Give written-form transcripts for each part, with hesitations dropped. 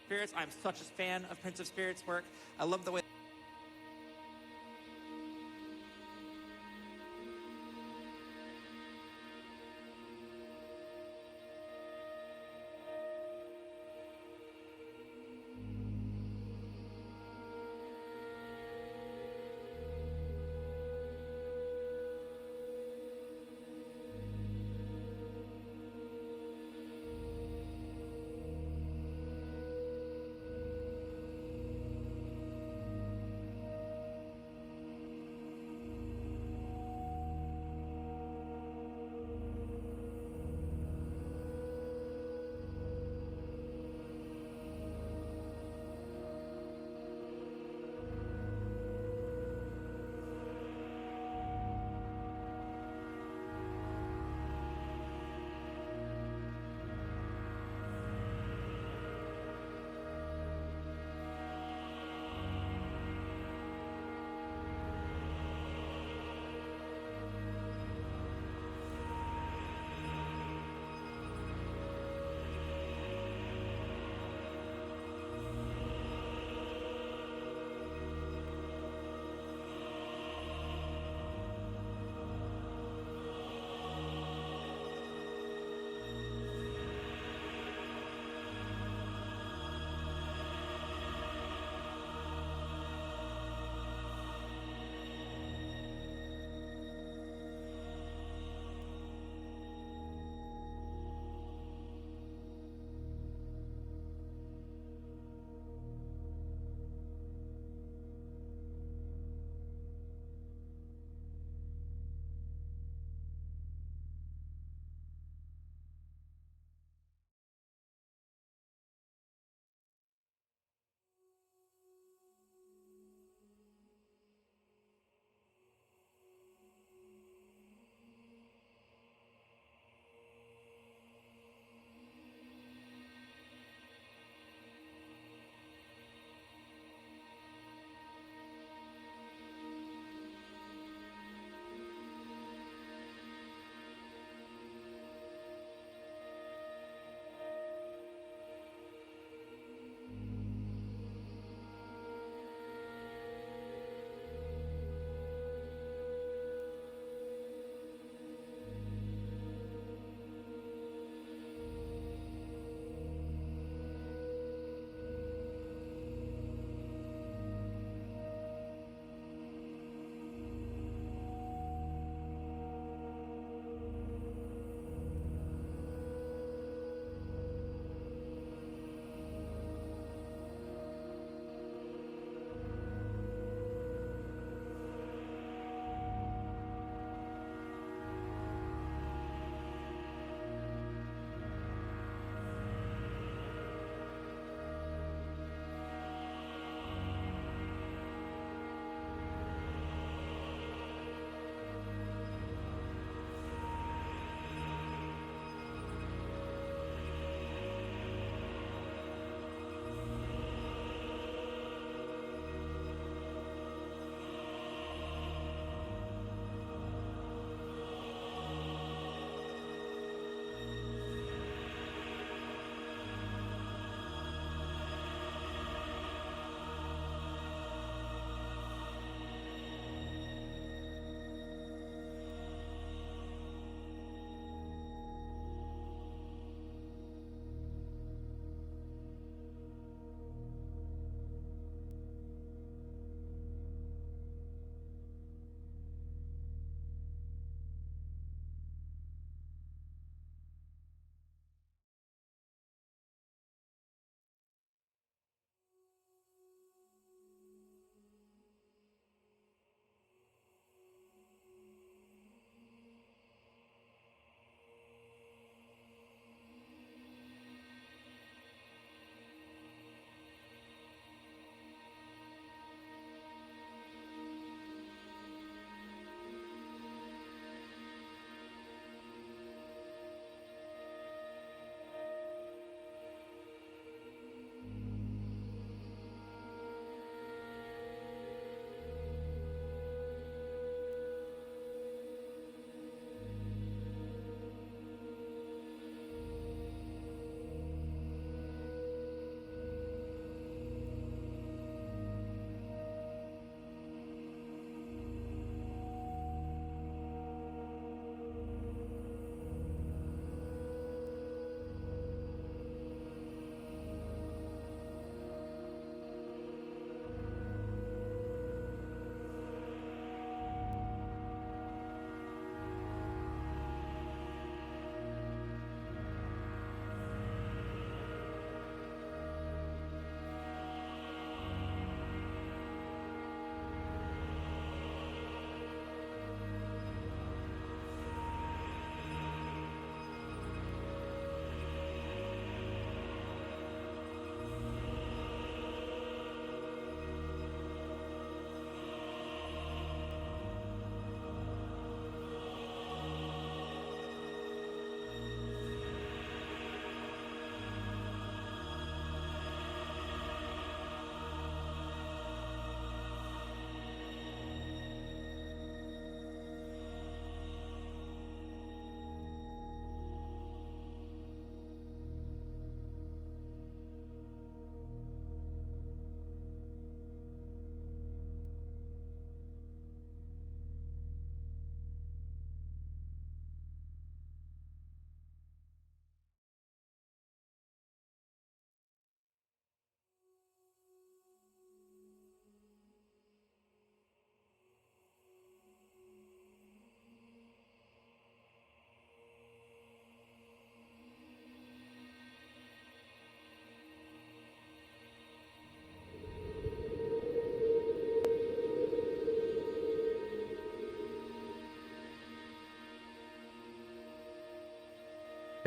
Spirits. I'm such a fan of Prince of Spirits' work. I love the way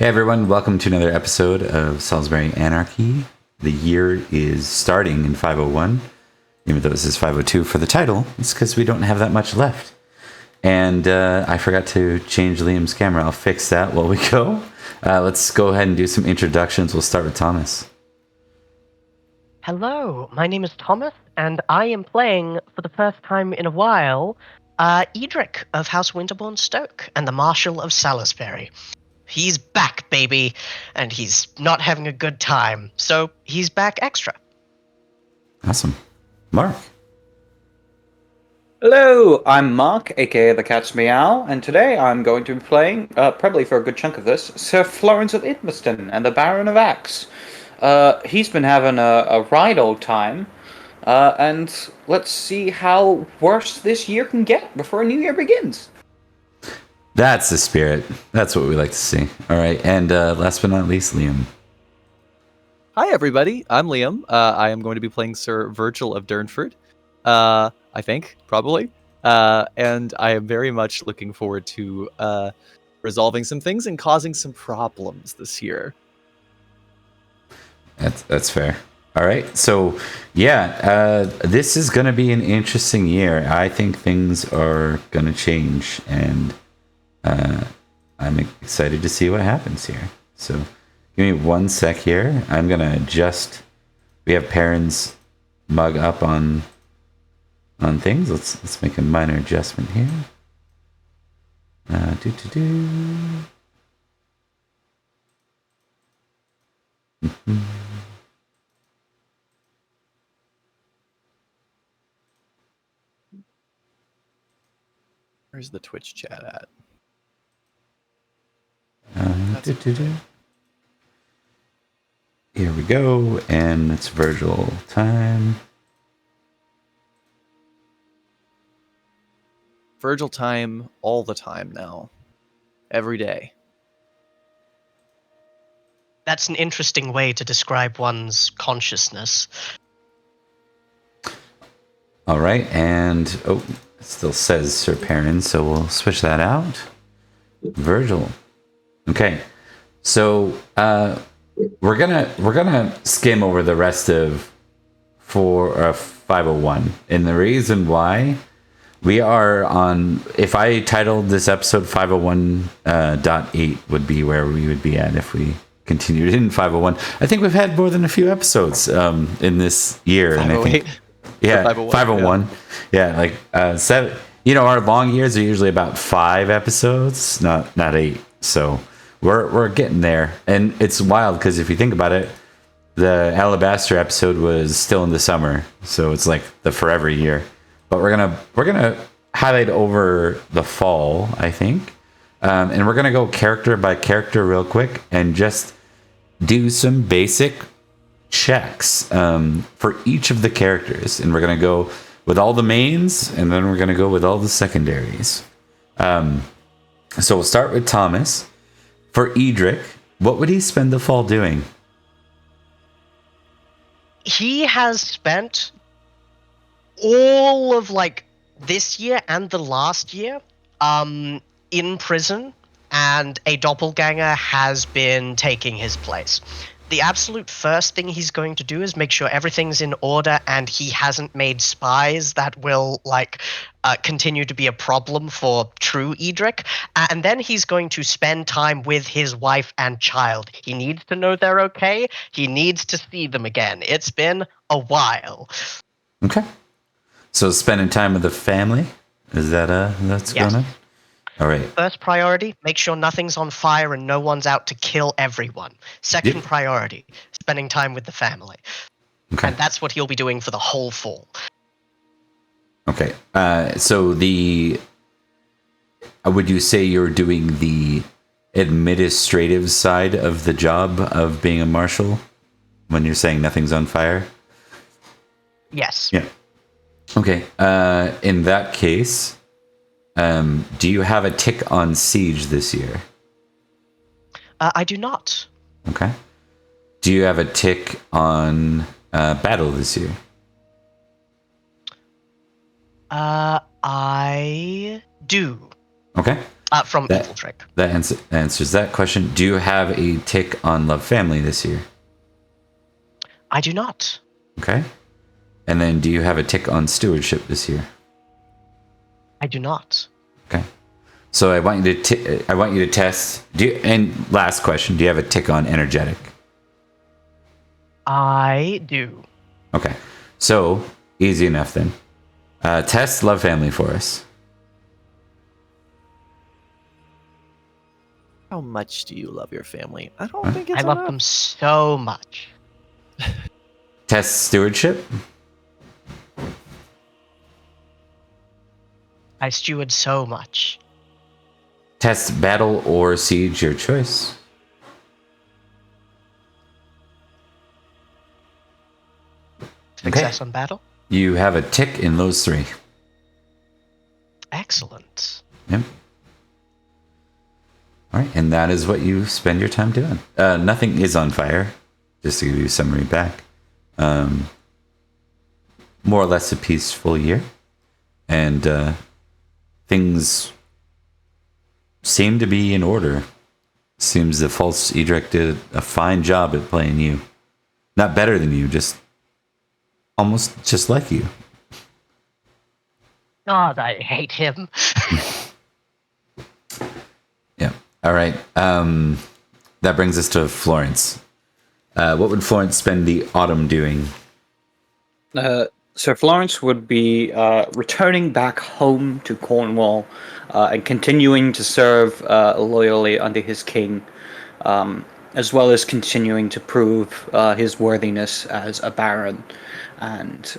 Hey everyone, welcome to another episode of Salisbury Anarchy. The year is starting in 501, even though this is 502 for the title. It's because we don't have that much left. And I forgot to change Liam's camera. I'll fix that while we go. Let's go ahead and do some introductions. We'll start with Thomas. Hello, my name is Thomas, and I am playing, for the first time in a while, Edrich of House Winterbourne Stoke and the Marshal of Salisbury. He's back, baby, and he's not having a good time, so he's back extra. Awesome. Mark. Hello, I'm Mark, aka the Cat's Meow, and today I'm going to be playing, probably for a good chunk of this, Sir Florence of Idmiston and the Baron of Axe. He's been having a right old time, and let's see how worse this year can get before a new year begins. That's the spirit. That's what we like to see. All right, and last but not least, Liam. Hi, everybody. I'm Liam. I am going to be playing Sir Virgil of Durnford. I think, probably. And I am very much looking forward to resolving some things and causing some problems this year. That's fair. All right, so yeah, this is going to be an interesting year. I think things are going to change, and I'm excited to see what happens here. So give me 1 sec here. I'm going to adjust. We have Perin's mug up on things. Let's make a minor adjustment here. Where's the Twitch chat at? Here we go, and it's Virgil time. Virgil time all the time now. Every day. That's an interesting way to describe one's consciousness. All right, and it still says Sir Perin, so we'll switch that out. Virgil. Okay, so we're gonna skim over the rest of 501, and the reason why we are on. If I titled this episode 501.8 would be where we would be at if we continued in 501. I think we've had more than a few episodes in this year, and I think. Yeah, 501. Yeah, like 7. You know, our long years are usually about 5 episodes, not 8. So we're getting there, and it's wild because if you think about it, the Alabaster episode was still in the summer, so it's like the forever year. But we're gonna highlight over the fall, I think, and we're gonna go character by character real quick and just do some basic checks for each of the characters, and we're gonna go with all the mains, and then we're gonna go with all the secondaries. So we'll start with Thomas. For Edrich, what would he spend the fall doing? He has spent all of this year and the last year in prison, and a doppelganger has been taking his place. The absolute first thing he's going to do is make sure everything's in order and he hasn't made spies that will continue to be a problem for true Edrich. And then he's going to spend time with his wife and child. He needs to know they're okay. He needs to see them again. It's been a while. Okay. So spending time with the family? Is that that's Yes. going on? All right. First priority, make sure nothing's on fire and no one's out to kill everyone. Second priority, spending time with the family. Okay. And that's what he'll be doing for the whole fall. Okay. So would you say you're doing the administrative side of the job of being a marshal when you're saying nothing's on fire? Yes. Yeah. Okay. In that case, do you have a tick on siege this year? I do not. Okay. Do you have a tick on battle this year? I do. Okay. From That- Edrich. That answers that question. Do you have a tick on love family this year? I do not. Okay. And then do you have a tick on stewardship this year? I do not. Okay. So I want you to test. And last question, do you have a tick on energetic? I do. Okay. So easy enough then. Test love family for us. How much do you love your family? I don't think it's I love enough. them so much. Test stewardship. I steward so much. Test battle or siege, your choice. Success on battle. You have a tick in those three. Excellent. Yep. All right, and that is what you spend your time doing. Nothing is on fire, just to give you a summary back. More or less a peaceful year, and things seem to be in order. Seems the false Edrich did a fine job at playing you. Not better than you, just almost just like you. God, I hate him. Yeah. All right. That brings us to Florence. What would Florence spend the autumn doing? So Florence would be returning back home to Cornwall and continuing to serve loyally under his king, as well as continuing to prove his worthiness as a baron. And,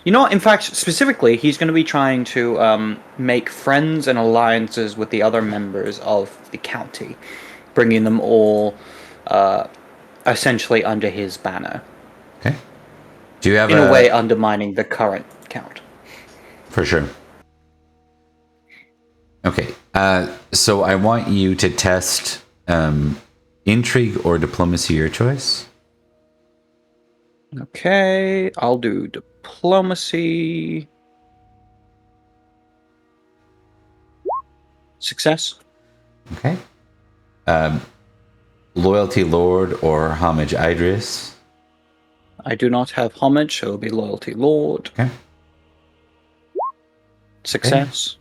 in fact, specifically, he's going to be trying to make friends and alliances with the other members of the county, bringing them all essentially under his banner. Okay. Do you have In a way, undermining the current count. For sure. Okay. So I want you to test intrigue or diplomacy, your choice. Okay, I'll do diplomacy. Success. Okay. Loyalty Lord or homage Idris. I do not have homage, so it'll be loyalty lord. Okay. Success.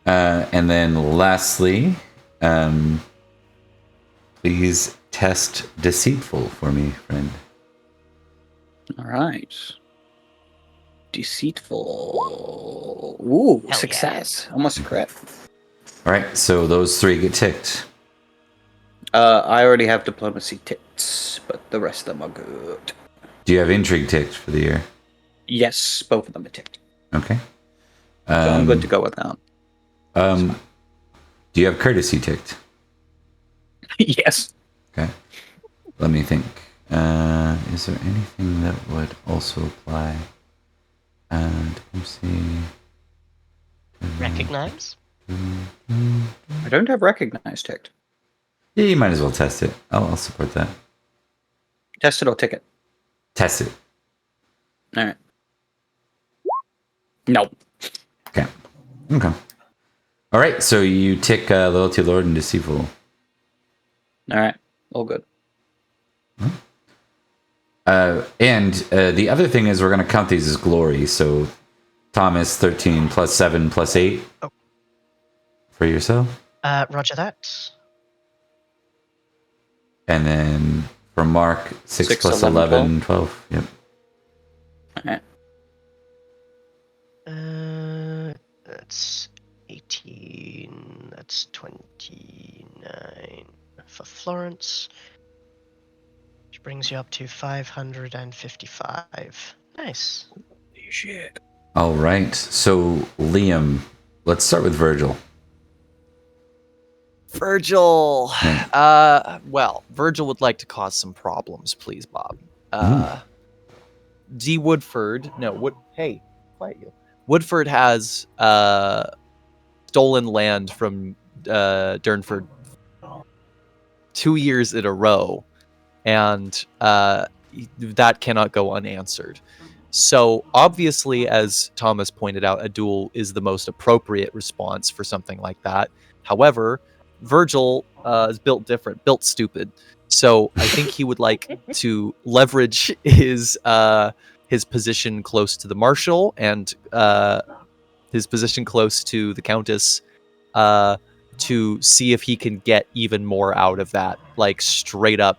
And then lastly, please test deceitful for me, friend. All right. Deceitful. Ooh, Hell success. Almost a crit. All right. So those three get ticked. I already have diplomacy ticked, but the rest of them are good. Do you have intrigue ticked for the year? Yes, both of them are ticked. Okay. So I'm good to go with that. Do you have courtesy ticked? Yes. Okay. Let me think. Is there anything that would also apply? And let me see. Recognize? I don't have recognize ticked. Yeah, you might as well test it. I'll support that. Test it or ticket. Test it. All right. No. Okay. Okay. All right. So you tick loyalty lord and deceitful. All right. All good. And the other thing is we're going to count these as glory. So Thomas 13 plus 7 plus 8 for yourself. Roger that. And then for Mark 6 plus 11 12. Yep. All right. That's 18. That's 29 for Florence. Which brings you up to 555. Nice. Shit. All right. So Liam, let's start with Virgil. Virgil. Well, Virgil would like to cause some problems, please, Bob. D. Woodford. No, hey, quiet you. Woodford has stolen land from Durnford 2 years in a row, and that cannot go unanswered. So obviously, as Thomas pointed out, a duel is the most appropriate response for something like that. However, Virgil is built different, built stupid. So I think he would like to leverage his position close to the marshal and his position close to the countess to see if he can get even more out of that, like straight up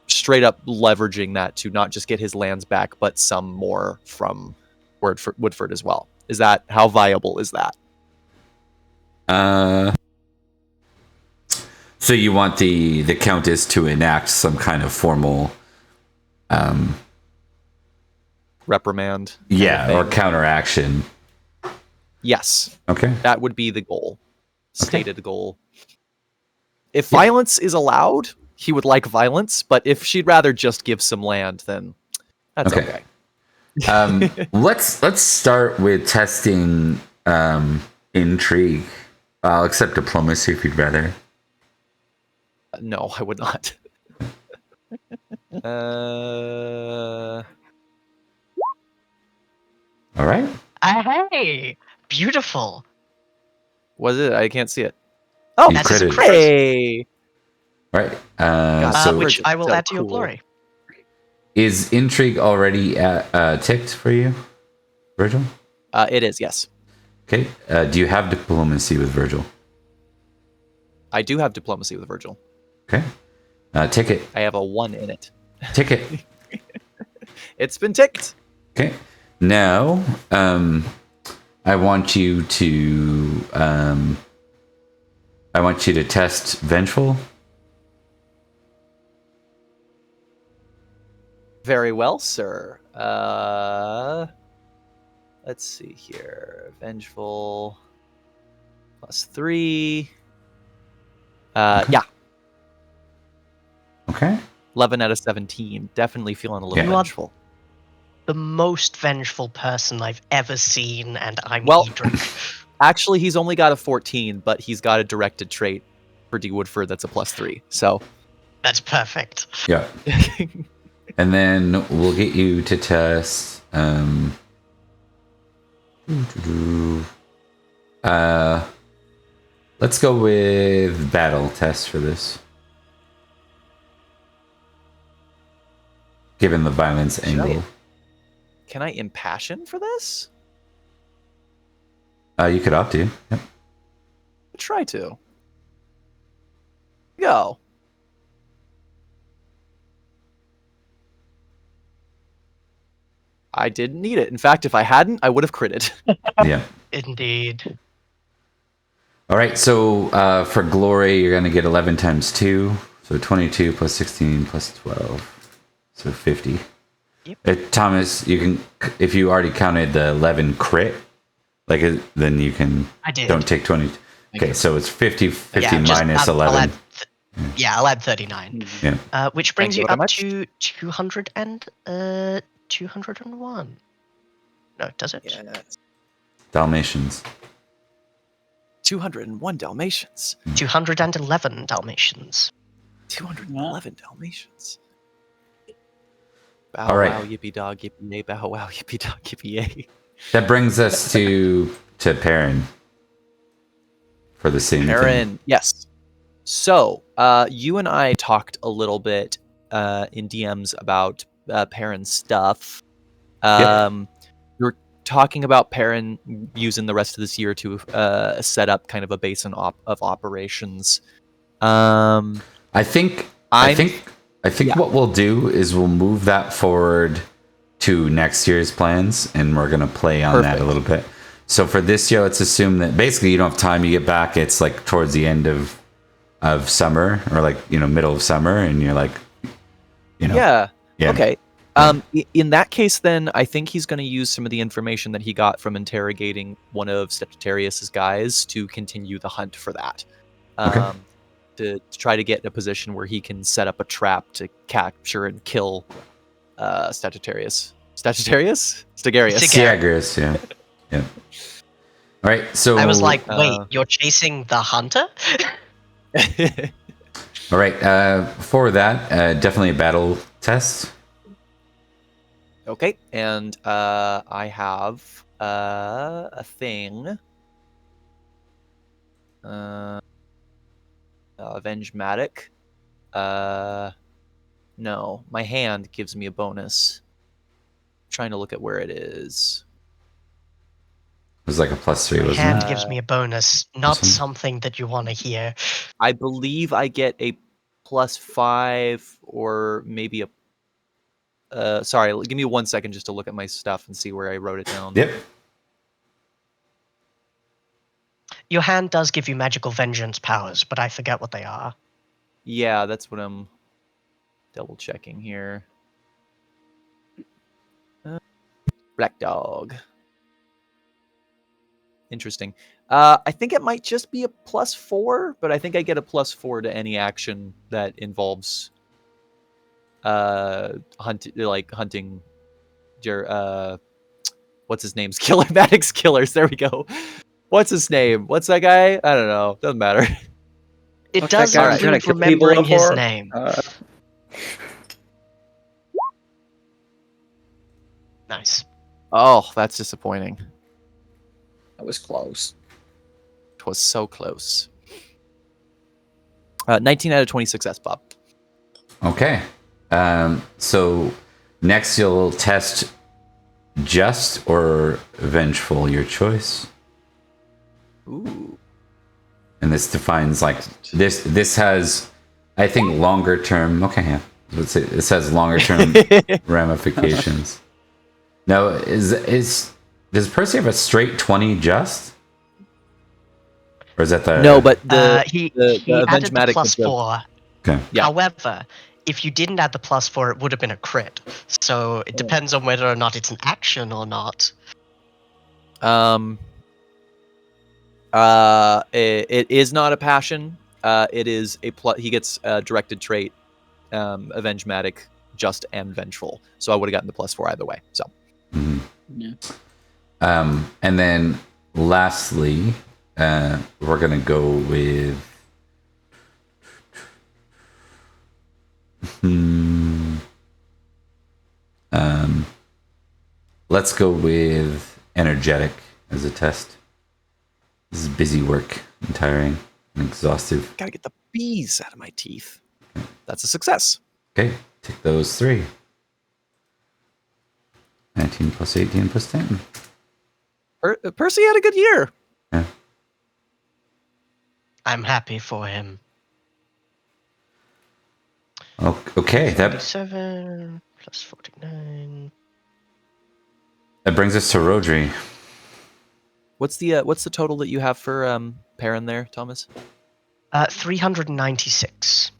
leveraging that to not just get his lands back, but some more from Woodford as well. Is that, how viable is that? So you want the countess to enact some kind of formal Reprimand? Yeah, or counteraction. Yes. Okay. That would be the goal. Stated goal. If violence is allowed, he would like violence, but if she'd rather just give some land, then that's okay. Let's start with testing intrigue. I'll accept diplomacy if you'd rather. No, I would not. All right. Hey, beautiful. Was it? I can't see it. Oh, that's critted. Hey. Right. So which I will add to your glory. Is intrigue already ticked for you, Virgil? It is, yes. Okay. Do you have diplomacy with Virgil? I do have diplomacy with Virgil. Okay. Tick it. I have a 1 in it. Tick it. It's been ticked. Okay. Now, I want you to test vengeful. Very well, sir. Let's see here. Vengeful +3. Yeah. Okay. 11 out of 17. Definitely feeling a little vengeful. The most vengeful person I've ever seen, and I'm Edrich. Actually, he's only got a 14, but he's got a directed trait for D. Woodford that's a +3. So that's perfect. Yeah. And then we'll get you to test. Let's go with battle test for this. Given the violence angle. Can I impassion for this? You could opt to. Yep. Try to. Go. I didn't need it. In fact, if I hadn't, I would have critted. Yeah. Indeed. All right. So for glory, you're going to get 11 times 2. So 22 plus 16 plus 12. So 50. Yep. Thomas, you can, if you already counted the 11 crit, then you can. I did. Don't take 20. Okay, so it's 50 minus 11. I'll add 39. Yeah. Which brings you up to 200 and 201. No, does it? Yeah. Dalmatians. 201 Dalmatians. 211 Dalmatians. 211 Dalmatians. Bow All right. wow, yippee dog, yippee yay, bow wow, yippee dog, yippee yay. That brings us to Perin. For the same Perin, thing. yes. So, you and I talked a little bit in DMs about Perin stuff. We were talking about Perin using the rest of this year to set up kind of a base of operations. I think what we'll do is we'll move that forward to next year's plans, and we're gonna play on that a little bit. So for this year, let's assume that basically you don't have time. You get back, it's like towards the end of summer, or like middle of summer, and you're like, yeah. Okay. In that case, then I think he's going to use some of the information that he got from interrogating one of Steptarius's guys to continue the hunt for that. To try to get in a position where he can set up a trap to capture and kill Stagarius. Stagarius, yeah. Yeah. All right, so I was like, wait, you're chasing the hunter? All right, for that, definitely a battle test. Okay, and I have a thing. Avenge Madoc. No, my hand gives me a bonus. I'm trying to look at where it is. It was like a +3, My wasn't hand it? gives me a bonus, not Awesome. something that you want to hear. I believe I get a +5 or maybe a. Sorry, give me 1 second just to look at my stuff and see where I wrote it down. Yep. Your hand does give you magical vengeance powers, but I forget what they are. Yeah, that's what I'm double checking here. Black Dog. Interesting. I think it might just be a +4, but I think I get a +4 to any action that involves hunting what's his name's killer Maddox killers. There we go. What's his name? What's that guy? I don't know. Doesn't matter. It What's does that guy trying to include kill people remembering his for? name. Nice. Oh, that's disappointing. That was close. It was so close. 19 out of 20 success, Bob. Okay. So next you'll test just or vengeful, your choice. Ooh. And this defines like this has, I think, longer term. Okay, yeah. Let's say this has longer term ramifications. Now, does Percy have a straight 20 just? Or is that the No, but He Avenge added the Madoc would go- +4. Okay. Yeah. However, if you didn't add the +4, it would have been a crit. So it depends on whether or not it's an action or not. It is not a passion. It is a he gets a directed trait, Avenge Madoc, just and vengeful. So I would have gotten the +4 either way. So. Mhm. Yeah. And then lastly, we're gonna go with let's go with energetic as a test. This is busy work and tiring and exhaustive. Gotta get the bees out of my teeth. That's a success. Okay, take those 3. 19 plus 18 plus 10. Percy had a good year. Yeah. I'm happy for him. Okay, that 47 plus 49. brings us to Rhodri. What's the total that you have for Perin there, Thomas? 396.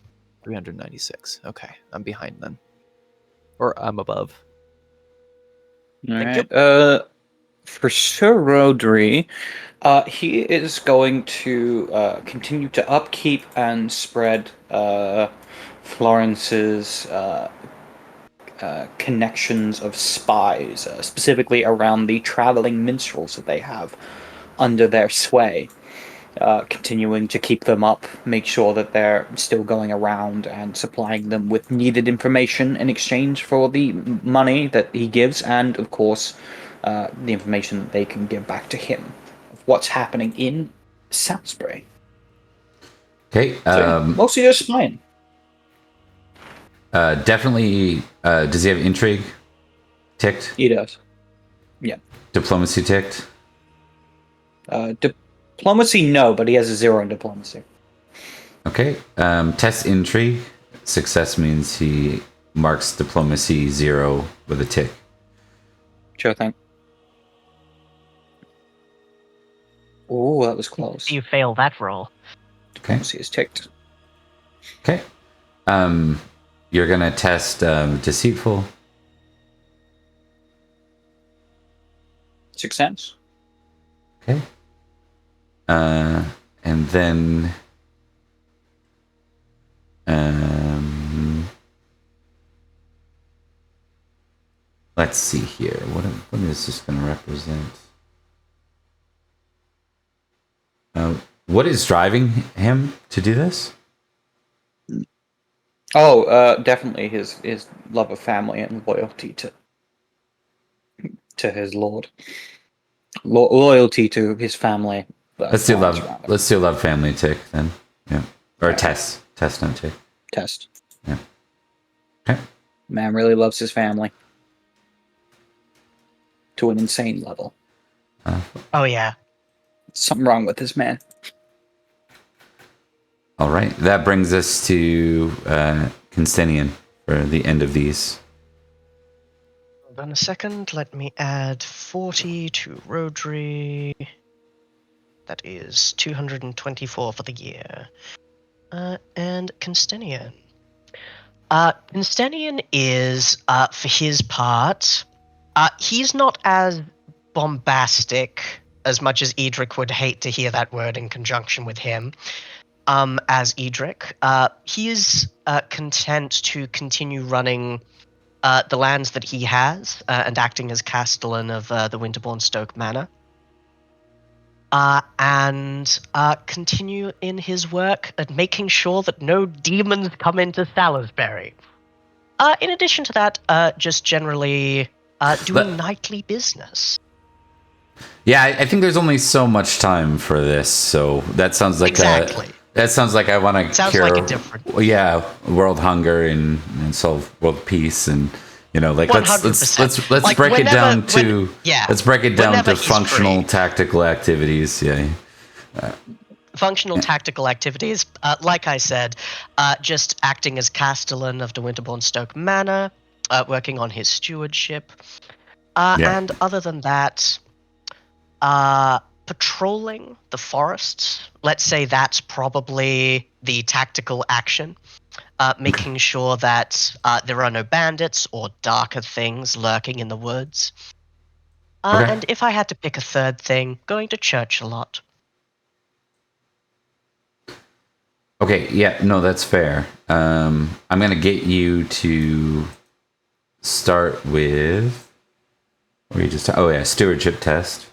396. Okay, I'm behind then, or I'm above. All Thank right. For Sir Rhodri, he is going to continue to upkeep and spread Florence's connections of spies, specifically around the traveling minstrels that they have under their sway. Continuing to keep them up, make sure that they're still going around and supplying them with needed information in exchange for the money that he gives, and of course, the information that they can give back to him of what's happening in Salisbury. Okay, So, mostly just spying. definitely. Does he have intrigue ticked? He does. Yeah. Diplomacy ticked? Diplomacy, no, but he has a 0 in diplomacy. Okay. Test intrigue. Success means he marks diplomacy 0 with a tick. Sure thing. Oh, that was close. You fail that roll. Diplomacy is ticked. Okay. You're gonna test deceitful. Success. Okay. And then let's see here. What is this going to represent? What is driving him to do this? Oh, definitely his love of family and loyalty to to his lord. Loyalty to his family. Let's do love. Let's do love family tick then. Yeah. Or test, not tick. Test. Yeah. Okay. Man really loves his family to an insane level. Oh yeah. Something wrong with this man. All right. That brings us to Cynstenian for the end of these. Hold on a second. Let me add 40 to Rhodri. That is 224 for the year. And Cynstenian. Cynstenian is, for his part, he's not as bombastic, as much as Edrich would hate to hear that word in conjunction with him, as Edrich. He is content to continue running the lands that he has and acting as castellan of the Winterbourne Stoke Manor. And continue in his work at making sure that no demons come into Salisbury. In addition to that, just generally doing knightly business. Yeah, I think there's only so much time for this, so that sounds like Exactly. that sounds like I want to Sounds cure, like a different. world hunger and solve world peace and like let's 100%. Like, break it down to let's break it down Whenever to he's functional free. tactical activities. Yeah. Functional tactical activities, like I said, just acting as castellan of the Winterbourne Stoke Manor, working on his stewardship, and other than that, patrolling the forests. Let's say that's probably the tactical action. Making sure that there are no bandits or darker things lurking in the woods. And if I had to pick a third thing, going to church a lot. Okay, yeah, no, that's fair. I'm going to get you to start with... stewardship test.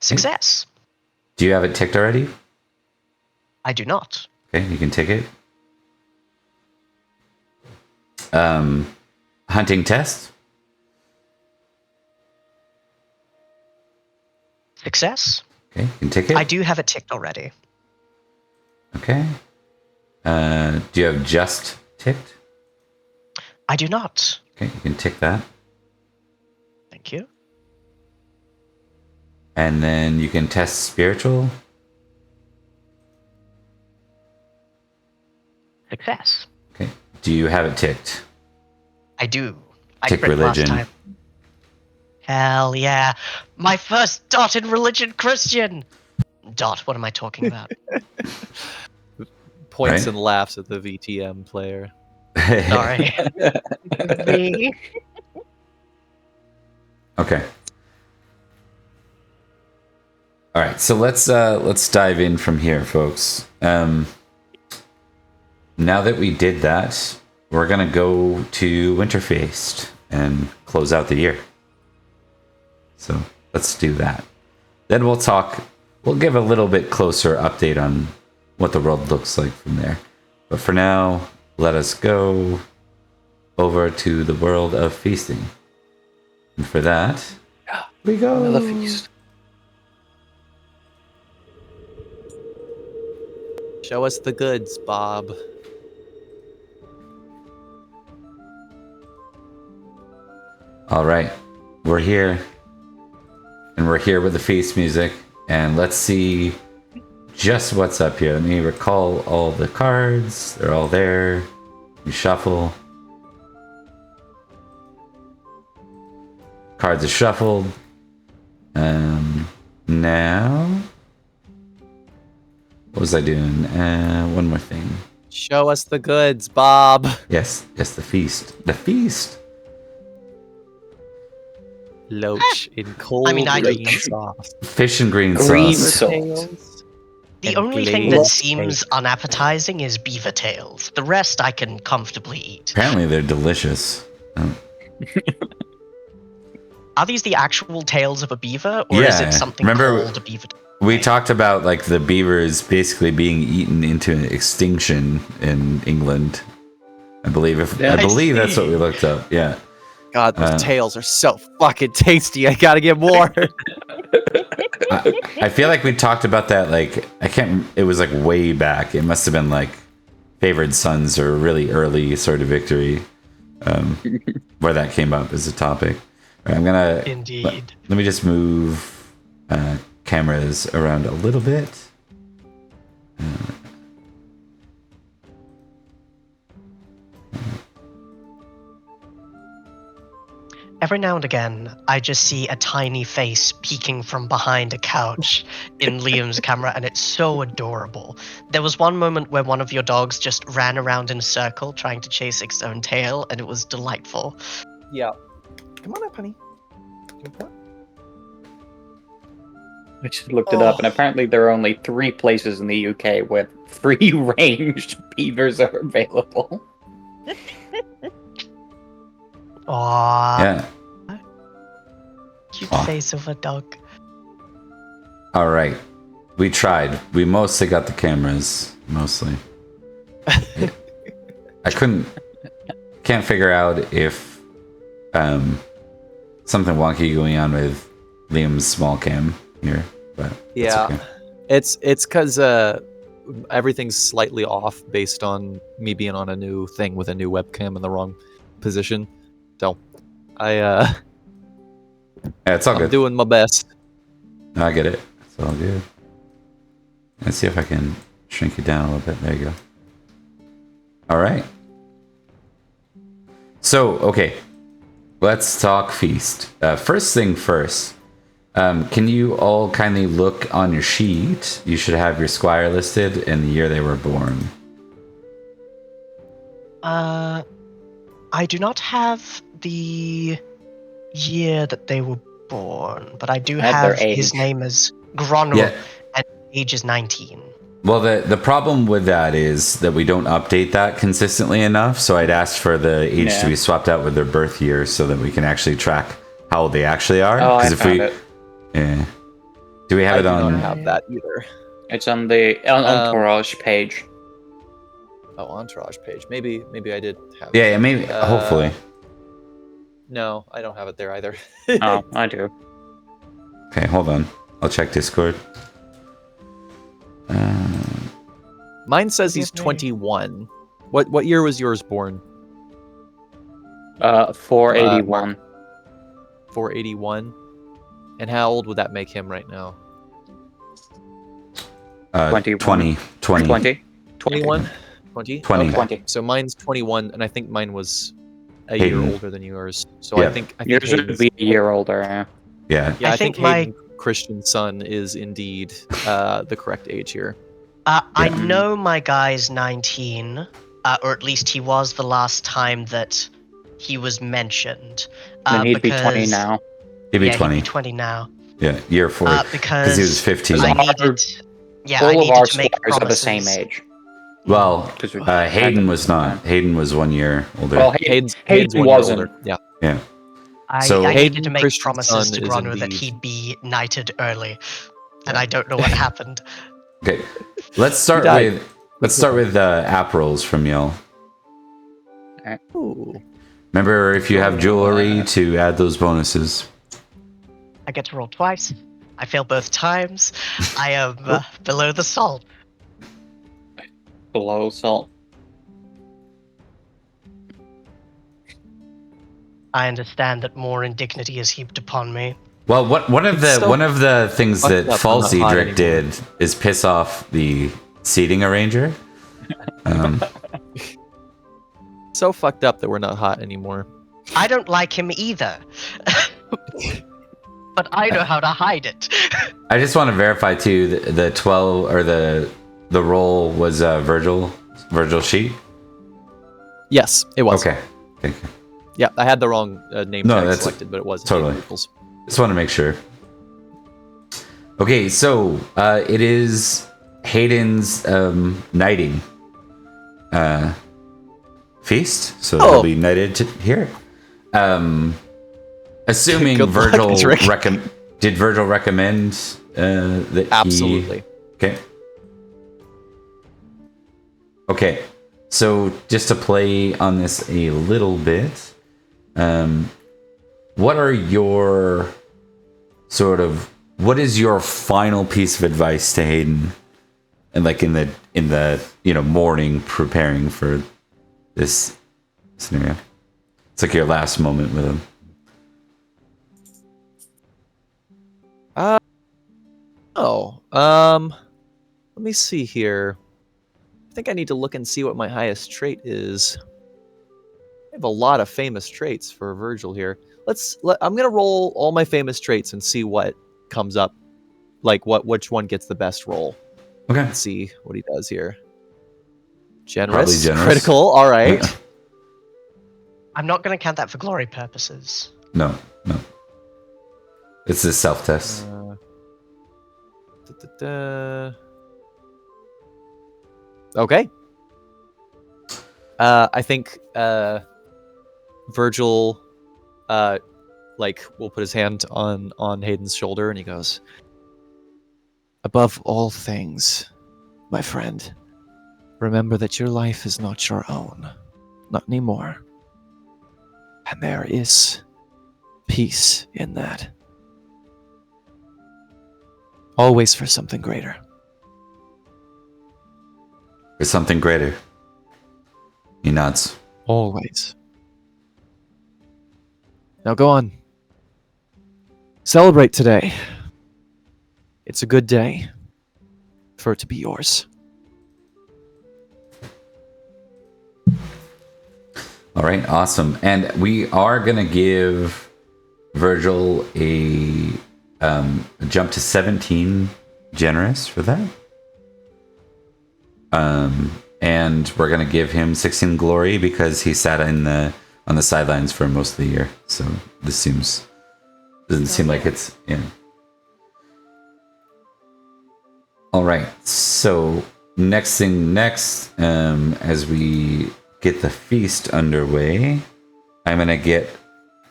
Success. Do you have it ticked already? I do not. Okay, you can tick it. Hunting test. Success. Okay, you can tick it. I do have it ticked already. Okay. Do you have just ticked? I do not. Okay, you can tick that. Thank you. And then you can test spiritual. Success. Okay. Do you have it ticked? I do. I Tick crit religion. last time. Hell yeah. My first dot in religion Christian. Dot, what am I talking about? Points Right. and laughs at the VTM player. Sorry. Me. Okay. All right, so let's dive in from here, folks. Now that we did that, we're gonna go to Winterfeast and close out the year. So let's do that. Then we'll talk. We'll give a little bit closer update on what the world looks like from there. But for now, let us go over to the world of feasting. And for that, we go. Another feast. Show us the goods, Bob. All right, we're here. And we're here with the feast music. And let's see just what's up here. Let me recall all the cards. They're all there. You shuffle. Cards are shuffled. Now... What was I doing? One more thing. Show us the goods, Bob. Yes, the feast. The feast. Loach in cold I green eat them. sauce. Fish and green Green sauce. sauce. Tails The and only thing glazed that seems unappetizing is beaver tails. The rest I can comfortably eat. Apparently they're delicious. Are these the actual tails of a beaver, or is Yeah, it something remember- called a beaver tail? We talked about like the beavers basically being eaten into extinction in England. I believe that's what we looked up. Yeah. God, those tails are so fucking tasty. I gotta get more. I feel like we talked about that. Like it was like way back. It must have been like Favored Sons or really early sort of victory, where that came up as a topic. I'm gonna Indeed. Let me just move cameras around a little bit. Every now and again, I just see a tiny face peeking from behind a couch in Liam's camera, and it's so adorable. There was one moment where one of your dogs just ran around in a circle trying to chase its own tail, and it was delightful. Yeah. Come on up, honey. I just looked it up, and apparently there are only 3 places in the UK where free-range beavers are available. Aww. Yeah. Cute face of a dog. All right. We tried. We mostly got the cameras. Mostly. I can't figure out if something wonky going on with Liam's small cam here, but Yeah, okay. it's because everything's slightly off based on me being on a new thing with a new webcam in the wrong position. So, Yeah, it's all I'm good. doing my best. No, I get it. It's all good. Let's see if I can shrink it down a little bit. There you go. All right. So, okay. Let's talk feast. First thing first. Can you all kindly look on your sheet? You should have your squire listed and the year they were born. I do not have the year that they were born, but I do have his name as Gronul, Yeah. and age is 19. Well, the problem with that is that we don't update that consistently enough. So I'd ask for the age to be swapped out with their birth year so that we can actually track how old they actually are. Oh, I if found it. Yeah. Do we have it I on? don't have that either. It's on the Entourage page. Oh, Entourage page. Maybe I did have it. Yeah, maybe. Hopefully. No, I don't have it there either. Oh, I do. Okay, hold on. I'll check Discord. Mine says he's 21. What year was yours born? 481. 481. And how old would that make him right now? 20. 20. 21? 20? 20. 20. So mine's 21, and I think mine was a Hayden. year older than yours. So Yeah. I think Yours should Hayden's- be a year older, yeah. Yeah. Yeah, I I think think my- Hayden Christian's son is indeed the correct age here. I know my guy's 19, or at least he was the last time that he was mentioned. Then he'd be 20 because- now. He'd be yeah, 20. He'd be 20 now. Yeah, year 4. Because he was 15. I Our- needed, I All of needed our to make squires are the same promises. age. Well, 'Cause we- Hayden was not. Hayden was 1 year older. Well, Hayden's 1 year wasn't. older. Yeah. yeah. I So- needed Hayden to make Christian's promises son to is Gronur that indeed- he'd be knighted early, and I don't know what happened. Okay. Let's start died. with app rolls from y'all. Ooh. Remember, if you have jewelry, to add those bonuses. I get to roll twice. I fail both times. I am below the salt. Below salt. I understand that more indignity is heaped upon me. Well, one of the things fucked that up False I'm not hot Edrich did is piss off the seating arranger. So fucked up that we're not hot anymore. I don't like him either. But I know how to hide it. I just want to verify too. The 12 or the roll was Virgil sheet. Yes, it was. Okay. Thank you. Yeah, I had the wrong name No, tag that's- selected, but it was totally. Virgil's. Just want to make sure. Okay, so it is Hayden's knighting feast, so Oh. he'll be knighted here. Assuming Good luck, Virgil Edrich. did Virgil recommend that Absolutely. Okay. Okay. So just to play on this a little bit, what are your what is your final piece of advice to Hayden, and like in the morning preparing for this scenario? It's like your last moment with him. Let me see here. I think I need to look and see what my highest trait is. I have a lot of famous traits for Virgil here. I'm gonna roll all my famous traits and see what comes up, like which one gets the best roll. Okay. Let's see what he does here. Probably Generous, generous. critical. All right. I'm not going to count that for glory purposes. No. It's a self-test. Okay. I think Virgil will put his hand on Hayden's shoulder and he goes, "Above all things, my friend, remember that your life is not your own. Not anymore. And there is peace in that. Always for something greater." For something greater. He nods. Always. Now go on. Celebrate today. It's a good day for it to be yours. All right, awesome. And we are going to give Virgil a jump to 17 generous for that. And we're going to give him 16 glory because he sat on the sidelines for most of the year. So this doesn't seem like it's, All right. So next, as we get the feast underway, I'm going to get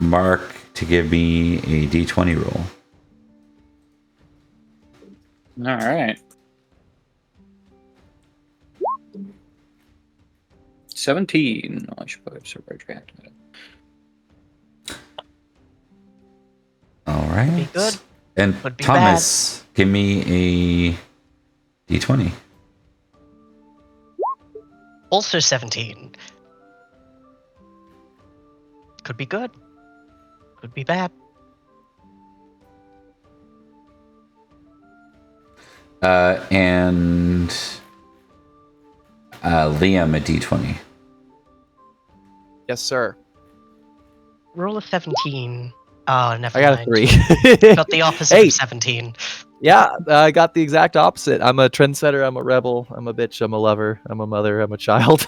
Mark to give me a d20 roll. All right. 17. Oh, I should put it right. All right. Be good. And Would be Thomas, give me a d20. Also 17. Could be good. Could be bad. And Liam, a d20. Yes, sir. Roll of 17. Oh, never I got mind. a 3. Got the opposite Hey. of 17. Yeah, I got the exact opposite. I'm a trendsetter, I'm a rebel, I'm a bitch, I'm a lover, I'm a mother, I'm a child.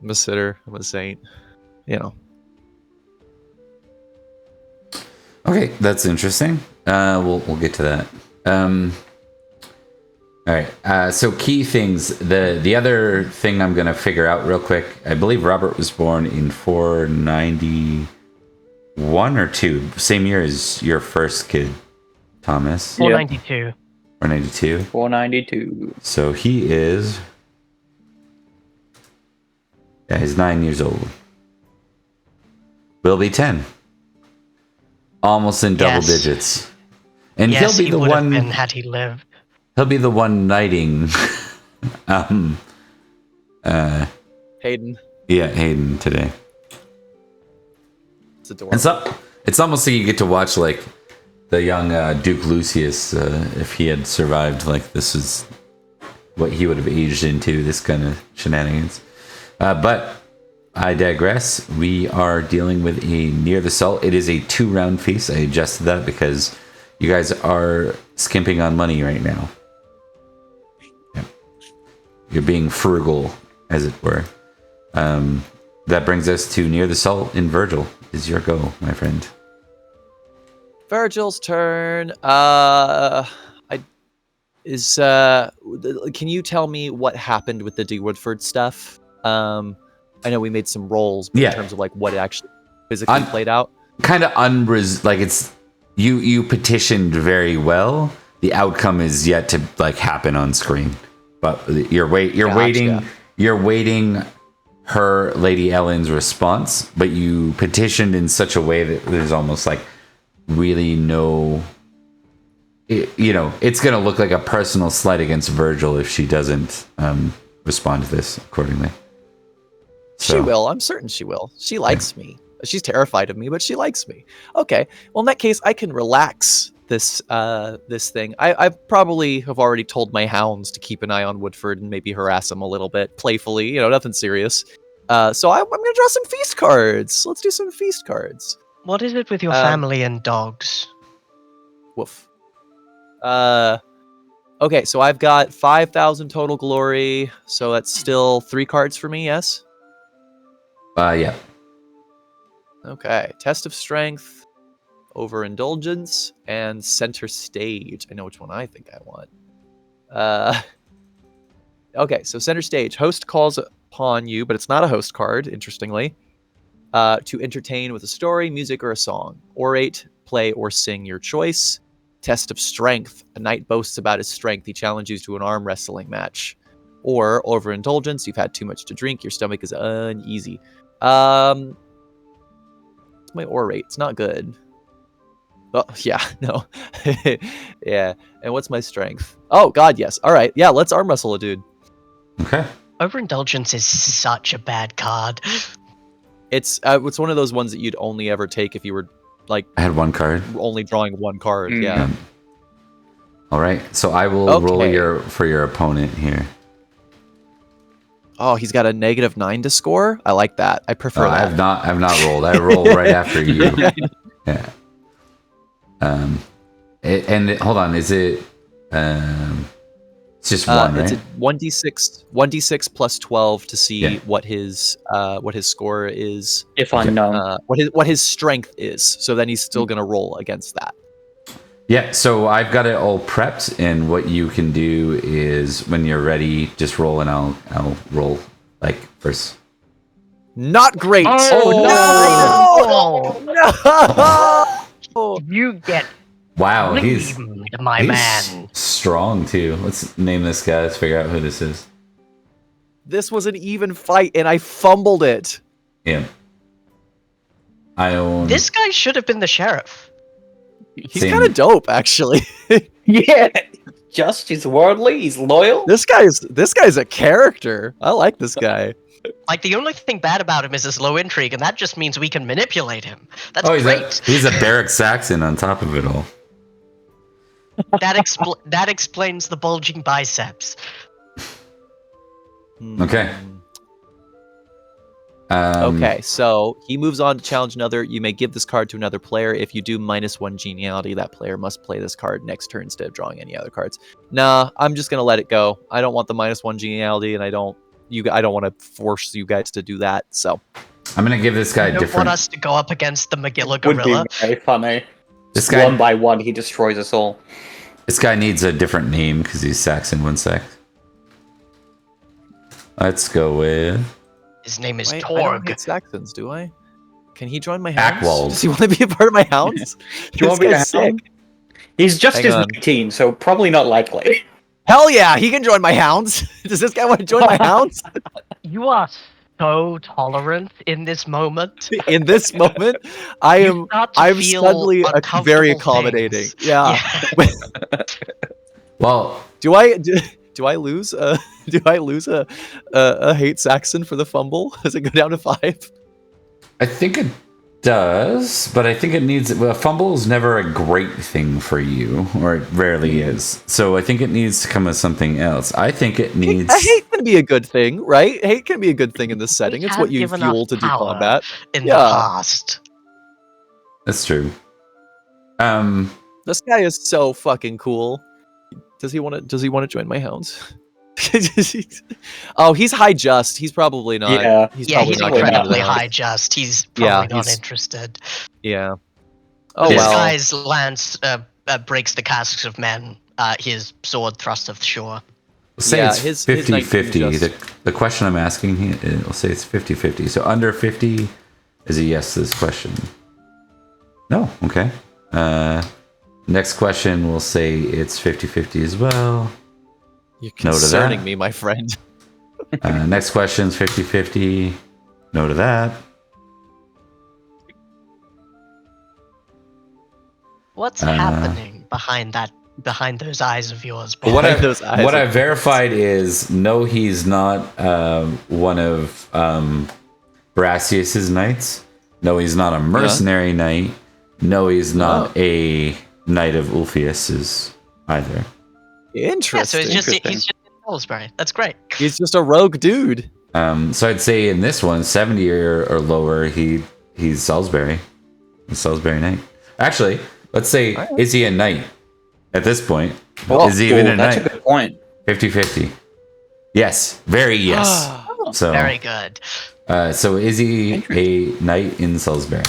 I'm a sitter, I'm a saint. Okay, that's interesting. We'll get to that. All right. So key things. The other thing I'm gonna figure out real quick. I believe Robert was born in 491 or 2, same year as your first kid, Thomas. 492. 492. 492. So he is. Yeah, he's 9 years old. Will be 10. Almost in double Yes. digits. And Yes, he'll be he the would have one. been had he lived. He'll be the one knighting. Hayden. Yeah, Hayden today. It's adorable. And so it's almost like you get to watch like the young Duke Lucius, if he had survived. Like this is what he would have aged into. This kind of shenanigans. But I digress. We are dealing with a Near the Salt. It is a 2-round feast. I adjusted that because you guys are skimping on money right now. Yeah. You're being frugal, as it were. That brings us to Near the Salt in Virgil. Is your go, my friend? Virgil's turn. Can you tell me what happened with the D. Woodford stuff? I know we made some rolls, but Yeah. in terms of like what it actually physically played out. Kind of like it's you petitioned very well, the outcome is yet to like happen on screen. But you're waiting her Lady Ellen's response, but you petitioned in such a way that there's almost like really no, it's going to look like a personal slight against Virgil if she doesn't respond to this accordingly. So. She will. I'm certain she will. She likes me. She's terrified of me, but she likes me. Okay. Well, in that case, I can relax this thing. I probably have already told my hounds to keep an eye on Woodford and maybe harass him a little bit playfully. Nothing serious. So I'm going to draw some feast cards. Let's do some feast cards. What is it with your family and dogs? Woof. Okay, so I've got 5,000 total glory. So that's still 3 cards for me, yes? Yeah. Okay, test of strength, overindulgence, and center stage. I know which one I think I want. Okay, so center stage. Host calls upon you, but it's not a host card, interestingly, to entertain with a story, music, or a song. Orate, play, or sing your choice. Test of strength. A knight boasts about his strength. He challenges you to an arm wrestling match. Or overindulgence. You've had too much to drink. Your stomach is uneasy. My orate, it's not good. Oh, yeah, no. Yeah, and what's my strength? Oh, God, yes. All right, yeah, let's arm wrestle a dude. Okay. Overindulgence is such a bad card. It's one of those ones that you'd only ever take if you were, like... I had 1 card. Only drawing 1 card, yeah. All right, so I will roll for your opponent here. Oh, he's got a -9 to score? I like that. I prefer that. I've not rolled. I roll right after you. Yeah. Hold on, is it it's just 1, right? It's a 1d6 plus 12 to see what his score is. If unknown. What his strength is. So then he's still going to roll against that. Yeah, so I've got it all prepped, and what you can do is when you're ready, just roll, and I'll roll like first. Not great. Oh, no! You get wow. He's man. Strong too. Let's name this guy. Let's figure out who this is. This was an even fight, and I fumbled it. Yeah. I own. This guy should have been the sheriff. He's kind of dope, actually. Yeah, he's worldly, he's loyal. This guy's a character. I like this guy. Like, the only thing bad about him is his low intrigue, and that just means we can manipulate him. That's great. He's a barrack Saxon on top of it all. That explains the bulging biceps. Okay. Okay, so he moves on to challenge another. You may give this card to another player. If you do -1 geniality, that player must play this card next turn instead of drawing any other cards. Nah, I'm just gonna let it go. I don't want the -1 geniality, and I don't want to force you guys to do that. So I'm gonna give this guy you different. Want us to go up against the Magilla Would gorilla? be very funny. This guy, 1 by 1, he destroys us all. This guy needs a different name because he's Saxon 1 sec. Let's go with. His name is I don't Torg. hate Saxons, do I? Can he join my hounds? Ackwald. Does he want to be a part of my hounds? Do you want to be a hound? He's just Hang his on. 19, so probably not likely. Hell yeah, he can join my hounds. Does this guy want to join my hounds? You are so tolerant in this moment. In this moment, I'm suddenly very accommodating. Things. Yeah. Well, Do I lose a hate Saxon for the fumble? Does it go down to 5? I think it does, but I think it needs. Well, fumble is never a great thing for you, or it rarely is. So I think it needs to come as something else. I think it needs. Hate can be a good thing, right? Hate can be a good thing in this setting. It's what you fuel to do combat. In the past. That's true. This guy is so fucking cool. Does he want to join my hounds? Oh, he's high just. He's probably not. Yeah, He's probably not incredibly gonna high just. He's probably not interested. Yeah. Oh This well. guy's lance breaks the casques of men. His sword thrusteth shore. Say Yeah, it's his 50-50. 19 The question I'm asking here, I'll say it's 50-50. So under 50 is a yes to this question. No, okay. Next question, we'll say it's 50-50 as well. You're No to concerning that. me, my friend. Next question's 50-50. No to that. What's happening behind those eyes of yours, bro? What Those eyes I are- verified is no, he's not one of Brassius's knights. No, he's not a mercenary knight. No, he's not a knight of Ulfius's either. Interesting. Yeah, so he's just in Salisbury. That's great. He's just a rogue dude. So I'd say in this one, 70 or lower, he's Salisbury. He's Salisbury knight. Actually, let's say, is he a knight at this point? Well, is he even a that's knight? a good point. 50-50. Yes, very yes. So Very good. So is he a knight in Salisbury?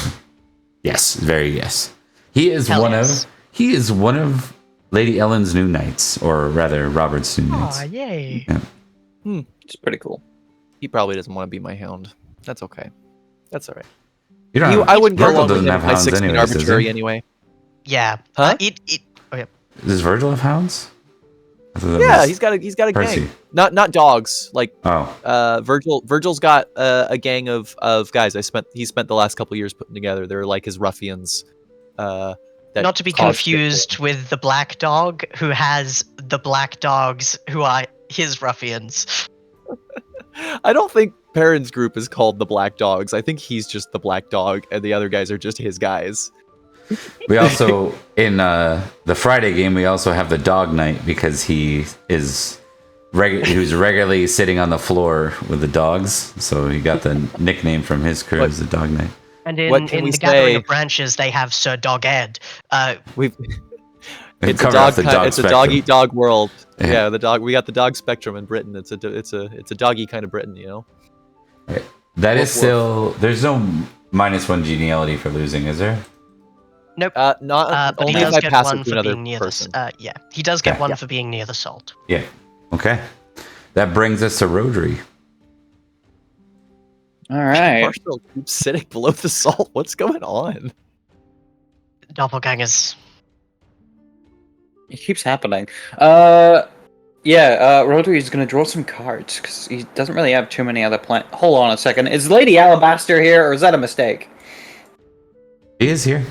Yes, very yes. He is Hell one yes. of Lady Ellen's new knights, or rather Robert's new knights. Aw, yay. Yeah. It's pretty cool. He probably doesn't want to be my hound. That's okay. That's all right. You don't have, I wouldn't go Virgil along with doesn't him have if my hounds 16 anyways, does arbitrary he? anyway. Yeah. Huh? Okay. Does Virgil have hounds? I thought that Yeah, was he's got a Percy. gang. Not dogs. Like Oh, Virgil's got a gang of guys. He spent the last couple years putting together. They're like his ruffians. That Not to be caused confused with the black dog, who has the black dogs who are his ruffians. I don't think Perin's group is called the Black Dogs. I think he's just the Black Dog, and the other guys are just his guys. we also in the Friday game we also have the Dog Knight because he is who's regularly sitting on the floor with the dogs. So he got the nickname from his crew as the Dog Knight. And What in can we the Gathering say? of Branches, they have Sir Dog Ed. We've They've it's a covered off dog. the dog It's a spectrum. dog eat dog world. Yeah. Yeah, the dog. We got the dog spectrum in Britain. It's a doggy kind of Britain, you know. That is Woof, still there's no -1 geniality for losing, is there? Nope. Not But he only if does I get pass one it to for another being near person. yeah, he does get Yeah. one for being near the salt. Yeah. Okay. That brings us to Rhodri. All right. Marshall keeps sitting below the salt. What's going on? Doppelgangers. It keeps happening. Rhodri is going to draw some cards because he doesn't really have too many other plans. Hold on a second. Is Lady Alabaster here, or is that a mistake? He is here.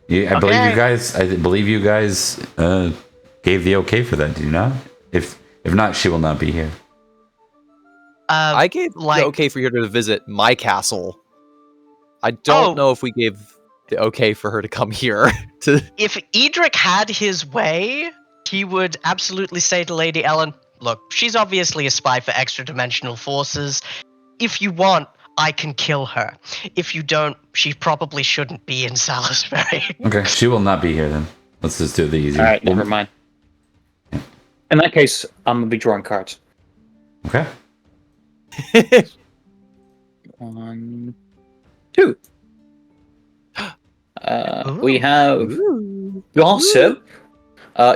Yeah, I believe you guys gave the okay for that, do you not? If not, she will not be here. I gave like- the okay for her to visit my castle. I don't know if we gave the okay for her to come here. If Edrich had his way, he would absolutely say to Lady Ellen, look, she's obviously a spy for extra-dimensional forces. If you want, I can kill her. If you don't, she probably shouldn't be in Salisbury. Okay, she will not be here then. Let's just do the easy. All right, never mind. In that case, I'm going to be drawing cards. Okay. 1, 2. We have gossip.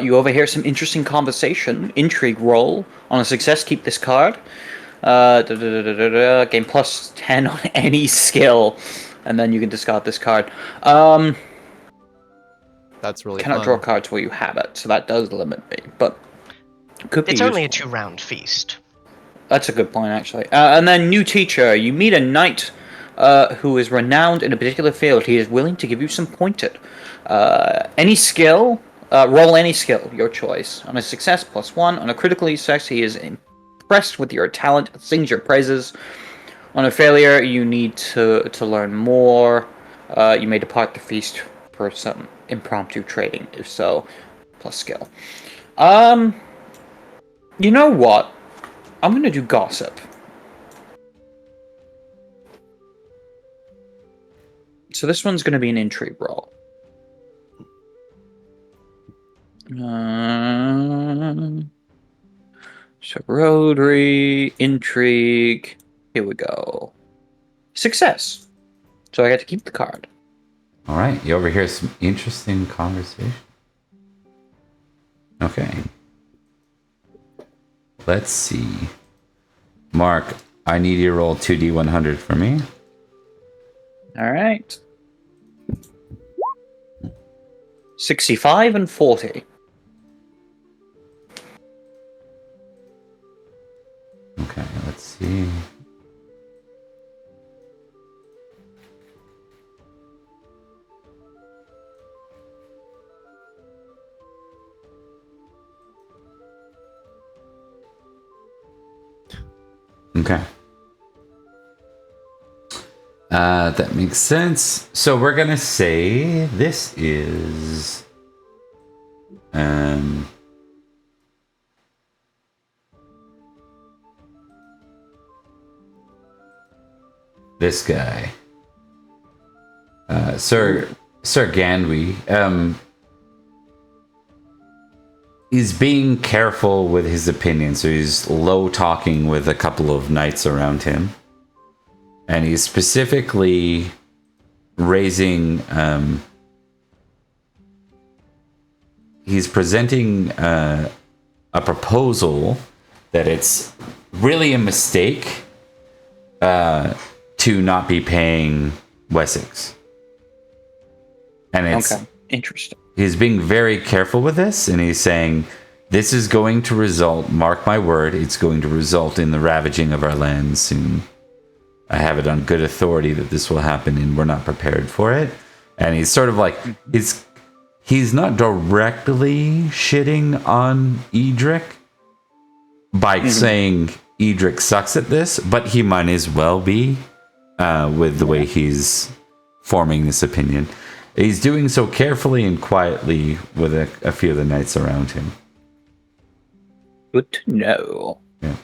You overhear some interesting conversation. Intrigue roll. On a success, keep this card. Gain plus 10 on any skill, and then you can discard this card. That's really Cannot fun. draw cards where you have it, so that does limit me. But could be It's only a useful. 2-round feast. That's a good point, actually. And then new teacher. You meet a knight who is renowned in a particular field. He is willing to give you some pointed. Any skill, roll any skill, your choice. On a success, +1. On a critically success, he is impressed with your talent, sings your praises. On a failure, you need to learn more. You may depart the feast for some impromptu trading, if so, plus skill. You know what? I'm gonna do gossip. So this one's gonna be an intrigue roll. So Rhodri, intrigue. Here we go. Success. So I get to keep the card. All right. You overhear some interesting conversation. Okay. Let's see. Mark, I need you to roll 2d100 for me. All right. 65 and 40. Okay, let's see. Okay. That makes sense. So we're gonna say this is this guy. Sir Gandwy. He's being careful with his opinion, so he's low talking with a couple of knights around him. And he's specifically raising, he's presenting a proposal that it's really a mistake to not be paying Wessex. And it's Okay, interesting. he's being very careful with this, and he's saying this is going to result, mark my word, it's going to result in the ravaging of our lands soon. I have it on good authority that this will happen, and we're not prepared for it. And he's sort of like, he's not directly shitting on Edrich by saying Edrich sucks at this, but he might as well be with the way he's forming this opinion. He's doing so carefully and quietly with a few of the knights around him. Good to know. Yeah.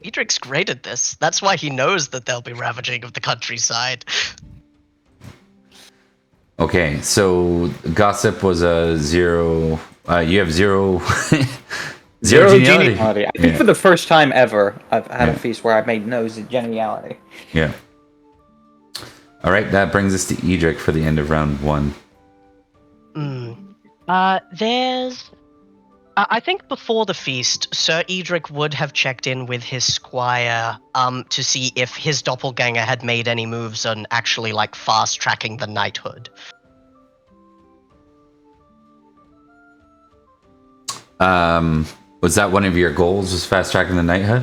Edric's great at this. That's why he knows that there'll be ravaging of the countryside. Okay, so gossip was a 0. You have 0. Zero geniality. geniality. I think for the first time ever, I've had a feast where I made no geniality. Yeah. All right, that brings us to Edrich for the end of round 1. There's... I think before the feast, Sir Edrich would have checked in with his squire to see if his doppelganger had made any moves on actually, like, fast-tracking the knighthood. Was that one of your goals, was fast-tracking the knighthood?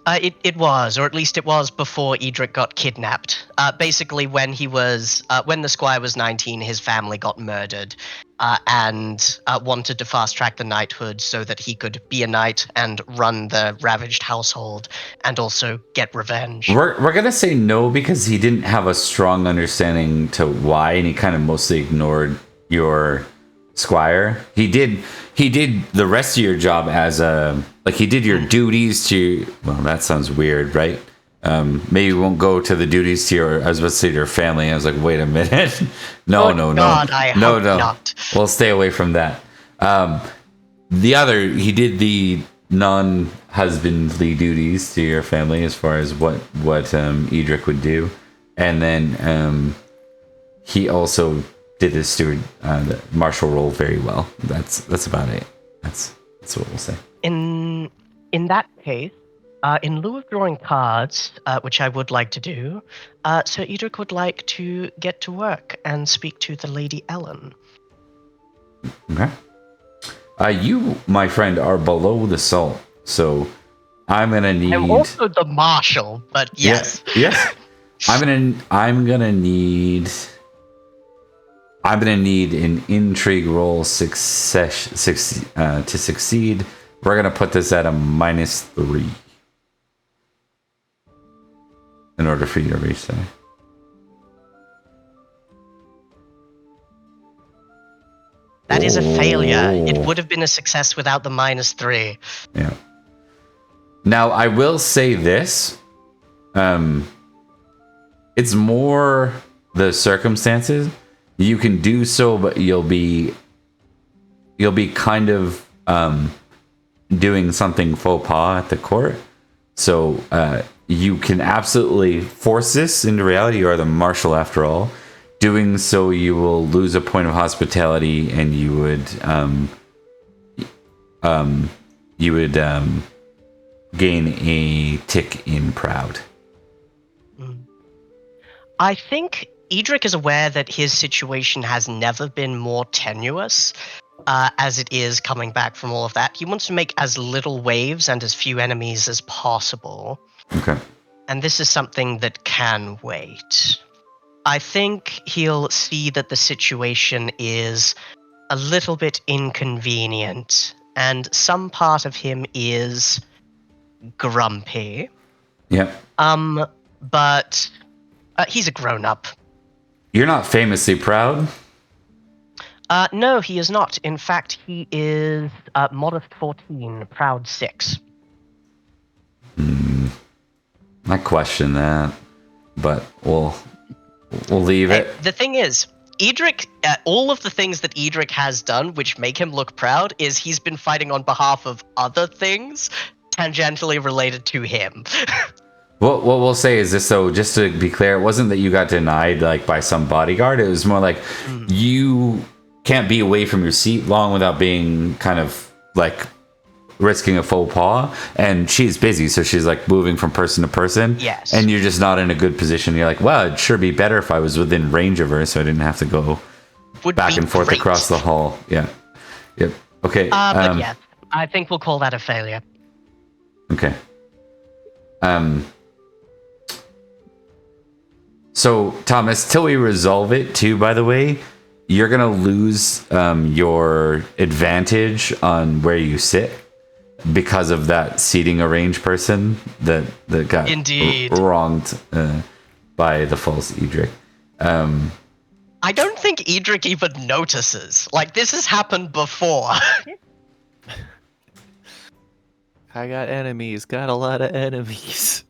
It was, or at least it was before Edrich got kidnapped. Basically, when the squire was 19, his family got murdered, and wanted to fast-track the knighthood so that he could be a knight and run the ravaged household, and also get revenge. We're gonna say no because he didn't have a strong understanding to why, and he kind of mostly ignored your squire. He did the rest of your job as a, like, he did your duties to, well, that sounds weird, right? Maybe we won't go to the duties to your, I was about to say to your family. I was like, wait a minute. No. God, I hope not. We'll stay away from that. He did the non-husbandly duties to your family as far as what Edrich would do. And then he also did the steward, the martial role very well. That's about it. That's what we'll say. In that case, in lieu of drawing cards, which I would like to do, Sir Edrich would like to get to work and speak to the Lady Ellen. Okay. You, my friend, are below the salt, so I'm gonna need. I'm also the marshal, but yes. Yes. I'm gonna need an intrigue roll to succeed. We're gonna put this at a -3 in order for you to reach that. That is a failure. It would have been a success without the -3. Yeah. Now I will say this. It's more the circumstances. You can do so, but you'll be kind of doing something faux pas at the court. So you can absolutely force this into reality. You are the marshal after all. Doing so, you will lose a point of hospitality, and you would gain a tick in proud. I think Edrich is aware that his situation has never been more tenuous as it is coming back from all of that. He wants to make as little waves and as few enemies as possible. Okay. And this is something that can wait. I think he'll see that the situation is a little bit inconvenient, and some part of him is grumpy. Yeah. But he's a grown-up. You're not famously proud. No, he is not. In fact, he is modest 14, proud 6. I question that, but we'll leave it. The thing is, Edrich, all of the things that Edrich has done which make him look proud is he's been fighting on behalf of other things tangentially related to him. What we'll say is this, though, just to be clear, it wasn't that you got denied like by some bodyguard. It was more like you can't be away from your seat long without being kind of like risking a faux pas, and she's busy, so she's like moving from person to person. Yes. And you're just not in a good position. You're like, well, it'd sure be better if I was within range of her, so I didn't have to go back and forth across the hall. Yeah. Yep. Okay. But yeah, I think we'll call that a failure. Okay. So Thomas, till we resolve it too, by the way, you're gonna lose your advantage on where you sit because of that seating arranged person that got wronged by the false Edrich. I don't think Edrich even notices. Like, this has happened before. I got enemies. Got a lot of enemies.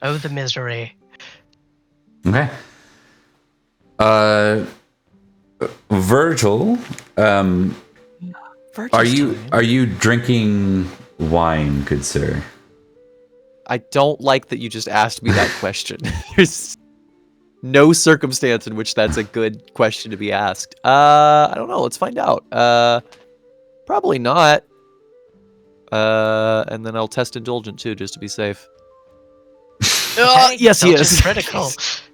Oh, the misery. Okay. Virgil, are you drinking wine, good sir? I don't like that you just asked me that question. There's no circumstance in which that's a good question to be asked. I don't know. Let's find out. Probably not. And then I'll test indulgent too, just to be safe. Yes, he is. Critical.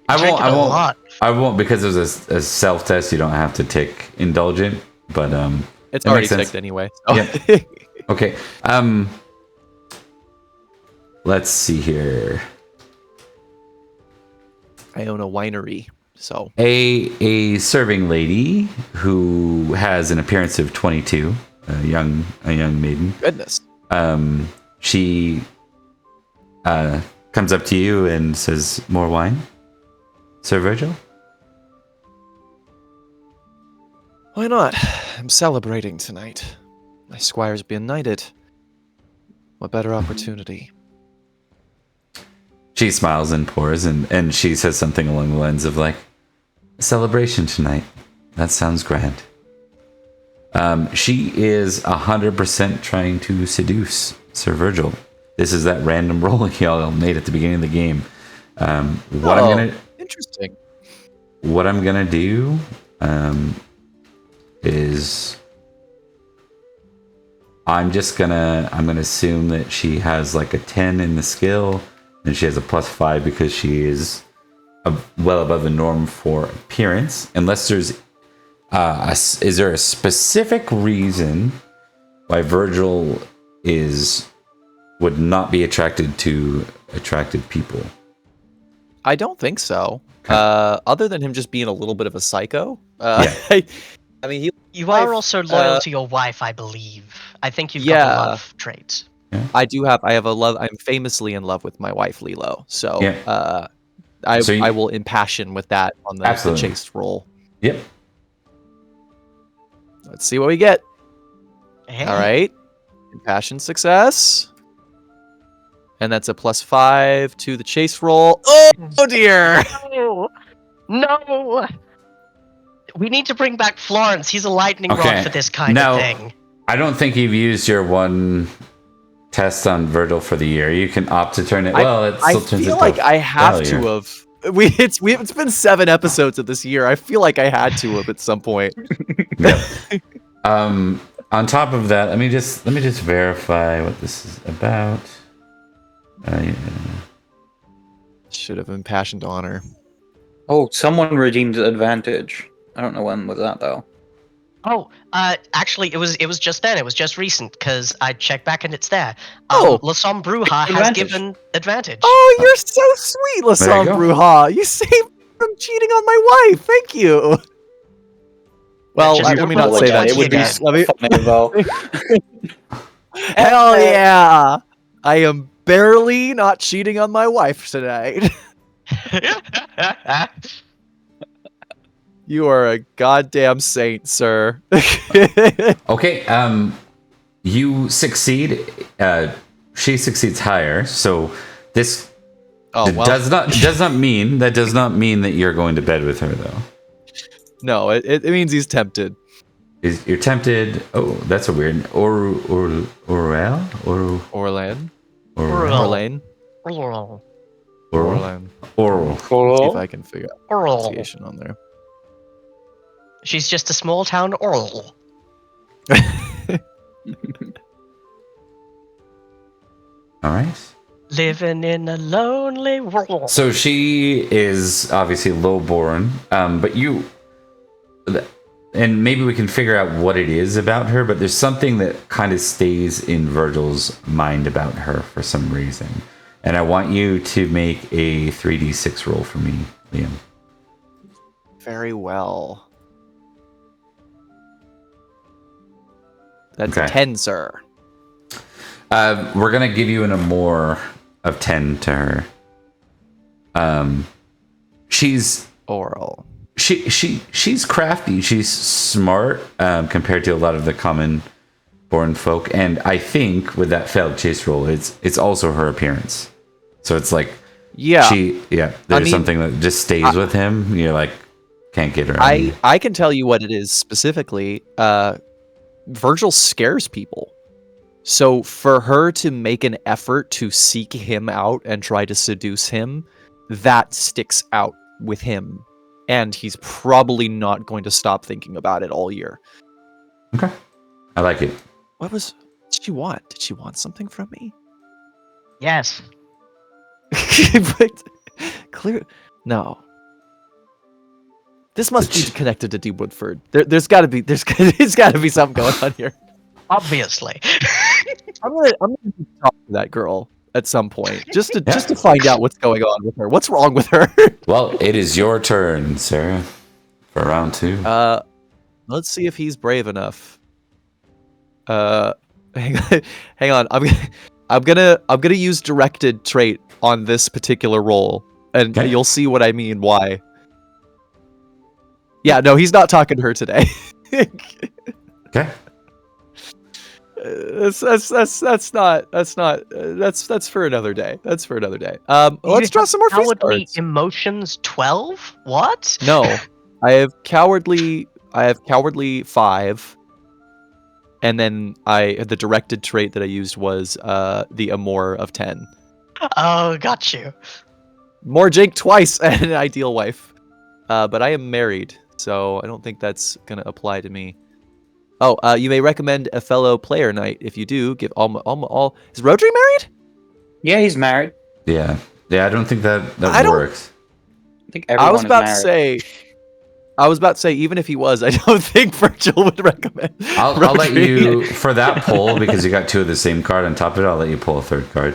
I won't because it was a self test. You don't have to take indulgent, but it's already ticked anyway. So. Yeah. Okay. Let's see here. I own a winery, so a serving lady who has an appearance of 22, a young maiden. Goodness. She comes up to you and says, "More wine, Sir Virgil?" Why not? I'm celebrating tonight. My squire's been knighted. What better opportunity? She smiles and pours, and she says something along the lines of like, "A celebration tonight. That sounds grand." She is 100% trying to seduce Sir Virgil. This is that random roll y'all made at the beginning of the game. Interesting. What I'm gonna do is I'm gonna assume that she has like a 10 in the skill, and she has a +5 because she is well above the norm for appearance. Unless there's is there a specific reason why Virgil would not be attracted to attractive people? I don't think so. Other than him just being a little bit of a psycho. Yeah. I mean, you are also loyal to your wife, I believe. I think you've got a lot of traits. Yeah. I'm famously in love with my wife, Lilo. So, yeah. I will impassion with that on the chased roll. Yep. Let's see what we get. Hey. All right. Impassion success. And that's a +5 to the chase roll. Oh dear! No! We need to bring back Florence. He's a lightning rod for this kind of thing. I don't think you've used your one test on Virgil for the year. You can opt to turn it. I feel like I have to have. It's been 7 episodes of this year. I feel like I had to have at some point. Yep. On top of that, let me just verify what this is about. Should have impassioned honor. Oh, someone redeemed advantage. I don't know when was that though. Oh, actually, it was just then. It was just recent because I checked back and it's there. Oh. La Sombruja has Advantage. given advantage. Oh, you're so sweet, There you Lassam go. Bruja. You saved me from cheating on my wife. Thank you. Well, Just let me not roll say a that. twenty It would be again. Let me- funny though. Hell yeah! I am barely not cheating on my wife tonight. You are a goddamn saint, sir. Okay, you succeed. She succeeds higher, so this Oh well. does not mean that you're going to bed with her though. No, it means he's tempted. You're tempted. Oh, that's a weird. Orel? Orlan. Orlan. Orlan. Oral. Oral. See if I can figure out Oral. pronunciation on there. She's just a small town Oral. All right. Living in a lonely world. So she is obviously lowborn, but you, and maybe we can figure out what it is about her, but there's something that kind of stays in Virgil's mind about her for some reason. And I want you to make a 3d6 roll for me, Liam. Very well. That's Okay. a 10, sir. We're gonna give you an amour of 10 to her. She's Oral. she's crafty. She's smart compared to a lot of the common born folk, and I think with that failed chase roll, it's also her appearance. So it's like Yeah. there's something that just stays with him. You're like can't get her. I can tell you what it is specifically. Virgil scares people. So for her to make an effort to seek him out and try to seduce him, that sticks out with him. And he's probably not going to stop thinking about it all year. Okay, I like it. What did she want? Did she want something from me? Yes. But clear. No. This must be connected to Deep Woodford. There's got to be something going on here. Obviously. I'm gonna talk to that girl at some point just to find out what's going on with her. What's wrong with her? Well, it is your turn, Sarah, for round 2. Let's see if he's brave enough. Hang on. I'm gonna use directed trait on this particular roll, and Okay. you'll see what I mean. Why? Yeah, no, he's not talking to her today. Okay. That's for another day. That's for another day. Let's draw some more face Cowardly cards. emotions 12? What? No, I have cowardly 5, and then the directed trait that I used was the amour of 10. Oh, got you. More Jake twice and an ideal wife. But I am married, so I don't think that's gonna apply to me. Oh, you may recommend a fellow player knight. If you do, give all. Is Rhodri married? Yeah, he's married. Yeah. I don't think that I don't- works. I think everyone I was is about married. to say, even if he was, I don't think Virgil would recommend. I'll let Rhodri. you for that poll because you got 2 of the same card on top of it. I'll let you pull a third card.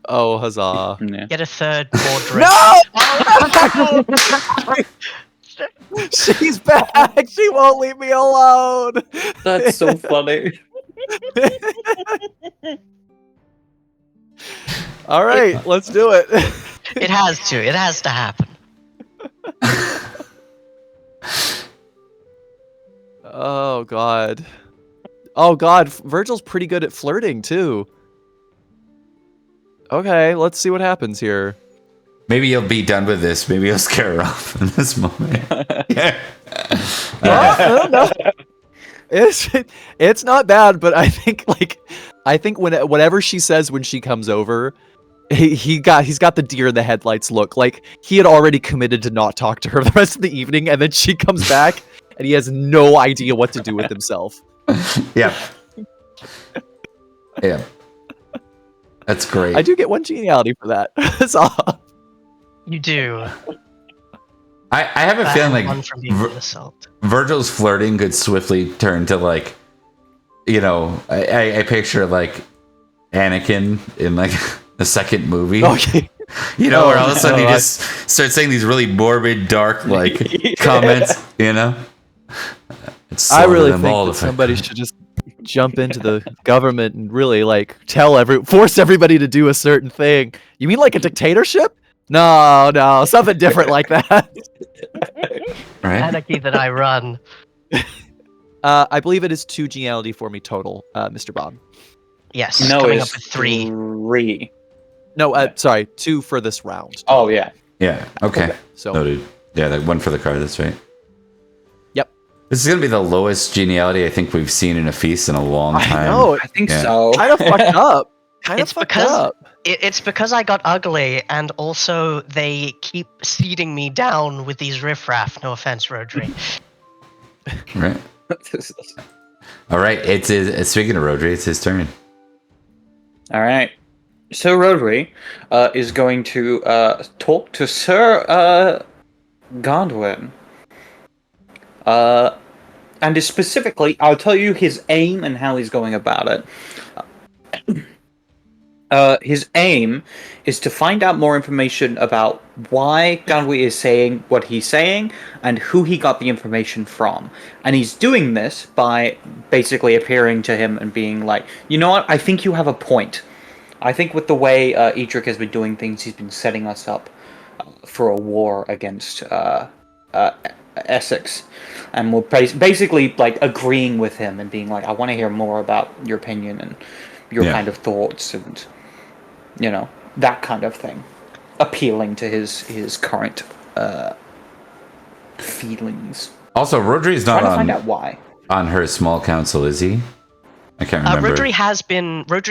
Oh, huzzah! Yeah. Get a third portrait. No! She's back. She won't leave me alone. That's so funny. All right, let's do it. It has to. It has to happen. Oh god. Oh god, Virgil's pretty good at flirting too. Okay, let's see what happens here. Maybe you'll be done with this. Maybe you'll scare her off in this moment. Yeah. No. It's not bad, but I think whatever she says when she comes over, he's got the deer in the headlights look. Like he had already committed to not talk to her the rest of the evening, and then she comes back and he has no idea what to do with himself. Yeah. Yeah. That's great. I do get one geniality for that. That's all. You do. I have a feeling One like from being an assault. Virgil's flirting could swiftly turn to like, you know, I picture like Anakin in like the second movie. Okay. You know, where all of a sudden no, he just starts saying these really morbid, dark like comments. You know, I really think that somebody should just jump into the government and really like force everybody to do a certain thing. You mean like a dictatorship? No, something different like that. Right? Anarchy that I run. I believe it is 2 geniality for me total, Mr. Bob. Yes, No, coming it's up with 3. 3. No, sorry, 2 for this round. Oh yeah. Yeah. Okay. So Noted. Yeah, that one for the card. That's right. Yep. This is gonna be the lowest geniality I think we've seen in a feast in a long time. I know. I think Yeah. so. Kind of fucked up. It's because I got ugly, and also they keep seeding me down with these riffraff. No offense, Rhodri. Right. All right. It's speaking of Rhodri, it's his turn. All right. So Rhodri is going to talk to Sir Godwin. And specifically, I'll tell you his aim and how he's going about it. His aim is to find out more information about why Godwin is saying what he's saying and who he got the information from. And he's doing this by basically appearing to him and being like, you know what, I think you have a point. I think with the way Edrich has been doing things, he's been setting us up for a war against Essex. And we're basically like agreeing with him and being like, I want to hear more about your opinion and your kind of thoughts and, you know, that kind of thing. Appealing to his current feelings. Also, Rhodri's not Trying to find out why. on her small council, is he? I can't remember. Rhodri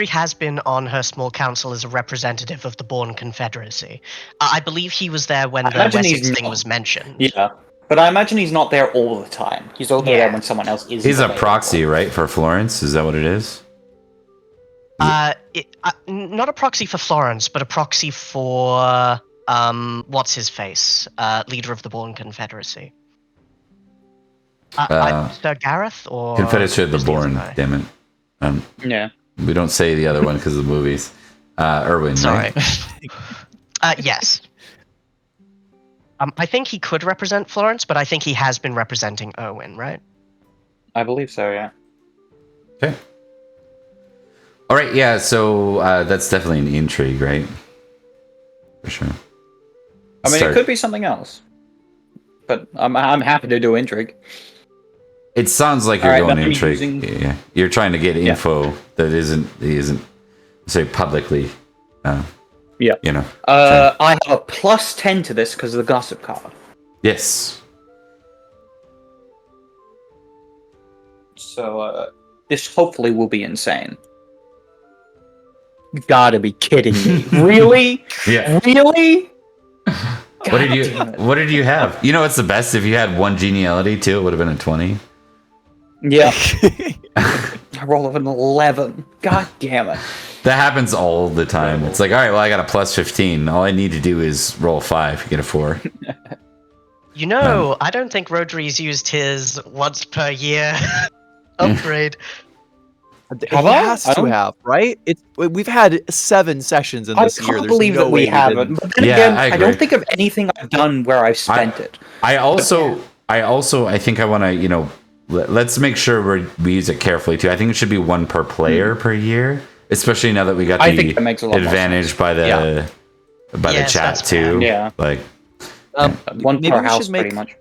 has been on her small council as a representative of the Bourne Confederacy. I believe he was there when the Wessex thing was mentioned. Yeah, but I imagine he's not there all the time. He's only there when someone else is. He's a proxy, right, for Florence? Is that what it is? Not a proxy for Florence, but a proxy for what's his face, leader of the Bourne Confederacy. Sir Gareth or Confederacy of the Bourne. Damn it. Yeah. We don't say the other one because of the movies. Erwin, Sorry. right? Yes. I think he could represent Florence, but I think he has been representing Erwin, right? I believe so, yeah. Okay. All right, yeah, so that's definitely an intrigue, right? For sure. I mean, it could be something else. But I'm happy to do intrigue. It sounds like you're going intrigue. Using... Yeah, you're trying to get info that isn't say publicly. You know. I have a plus 10 to this because of the gossip card. Yes. So this hopefully will be insane. You gotta be kidding me! Really? Yeah. Really? What did you have? You know what's the best? If you had one geniality too, it would have been a 20. Yeah. I roll of an 11. God damn it. That happens all the time. It's like, all right, well, I got a plus 15. All I need to do is roll a 5, get a 4. You know, I don't think Rhodri's used his once per year upgrade. He has to have, right? We've had 7 sessions in this year. I can't believe that we haven't. But then again, I don't think of anything I've done where I've spent it. I think I want to, you know, let's make sure we use it carefully too. I think it should be 1 per player per year, especially now that we got the advantage by the chat too. Yeah, like 1 per house, pretty much.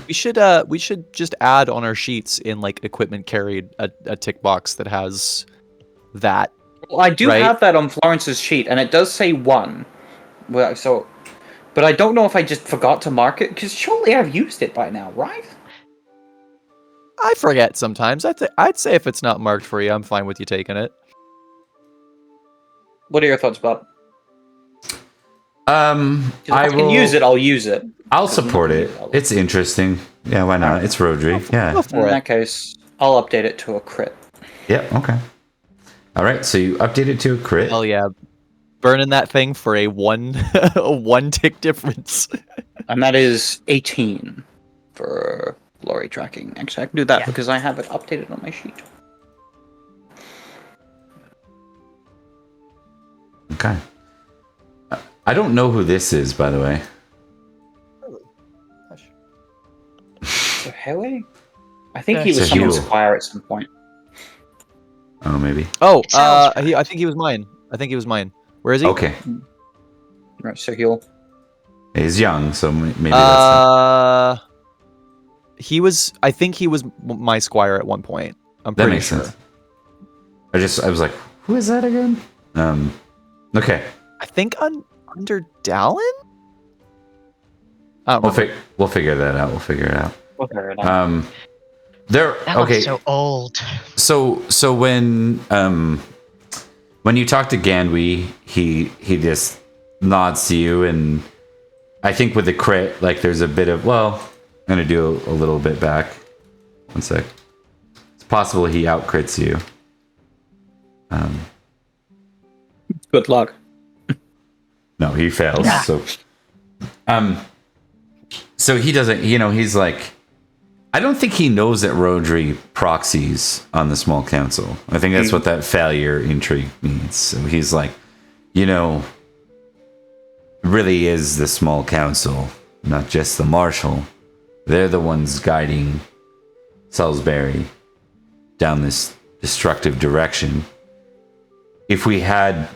We should just add on our sheets in like equipment carried a tick box that has that. Well, I do have that on Florence's sheet, and it does say 1. Well, so, but I don't know if I just forgot to mark it because surely I've used it by now, right? I forget sometimes. I'd say if it's not marked for you, I'm fine with you taking it. What are your thoughts, Bob? If I can use it, I'll use it. I'll support it. It's interesting. Yeah, why not? It's Rhodri. Yeah. In that case, I'll update it to a crit. Yeah, okay. All right, so you update it to a crit. Hell yeah. Burning that thing for a 1 tick difference. And that is 18 for glory tracking. Actually, I can do that Yeah. because I have it updated on my sheet. Okay. I don't know who this is, by the way. So Haley? I think he Yeah. was So someone's Hugh. squire at some point. Oh, maybe. Oh, It sounds right. I think he was mine. I think he was mine. Where is he? Okay. Right, so he'll... He's young, so maybe that's He was. I think he was my squire at one point. I'm that pretty makes sure. sense. I was like, who is that again? Okay. I think under Dallin. I don't remember. We'll figure that out. We'll figure it out. We'll figure it out. There. That Okay. one's so old. So when you talk to Gandwi, he just nods to you, and I think with the crit, like there's a bit of I'm gonna do a little bit back. One sec. It's possible he out crits you. Good luck. No, he fails. Yeah. So he doesn't. He's like, I don't think he knows that Rhodri proxies on the small council. I think that's what that failure intrigue means. So he's like, really is the small council, not just the marshal. They're the ones guiding Salisbury down this destructive direction. If we had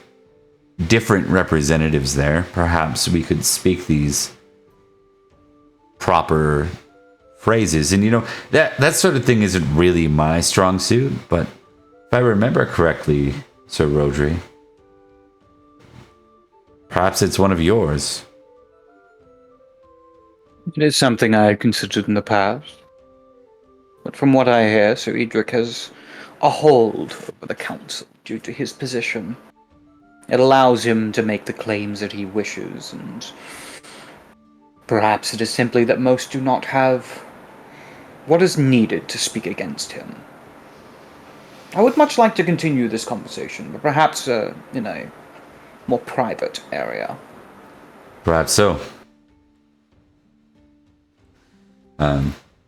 different representatives there, perhaps we could speak these proper phrases. And that sort of thing isn't really my strong suit, but if I remember correctly, Sir Rhodri, perhaps it's one of yours. It is something I had considered in the past. But from what I hear, Sir Edrich has a hold over the council due to his position. It allows him to make the claims that he wishes, and perhaps it is simply that most do not have what is needed to speak against him. I would much like to continue this conversation, but perhaps in a more private area. Perhaps so.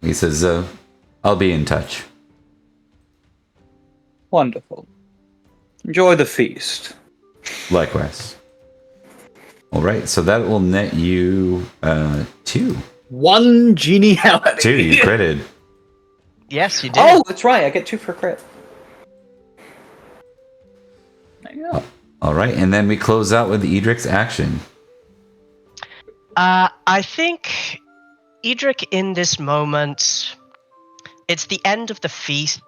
He says, I'll be in touch. Wonderful. Enjoy the feast. Likewise. All right, so that will net you 2. 1 geniality. 2, you critted. Yes, you did. Oh, that's right. I get 2 for crit. There you go. All right, and then we close out with Edric's action. I think Edric in this moment, it's the end of the feast.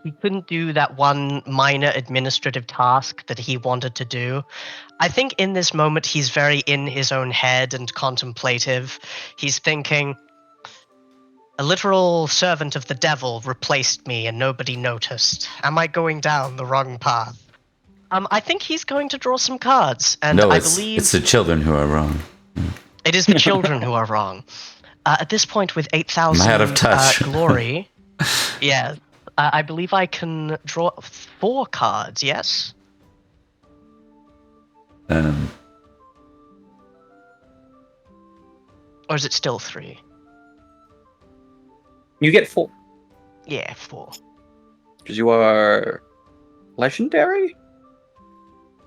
He couldn't do that one minor administrative task that he wanted to do. I think in this moment he's very in his own head and contemplative. He's thinking, a literal servant of the devil replaced me and nobody noticed. Am I going down the wrong path? I think he's going to draw some cards, and No, I believe it's the children who are wrong. it is the children who are wrong. At this point, with 8,000 I'm out of touch. glory, yeah, I believe I can draw 4 cards. Yes. Or is it still 3? You get 4. Yeah, 4. Because you are legendary?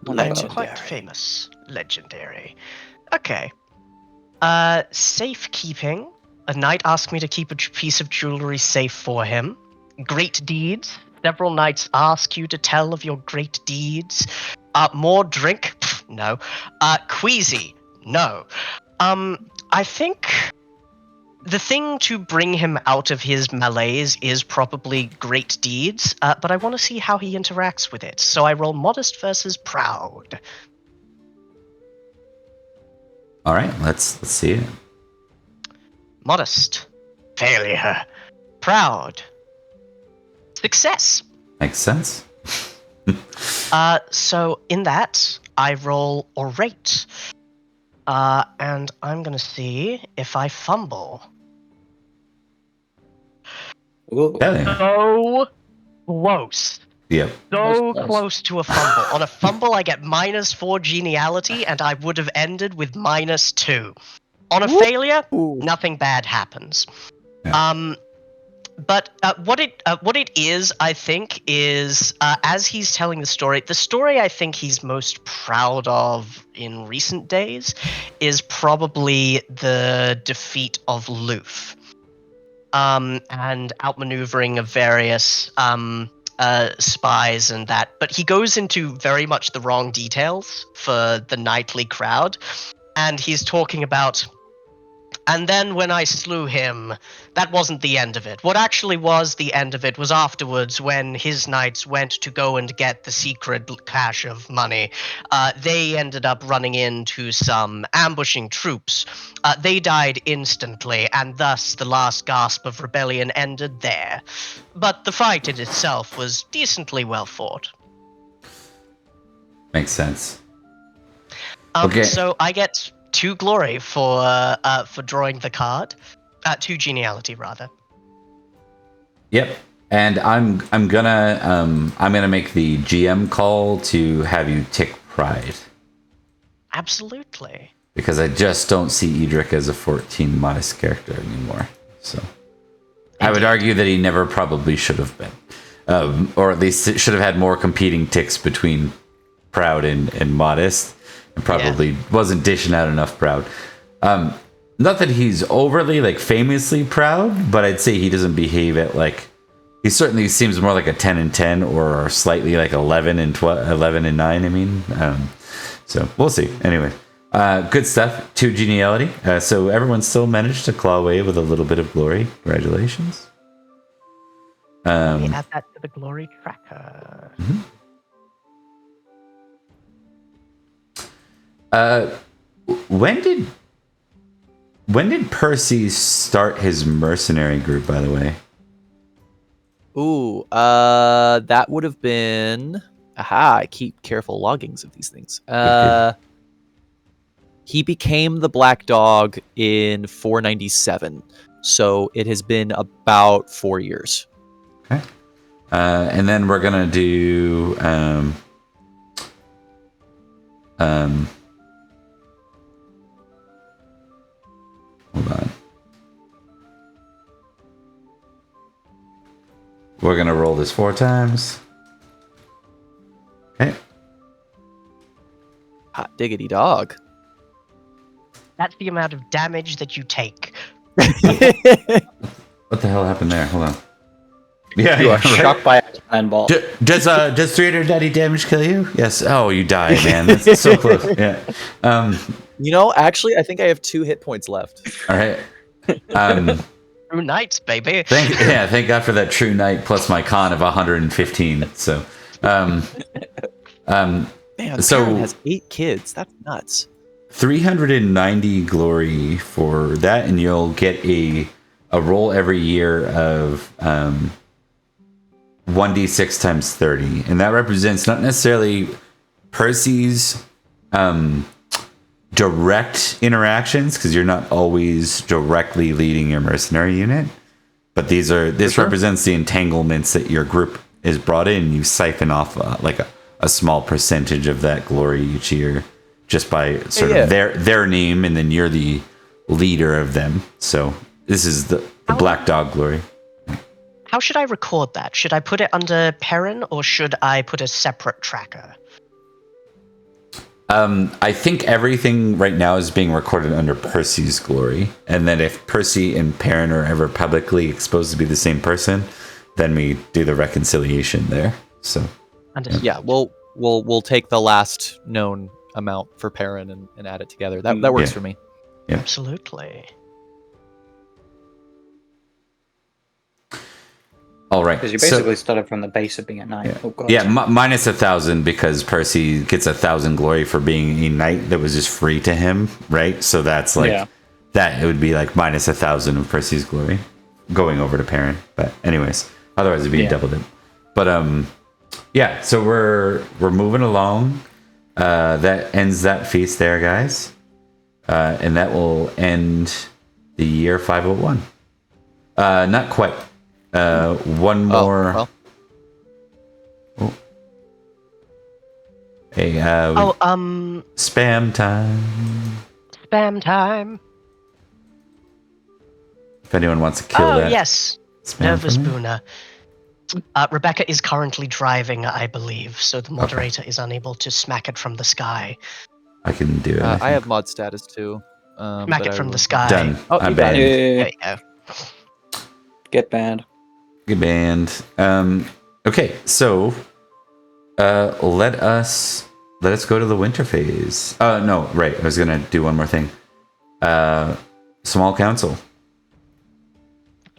Quite famous. Legendary. Okay. Safekeeping. A knight asked me to keep a piece of jewelry safe for him. Great deeds. Several knights ask you to tell of your great deeds. More drink? Pff, no. Queasy? No. I think the thing to bring him out of his malaise is probably great deeds, but I want to see how he interacts with it. So I roll modest versus proud. All right, let's see it. Modest. Failure. Proud. Success. Makes sense. So in that, I roll orate. And I'm gonna see if I fumble. Ooh. Yeah. So close. Yep. So Close. close to a fumble. On a fumble, I get -4 geniality, and I would have ended with -2. On a failure, nothing bad happens. Yeah. But what it is, I think, is as he's telling the story I think he's most proud of in recent days is probably the defeat of Loof, and outmaneuvering of various spies and that. But he goes into very much the wrong details for the knightly crowd, and he's talking about. And then when I slew him, that wasn't the end of it. What actually was the end of it was afterwards when his knights went to go and get the secret cache of money. They ended up running into some ambushing troops. They died instantly, and thus the last gasp of rebellion ended there. But the fight in itself was decently well fought. Makes sense. Okay. So I get 2 glory for drawing the card. 2 geniality rather. Yep. And I'm gonna make the GM call to have you tick pride. Absolutely. Because I just don't see Edrich as a 14 modest character anymore. So I would argue that he never probably should have been. Or at least it should have had more competing ticks between proud and modest. And probably wasn't dishing out enough proud. Not that he's overly like famously proud, but I'd say he doesn't behave at like he certainly seems more like a 10 and 10 or slightly like 11 and 11 and 9. I mean, so we'll see. Anyway, good stuff. 2 geniality. So everyone still managed to claw away with a little bit of glory. Congratulations. We add that to the glory tracker. Mm-hmm. When did Percy start his mercenary group, by the way? Ooh, that would have been... Aha, I keep careful loggings of these things. He became the Black Dog in 497, so it has been about 4 years. Okay. And then we're gonna do... Hold on. We're going to roll this 4 times. Okay. Hot diggity dog. That's the amount of damage that you take. What the hell happened there? Hold on. Yeah, You are struck by a cannonball. Does 390 damage kill you? Yes. Oh, you die, man. That's so close. Yeah. Actually, I think I have 2 hit points left. All right. True knights, baby. Thank God for that true knight plus my con of 115. So, Man, so Perin has 8 kids. That's nuts. 390 glory for that, and you'll get a roll every year of 1d6 times 30, and that represents not necessarily Percy's direct interactions, because you're not always directly leading your mercenary unit, but this represents the entanglements that your group is brought in. You siphon off a small percentage of that glory each year just by sort of their name, and then you're the leader of them. So this is the Black Dog glory. How should I record that? Should I put it under Perin, or should I put a separate tracker? I think everything right now is being recorded under Percy's glory, and then if Percy and Perin are ever publicly exposed to be the same person, then we do the reconciliation there. So, yeah, we'll take the last known amount for Perin and add it together. That works for me. Yeah. Absolutely. All right. Because you basically started from the base of being a knight. Yeah, oh, God. Minus 1,000 because Percy gets 1,000 glory for being a knight that was just free to him, right? So that's like that. It would be like minus 1,000 of Percy's glory going over to Perin. But anyways, otherwise it'd be doubled it. But so we're moving along. That ends that feast there, guys, and that will end the year 501. Not quite. One more. Well. Oh. Hey, spam time. Spam time. If anyone wants to kill that. Yes. spam Nervous for me. Booner. Rebecca is currently driving, I believe, so the moderator is unable to smack it from the sky. I can do it. I think. have mod status too. Smack but it I from the will- sky. Done. Oh, I'm you got banned. it. There Yeah, you go. get banned. Get banned. Okay, so let us go to the winter phase. No, right. I was gonna do one more thing. Small council.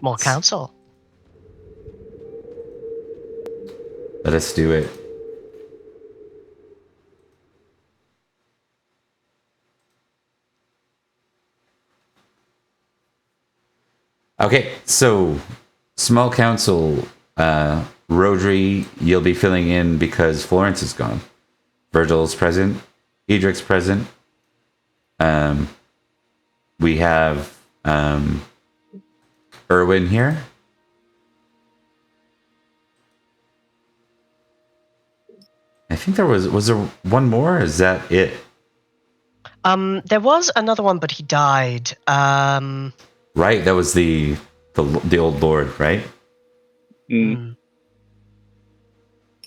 More council. Let us do it. Okay, so small council. Rhodri, you'll be filling in because Florence is gone. Virgil's present. Edrich's present. We have Erwin here. I think there was there one more? Is that it? There was another one, but he died. Right, that was the old lord, right?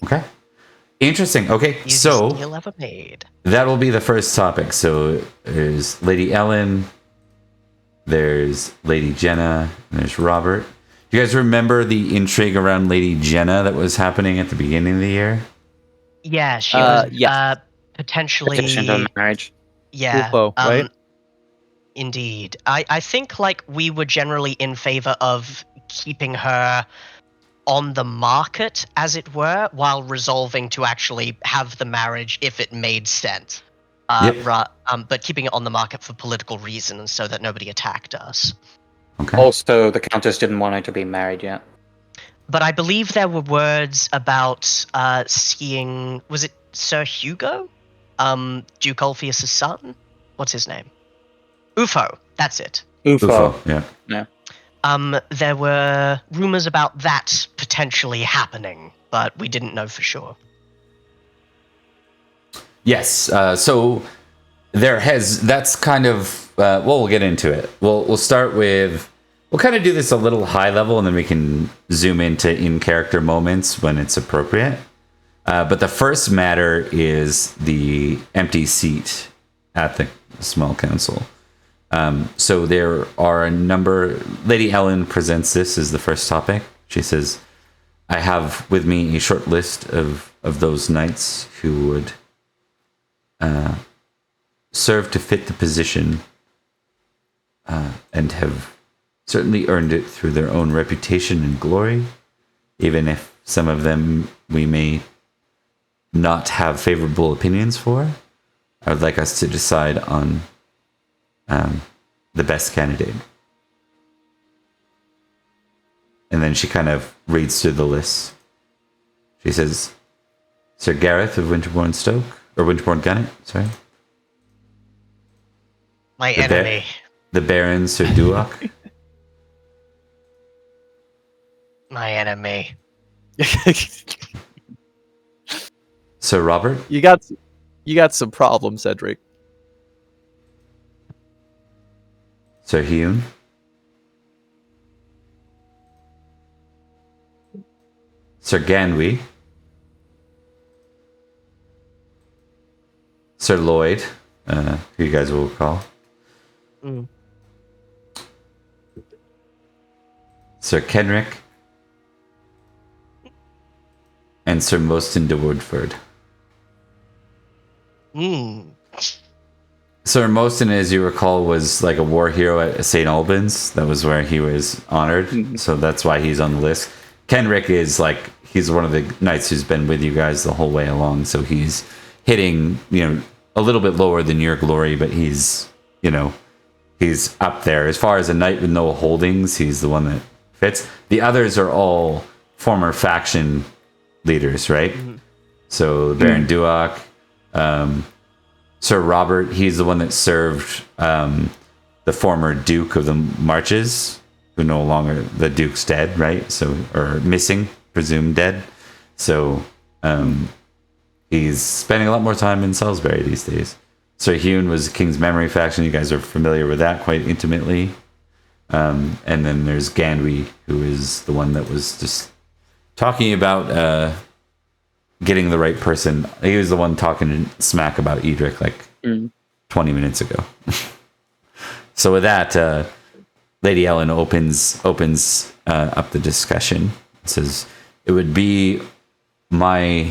Okay. Interesting. Okay, Easiest so deal ever made. that will be the first topic. So there's Lady Ellen, there's Lady Jenna, and there's Robert. Do you guys remember the intrigue around Lady Jenna that was happening at the beginning of the year? Yeah, she was yes. potentially. Petition to marriage. Yeah. Ufo, right? Indeed. I think like we were generally in favor of keeping her on the market, as it were, while resolving to actually have the marriage if it made sense. Yep. But keeping it on the market for political reasons so that nobody attacked us. Okay. Also, the Countess didn't want her to be married yet. But I believe there were words about seeing... Was it Sir Hugo? Duke Ulfius' son? What's his name? Ufo. That's it. Ufo. Yeah. There were rumors about that potentially happening, but we didn't know for sure. Yes. So that's kind of we'll get into it. We'll start with we'll kind of do this a little high level, and then we can zoom into in character moments when it's appropriate. But the first matter is the empty seat at the small council. So there are a number. Lady Ellen presents this as the first topic. She says, "I have with me a short list of those knights who would serve to fit the position and have certainly earned it through their own reputation and glory, even if some of them we may not have favorable opinions for. I would like us to decide on the best candidate." And then she kind of reads through the list. She says, Sir Gareth of Winterbourne Stoke, or Winterbourne Gunnet, sorry. My enemy. The Baron Sir Duoc. My enemy. Sir Robert. You got some problems, Edrich. Sir Hune. Sir Ganwy. Sir Lloyd, who you guys will call. Sir Kenrick. And Sir Moston de Woodford. Sir Moston, as you recall, was like a war hero at St. Albans. That was where he was honored. So that's why he's on the list. Kenrick is like, he's one of the knights who's been with you guys the whole way along. So he's hitting, a little bit lower than your glory, but he's, he's up there. As far as a knight with no holdings, he's the one that fits. The others are all former faction leaders, right? So Baron Duoc, Sir Robert, he's the one that served the former Duke of the Marches, who no longer, the Duke's dead, right? So, or missing, presumed dead. So he's spending a lot more time in Salisbury these days. Sir Hune was King's Memory faction. You guys are familiar with that quite intimately. And then there's Gandwy, who is the one that was just talking about getting the right person. He was the one talking smack about Edrich like 20 minutes ago. So with that, Lady Ellen opens up the discussion. It says, it would be my...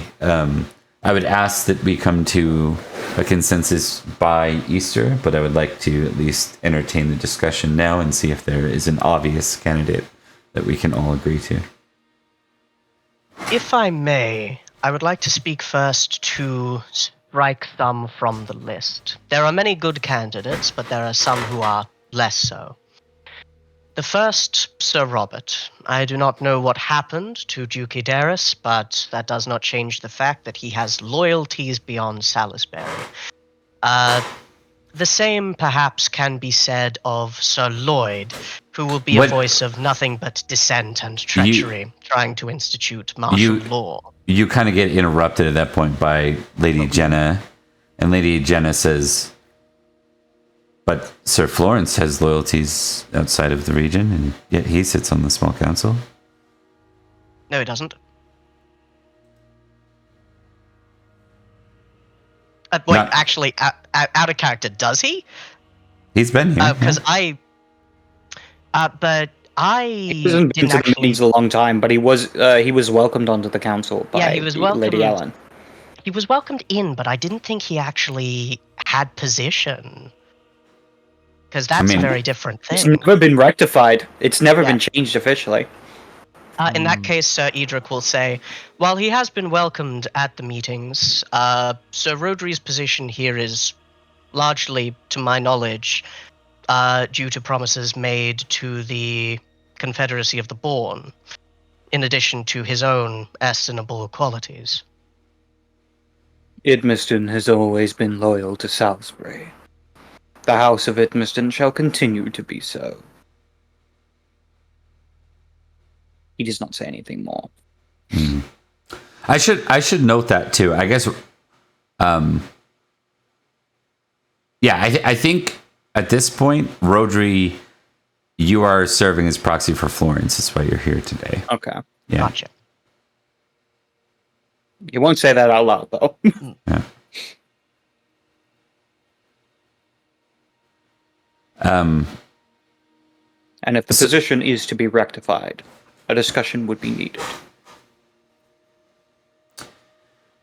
I would ask that we come to a consensus by Easter, but I would like to at least entertain the discussion now and see if there is an obvious candidate that we can all agree to. If I may, I would like to speak first to strike some from the list. There are many good candidates, but there are some who are less so. The first, Sir Robert. I do not know what happened to Duke Idaris, but that does not change the fact that he has loyalties beyond Salisbury. The same, perhaps, can be said of Sir Lloyd, who will be a voice of nothing but dissent and treachery, trying to institute martial law. You kind of get interrupted at that point by Lady Jenna, and Lady Jenna says, but Sir Florence has loyalties outside of the region, and yet he sits on the small council. No, he doesn't. Actually, out of character, does he? He's been here. Because yeah. He hasn't been didn't to the actually... meetings a long time, but he was welcomed onto the council by Lady Ellen. He was welcomed in, but I didn't think he actually had position. Because that's a very different thing. It's never been rectified. It's never been changed officially. In that case, Sir Edrich will say, while he has been welcomed at the meetings, Sir Rhodri's position here is largely, to my knowledge, due to promises made to the Confederacy of the Born, in addition to his own estimable qualities. Idmiston has always been loyal to Salisbury. The House of Idmiston shall continue to be so. He does not say anything more. I should note that too. I guess, I think at this point, Rhodri, you are serving as proxy for Florence. That's why you're here today. Okay. Yeah. Gotcha. You won't say that out loud, though. Yeah. And if the position is to be rectified, a discussion would be needed.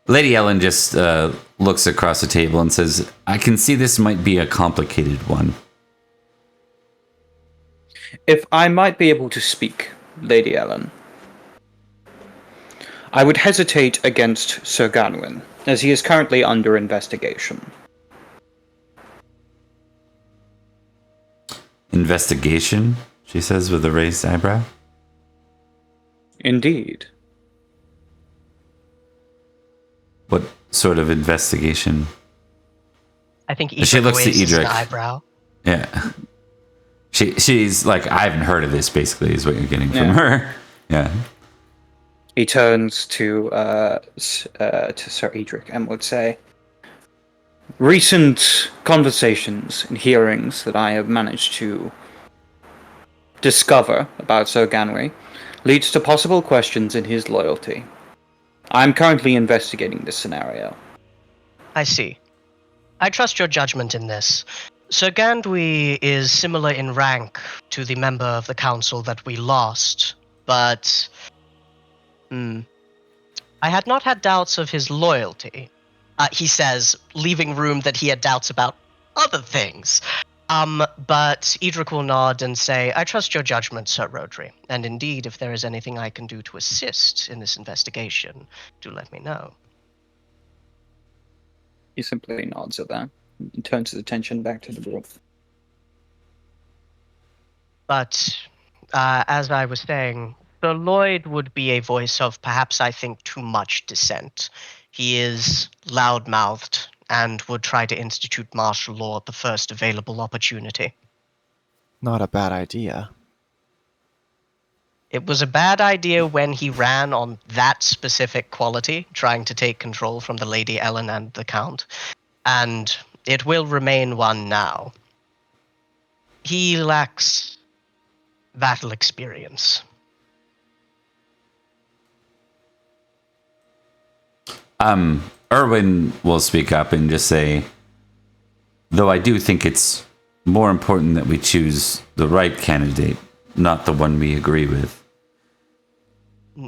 Lady Ellen just looks across the table and says, I can see this might be a complicated one. If I might be able to speak, Lady Ellen, I would hesitate against Sir Ganwyn, as he is currently under investigation. Investigation, she says with a raised eyebrow. Indeed. What sort of investigation? I think Edrich she looks to raises an Edrich. eyebrow. Yeah. She's like, I haven't heard of this, basically, is what you're getting from her. Yeah. He turns to Sir Edrich and would say, recent conversations and hearings that I have managed to discover about Sir Ganwy leads to possible questions in his loyalty. I'm currently investigating this scenario. I see. I trust your judgment in this. Sir Ganwy is similar in rank to the member of the council that we lost, but I had not had doubts of his loyalty. He says, leaving room that he had doubts about other things. But Edrich will nod and say, I trust your judgment, Sir Rhodri. And indeed, if there is anything I can do to assist in this investigation, do let me know. He simply nods at that and turns his attention back to the group. But, as I was saying, Sir Lloyd would be a voice of perhaps, I think, too much dissent. He is loud-mouthed and would try to institute martial law at the first available opportunity. Not a bad idea. It was a bad idea when he ran on that specific quality, trying to take control from the Lady Ellen and the Count, and it will remain one now. He lacks battle experience. Erwin will speak up and just say, though I do think it's more important that we choose the right candidate, not the one we agree with.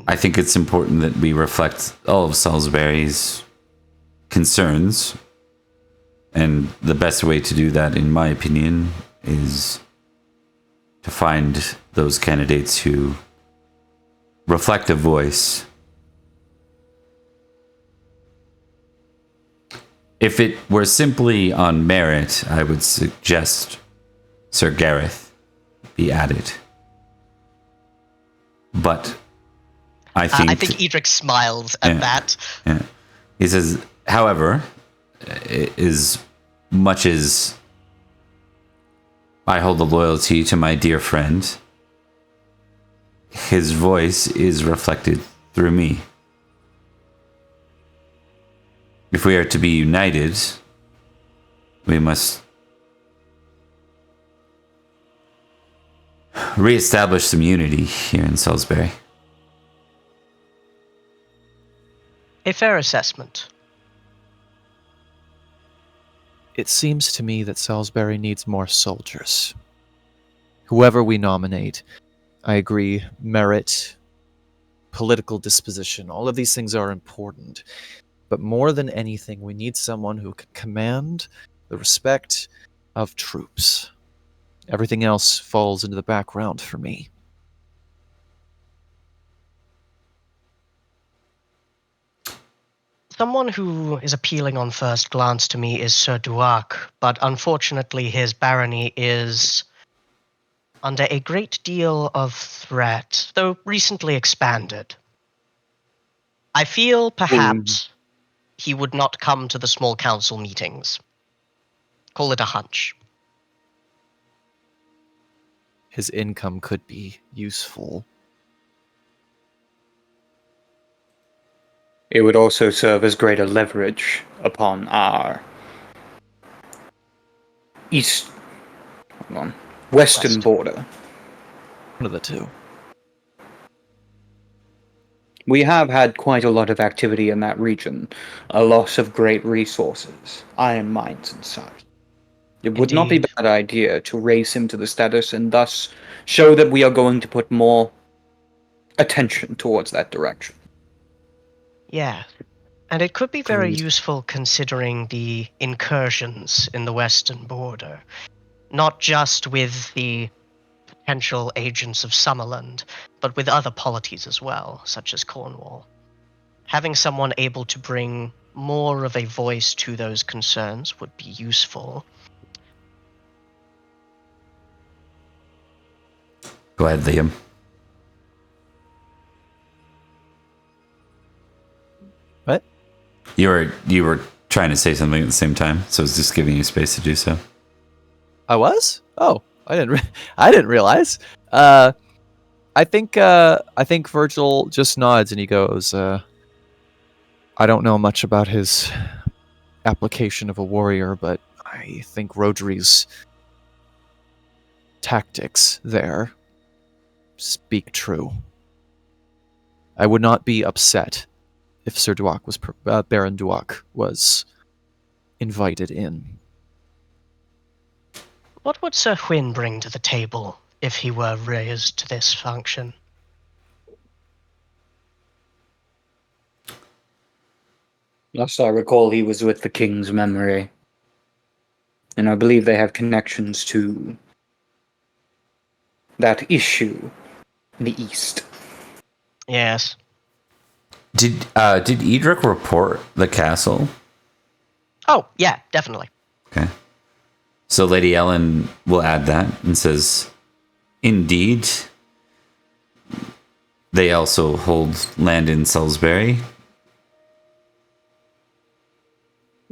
I think it's important that we reflect all of Salisbury's concerns, and the best way to do that, in my opinion, is to find those candidates who reflect a voice. If it were simply on merit, I would suggest Sir Gareth be added. But I think Edrich smiles at that. Yeah. He says, however, as much as I hold the loyalty to my dear friend, his voice is reflected through me. If we are to be united, we must reestablish some unity here in Salisbury. A fair assessment. It seems to me that Salisbury needs more soldiers. Whoever we nominate, I agree, merit, political disposition, all of these things are important. But more than anything, we need someone who can command the respect of troops. Everything else falls into the background for me. Someone who is appealing on first glance to me is Sir Duac, but unfortunately his barony is under a great deal of threat, though recently expanded. I feel perhaps he would not come to the small council meetings. Call it a hunch. His income could be useful. It would also serve as greater leverage upon our western border. One of the two. We have had quite a lot of activity in that region, a loss of great resources, iron mines and such. It would not be a bad idea to raise him to the status and thus show that we are going to put more attention towards that direction. Yeah, and it could be very useful considering the incursions in the western border, not just with the potential agents of Summerland, but with other polities as well, such as Cornwall. Having someone able to bring more of a voice to those concerns would be useful. Go ahead, Liam. What? You were trying to say something at the same time, so I was just giving you space to do so. I was? Oh, I didn't realize. I think Virgil just nods and he goes, I don't know much about his application of a warrior, but I think Rhodri's tactics there speak true. I would not be upset if Sir Duac was Baron Duac was invited in. What would Sir Hwyn bring to the table if he were raised to this function? Last I recall, he was with the King's memory. And I believe they have connections to that issue in the east. Yes. Did Edrich report the castle? Oh, yeah, definitely. Okay. So Lady Ellen will add that and says, indeed, they also hold land in Salisbury.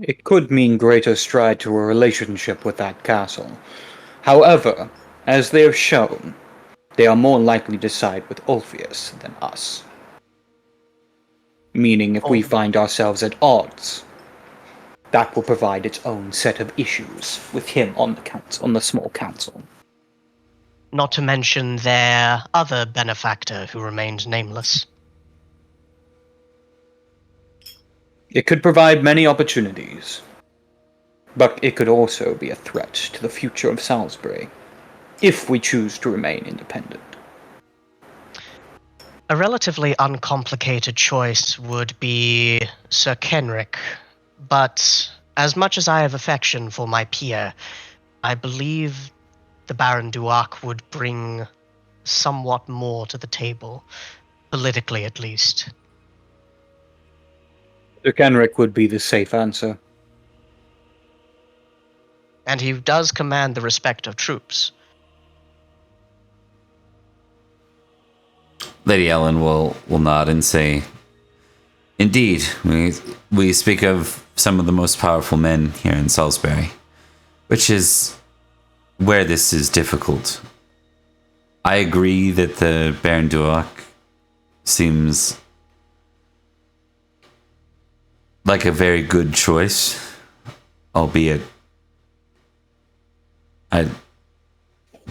It could mean greater stride to a relationship with that castle. However, as they have shown, they are more likely to side with Ulfius than us. Meaning if we find ourselves at odds, that will provide its own set of issues with him on the council, on the small council. not to mention their other benefactor who remained nameless. It could provide many opportunities, but it could also be a threat to the future of Salisbury, if we choose to remain independent. A relatively uncomplicated choice would be Sir Kenric, but as much as I have affection for my peer, I believe the Baron Duac would bring somewhat more to the table, politically at least. Sir Kenric would be the safe answer. And he does command the respect of troops. Lady Ellen will nod and say, "Indeed, we speak of some of the most powerful men here in Salisbury, which is where this is difficult. I agree that the Baron Duac seems like a very good choice, albeit I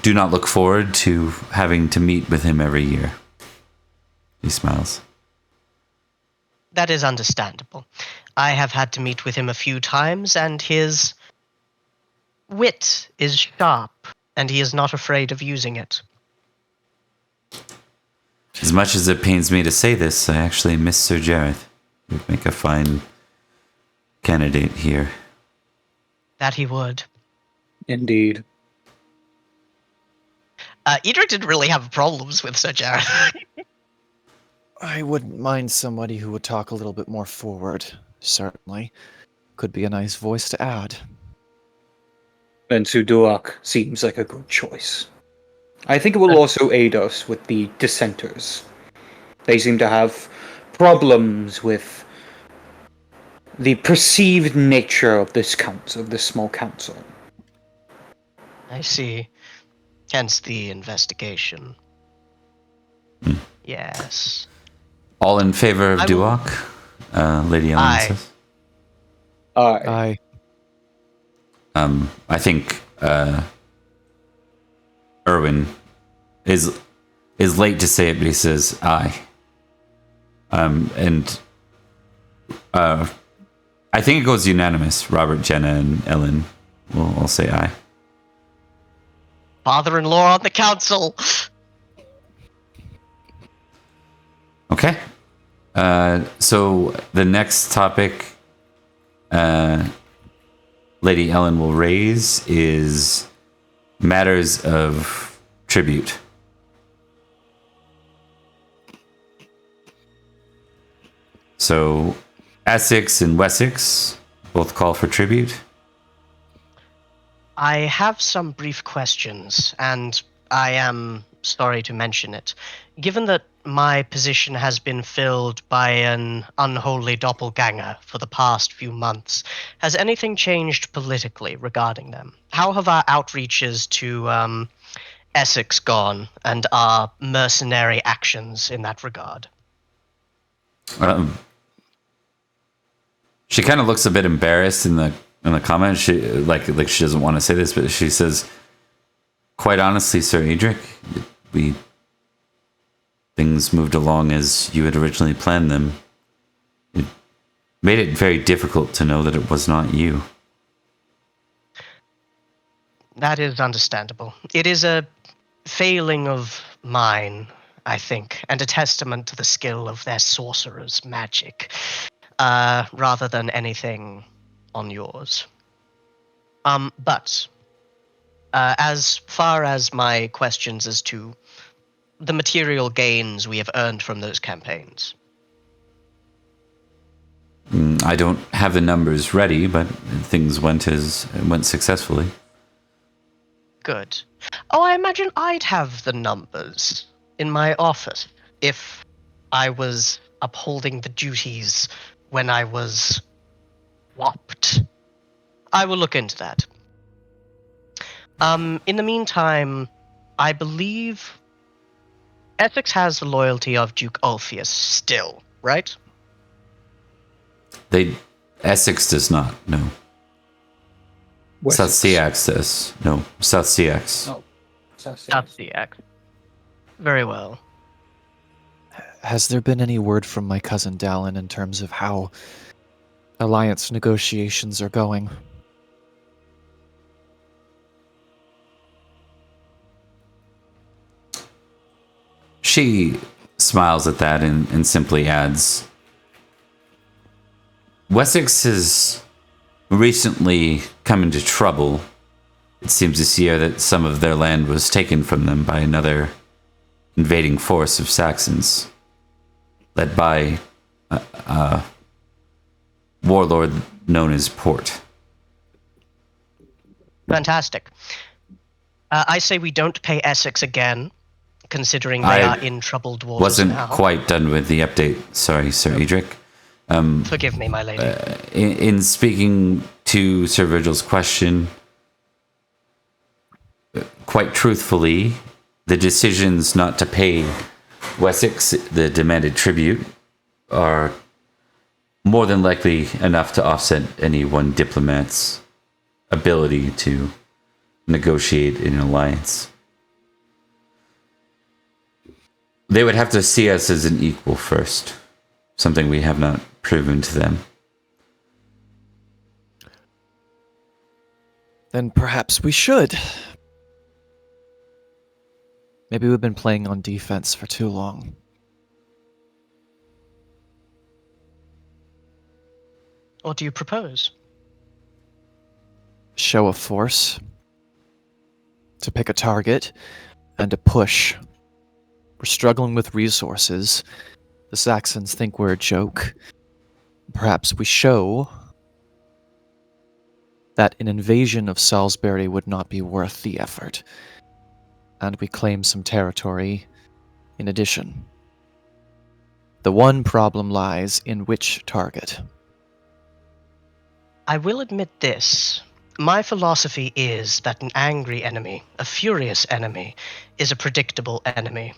do not look forward to having to meet with him every year." He smiles. That is understandable. I have had to meet with him a few times, and his wit is sharp, and he is not afraid of using it. As much as it pains me to say this, I actually miss Sir Jareth. He would make a fine candidate here. That he would. Indeed. Edrich didn't really have problems with Sir Jared. I wouldn't mind somebody who would talk a little bit more forward, certainly. Could be a nice voice to add. Then Sir Duac seems like a good choice. I think it will also aid us with the dissenters. They seem to have problems with the perceived nature of this council, of this small council. I see. Hence the investigation. Yes. All in favor of Duac? Lady Ellen Aye. says. Aye. I think Erwin is late to say it, but he says aye. And I think it goes unanimous. Robert, Jenna, and Ellen will all say aye. Father-in-law on the council. Okay. So the next topic Lady Ellen will raise is matters of tribute. So Essex and Wessex both call for tribute. I have some brief questions, and I am sorry to mention it. Given that my position has been filled by an unholy doppelganger for the past few months, has anything changed politically regarding them? How have our outreaches to Essex gone, and our mercenary actions in that regard? She kind of looks a bit embarrassed in the comment. She like she doesn't want to say this, but she says, "Quite honestly, Sir Edrich, things moved along as you had originally planned them. It made it very difficult to know that it was not you." That is understandable. It is a failing of mine, I think, and a testament to the skill of their sorcerer's magic, rather than anything on yours. But as far as my questions as to the material gains we have earned from those campaigns. I don't have the numbers ready, but things went successfully. Good. Oh, I imagine I'd have the numbers in my office if I was upholding the duties when I was whopped. I will look into that. In the meantime, I believe Essex has the loyalty of Duke Ulfius still, right? Essex does not, no. South Seax does. No, South Seax. Oh. That's the X. Very well. Has there been any word from my cousin Dallin in terms of how alliance negotiations are going? She smiles at that and simply adds, Wessex has recently come into trouble. It seems this year that some of their land was taken from them by another invading force of Saxons, led by a warlord known as Port. Fantastic. I say we don't pay Essex again, considering they I are in troubled waters Wasn't now. quite done with the update. Sorry, Sir Edrich. Forgive me, my lady. In speaking to Sir Virgil's question, quite truthfully, the decisions not to pay Wessex the demanded tribute are more than likely enough to offset any one diplomat's ability to negotiate an alliance. They would have to see us as an equal first, something we have not proven to them. Then perhaps we should. Maybe we've been playing on defense for too long. What do you propose? Show of force. To pick a target and to push. We're struggling with resources. The Saxons think we're a joke. Perhaps we show that an invasion of Salisbury would not be worth the effort. And we claim some territory in addition. The one problem lies in which target. I will admit this. My philosophy is that an angry enemy, a furious enemy, is a predictable enemy.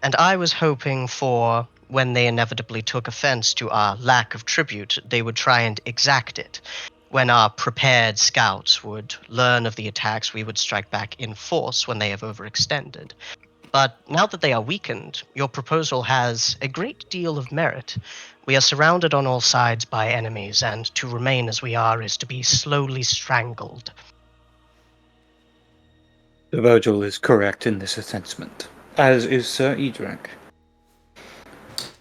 And I was hoping for, when they inevitably took offense to our lack of tribute, they would try and exact it. When our prepared scouts would learn of the attacks, we would strike back in force when they have overextended. But now that they are weakened, your proposal has a great deal of merit. We are surrounded on all sides by enemies, and to remain as we are is to be slowly strangled. Virgil is correct in this assessment, as is Sir Edrich.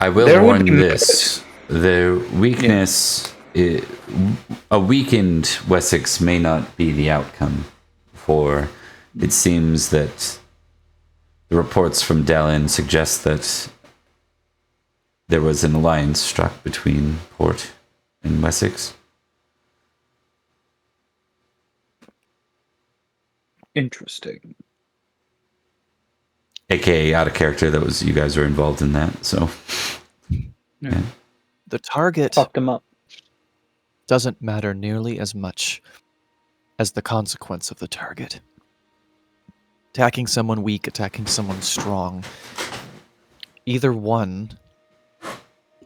I will There would warn be this. Their weakness, a weakened Wessex may not be the outcome, for it seems that the reports from Dallin suggest that there was an alliance struck between Port and Wessex. Interesting. AKA out of character, that was you guys were involved in that, so yeah. The target Fucked him up. doesn't matter nearly as much as the consequence of the target. Attacking someone weak, attacking someone strong. Either one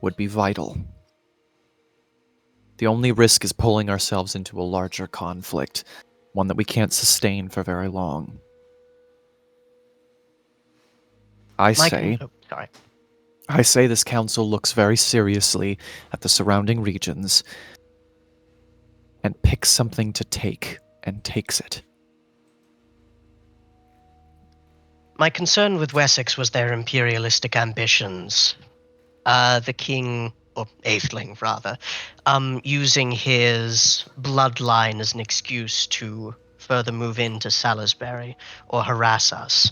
would be vital. The only risk is pulling ourselves into a larger conflict, one that we can't sustain for very long. I say this council looks very seriously at the surrounding regions and picks something to take and takes it. My concern with Wessex was their imperialistic ambitions. The king, or Atheling rather, using his bloodline as an excuse to further move into Salisbury or harass us.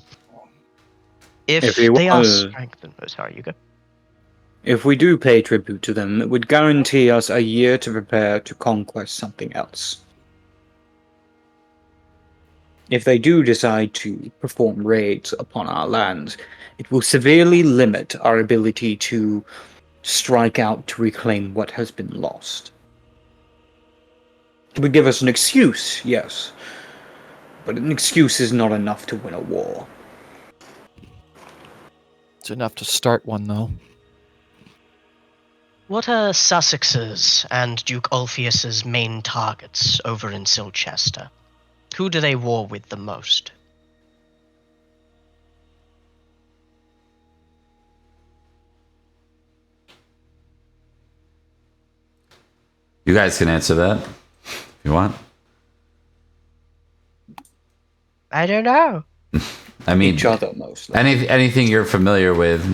If he they are was- strengthened... Oh, sorry, you go. If we do pay tribute to them, it would guarantee us a year to prepare to conquest something else. If they do decide to perform raids upon our lands, it will severely limit our ability to strike out to reclaim what has been lost. It would give us an excuse, yes, but an excuse is not enough to win a war. It's enough to start one, though. What are Sussex's and Duke Ulfius's main targets over in Silchester? Who do they war with the most? You guys can answer that if you want. I don't know. I mean, Each other mostly. anything you're familiar with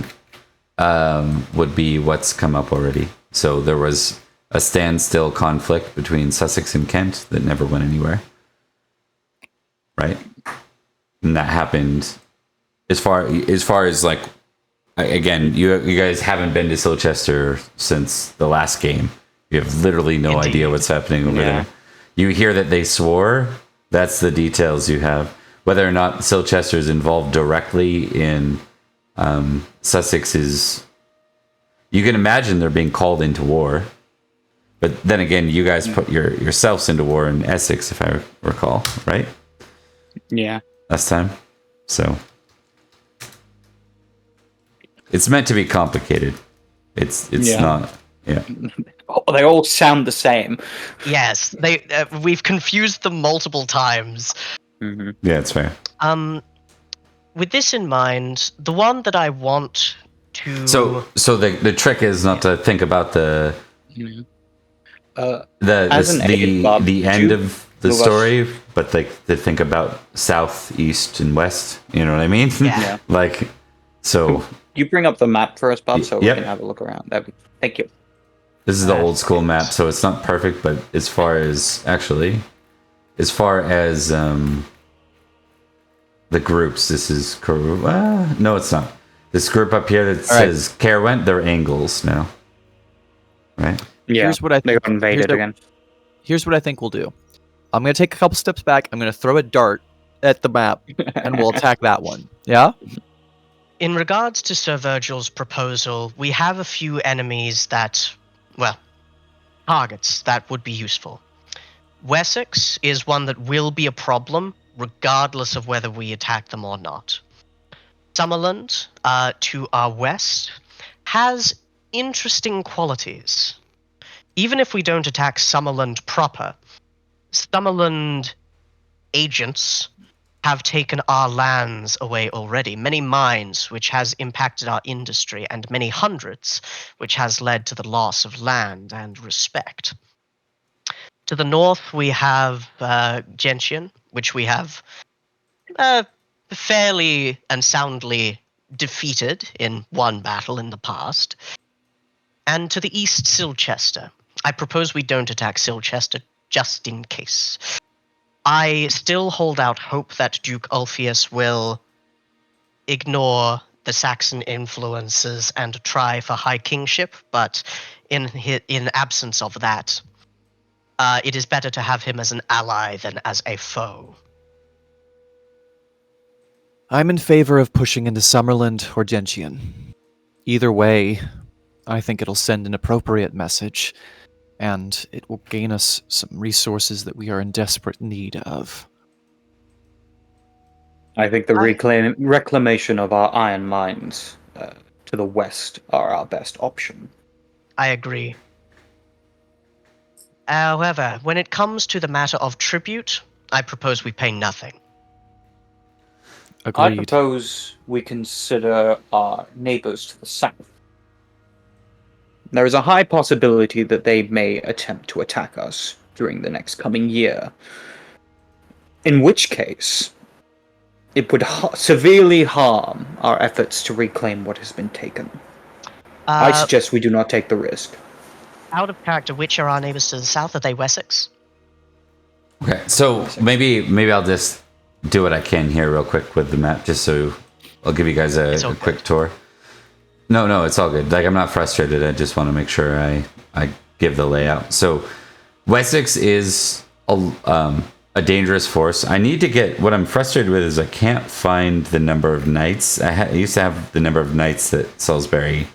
would be what's come up already. So there was a standstill conflict between Sussex and Kent that never went anywhere. Right? And that happened as far as like, again, you guys haven't been to Silchester since the last game. You have literally no Indeed. idea what's happening over there. You hear that they swore. That's the details you have. Whether or not Silchester is involved directly in Sussex's, you can imagine they're being called into war. But then again, you guys put yourselves into war in Essex, if I recall, right? Yeah. Last time. So it's meant to be complicated. It's not. Yeah. Oh, they all sound the same. Yes, we've confused them multiple times. Mm-hmm. Yeah, it's fair. With this in mind, the one that I want to... So the trick is not to think about the As an aid, Bob, the could end you of the move us- story, but like to think about south, east, and west. You know what I mean? Yeah. Like, so You bring up the map for us, Bob, so Yep. we can have a look around. Thank you. this is the old school map, so it's not perfect, but as far as the groups, this is no, it's not. This group up here that says Caerwent, they're angles now, right? Yeah, Here's what I they think. got invaded again. Here's what I think we'll do. I'm going to take a couple steps back. I'm going to throw a dart at the map, and we'll attack that one. Yeah? In regards to Sir Virgil's proposal, we have a few enemies that, well, targets that would be useful. Wessex is one that will be a problem, regardless of whether we attack them or not. Summerland, to our west, has interesting qualities. Even if we don't attack Summerland proper, Summerland agents have taken our lands away already. Many mines, which has impacted our industry, and many hundreds, which has led to the loss of land and respect. To the north, we have Gentian, which we have fairly and soundly defeated in one battle in the past. And to the east, Silchester. I propose we don't attack Silchester just in case. I still hold out hope that Duke Ulfius will ignore the Saxon influences and try for high kingship, but in absence of that, it is better to have him as an ally than as a foe. I'm in favor of pushing into Summerland or Gentian. Either way, I think it'll send an appropriate message, and it will gain us some resources that we are in desperate need of. I think the reclamation of our iron mines to the west are our best option. I agree. However, when it comes to the matter of tribute, I propose we pay nothing. I Agreed. propose we consider our neighbors to the south. There is a high possibility that they may attempt to attack us during the next coming year. In which case, it would severely harm our efforts to reclaim what has been taken. I suggest we do not take the risk. Out of character, which are our neighbors to the south? Are they Wessex? Okay, so maybe I'll just do what I can here real quick with the map, just so I'll give you guys a quick tour. No, it's all good. Like, I'm not frustrated. I just want to make sure I give the layout. So Wessex is a dangerous force. I need to get, what I'm frustrated with is I can't find the number of knights. I used to have the number of knights that Salisbury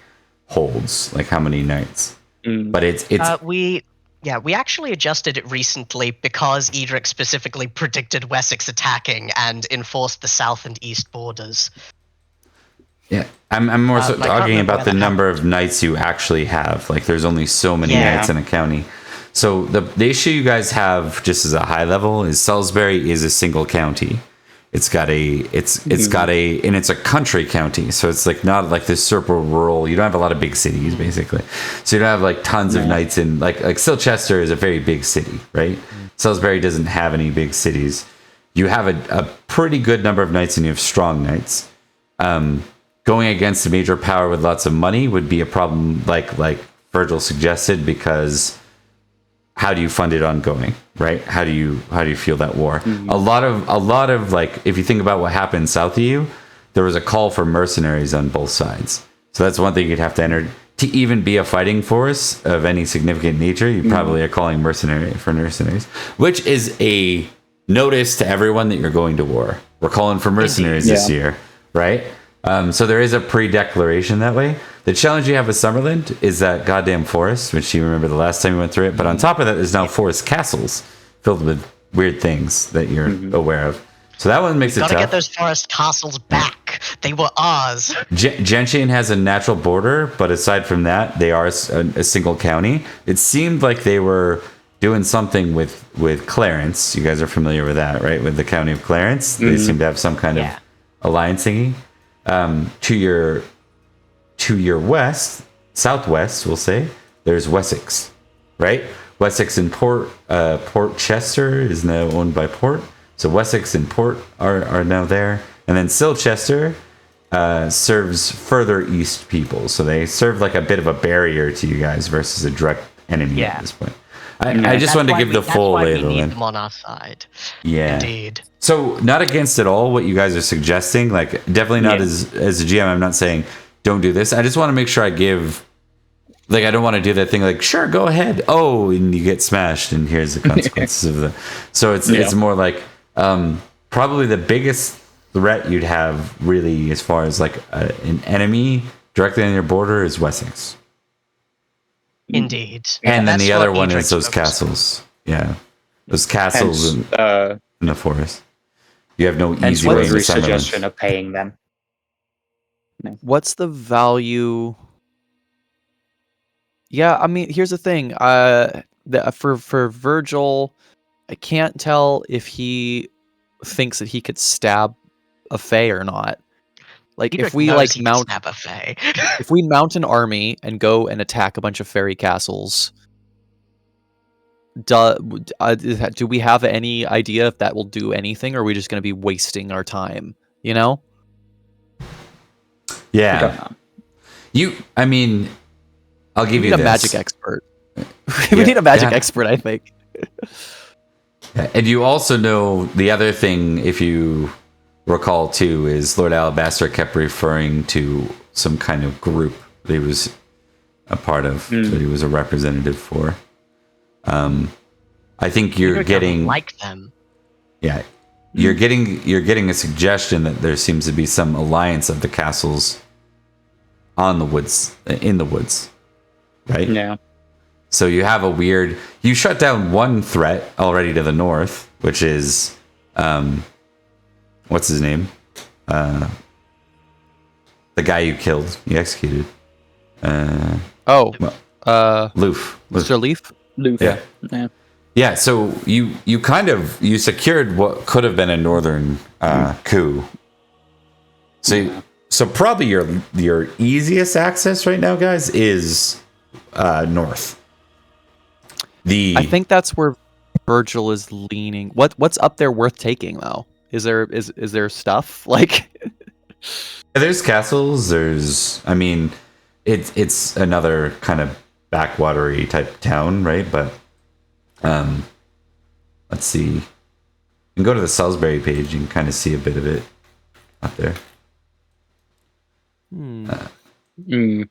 holds, like how many knights. But it's We actually adjusted it recently because Edrich specifically predicted Wessex attacking and enforced the south and east borders. Yeah, I'm more so I can't talking remember about where the that number of knights you actually have. Like, there's only so many Yeah. knights in a county. So the issue you guys have, just as a high level, is Salisbury is a single county, It's got a and it's a country county, so it's like not like this super rural. You don't have a lot of big cities basically, so you don't have like tons of knights in like Silchester is a very big city, right? Salisbury doesn't have any big cities. You have a pretty good number of knights, and you have strong knights. Going against a major power with lots of money would be a problem, like Virgil suggested, because how do you fund it ongoing, right? How do you feel that war? A lot of like, if you think about what happened south of you, there was a call for mercenaries on both sides. So that's one thing you'd have to enter to even be a fighting force of any significant nature. You probably are calling mercenaries, which is a notice to everyone that you're going to war. We're calling for mercenaries this year, right? So there is a pre-declaration that way. The challenge you have with Summerland is that goddamn forest, which you remember the last time you went through it. But on top of that, there's now forest castles filled with weird things that you're aware of. So that one makes it tough. Gotta get those forest castles back. They were ours. Gentian has a natural border, but aside from that, they are a single county. It seemed like they were doing something with Clarence. You guys are familiar with that, right? With the county of Clarence. They seem to have some kind of alliance thingy. To your west, southwest, we'll say, there's Wessex, right? Wessex and Port Chester is now owned by Port. So Wessex and Port are now there. And then Silchester serves further east people. So they serve like a bit of a barrier to you guys versus a direct enemy at this point. I just wanted to give the full lay of the land. That's why we need them on our side. Yeah. Indeed. So not against at all what you guys are suggesting. Like definitely not as a GM. I'm not saying don't do this. I just want to make sure I give. Like I don't want to do that thing. Like sure, go ahead. Oh, and you get smashed, and here's the consequences of the. So it's more like probably the biggest threat you'd have really as far as like an enemy directly on your border is Wessex. Indeed. And then the other one is those castles. Yeah. Those castles in the forest. You have no easy way to suggestion of paying them. No. What's the value? Yeah, I mean, here's the thing. For Virgil, I can't tell if he thinks that he could stab a Fae or not. Like if we like mount a Fae. if we mount an army and go and attack a bunch of fairy castles, do we have any idea if that will do anything, or are we just going to be wasting our time? You know? Yeah. I mean, I'll give you this. We need a magic expert. We need a magic expert, I think. And you also know the other thing, if you recall too, is Lord Alabaster kept referring to some kind of group that he was a part of, that he was a representative for. I think you're getting like them. Yeah. You're getting a suggestion that there seems to be some alliance of the castles in the woods. Right? Yeah. So you have you shut down one threat already to the north, which is what's his name? The guy you killed, you executed. Loof. Mr. Leaf? Loof. Yeah. Yeah, so you secured what could have been a northern coup. So probably your easiest access right now, guys, is north. I think that's where Virgil is leaning. What's up there worth taking though? Is there stuff like? There's castles. It's another kind of backwatery type town, right? But let's see. You can go to the Salisbury page. You can kind of see a bit of it up there. It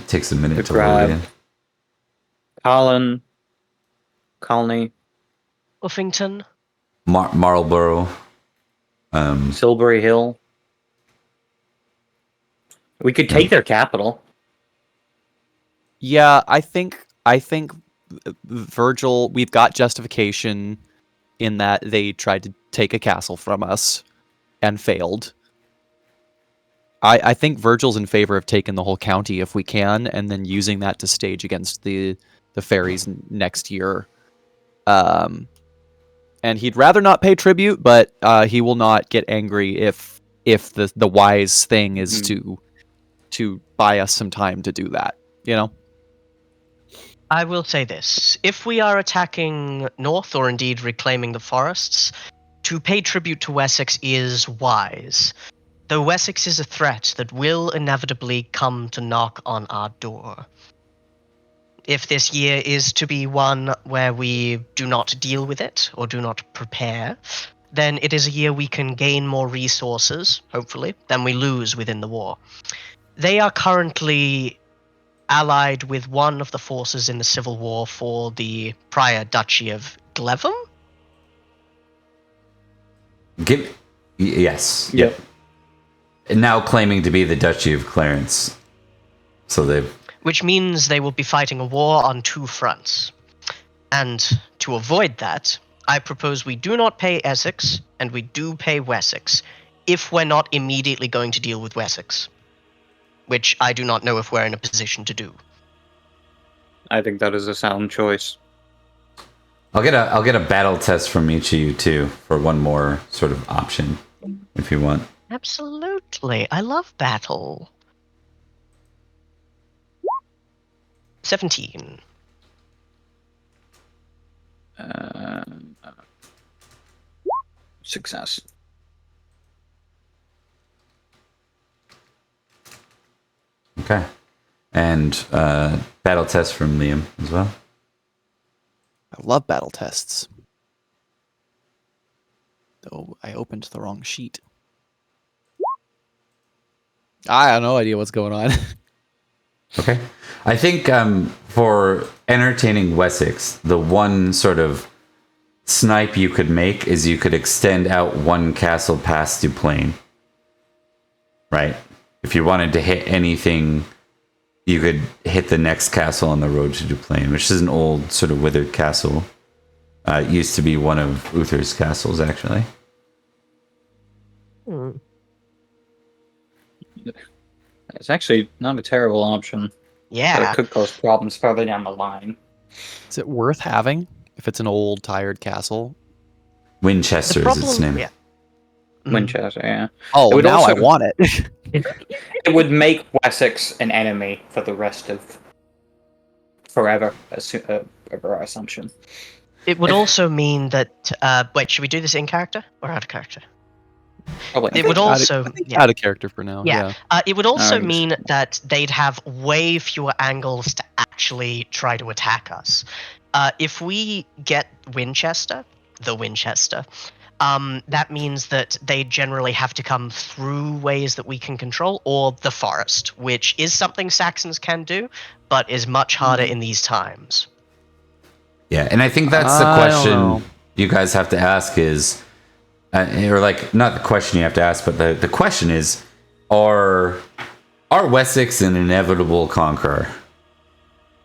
takes a minute to load in. Colony, Uffington, Marlborough, Silbury Hill. We could take their capital. Yeah, I think Virgil, we've got justification in that they tried to take a castle from us and failed. I think Virgil's in favor of taking the whole county if we can, and then using that to stage against the fairies next year. And and he'd rather not pay tribute, but he will not get angry if the wise thing is to buy us some time to do that. You know. I will say this. If we are attacking north, or indeed reclaiming the forests, to pay tribute to Wessex is wise. Though Wessex is a threat that will inevitably come to knock on our door. If this year is to be one where we do not deal with it, or do not prepare, then it is a year we can gain more resources, hopefully, than we lose within the war. They are currently allied with one of the forces in the civil war for the prior Duchy of Glevum? Yes. Yep. And now claiming to be the Duchy of Clarence. So they've... Which means they will be fighting a war on two fronts. And to avoid that, I propose we do not pay Essex, and we do pay Wessex, if we're not immediately going to deal with Wessex. Which I do not know if we're in a position to do. I think that is a sound choice. I'll get a battle test from each of you too for one more sort of option, if you want. Absolutely. I love battle. 17. Success. Okay. And battle test from Liam as well. I love battle tests. Though I opened the wrong sheet. I have no idea what's going on. Okay. I think for entertaining Wessex, the one sort of snipe you could make is you could extend out one castle past Duplain. Right? If you wanted to hit anything, you could hit the next castle on the road to Duplain, which is an old sort of withered castle. It used to be one of Uther's castles, actually. It's actually not a terrible option. But Yeah. it could cause problems further down the line. Is it worth having if it's an old, tired castle? Winchester is its name. Yeah. Winchester, yeah. Oh, It would now also- I want it. It would make Wessex an enemy for the rest of forever, our assumption. It would also mean that... wait, should we do this in character or out of character? Probably. It would also... I think yeah. out of character for now. Yeah. Yeah. It would also Um, mean that they'd have way fewer angles to actually try to attack us. If we get Winchester, that means that they generally have to come through ways that we can control, or the forest, which is something Saxons can do, but is much harder in these times. Yeah, and I think that's the I don't question know. you guys have to ask is, or like, not the question you have to ask, but the question is, are Wessex an inevitable conqueror?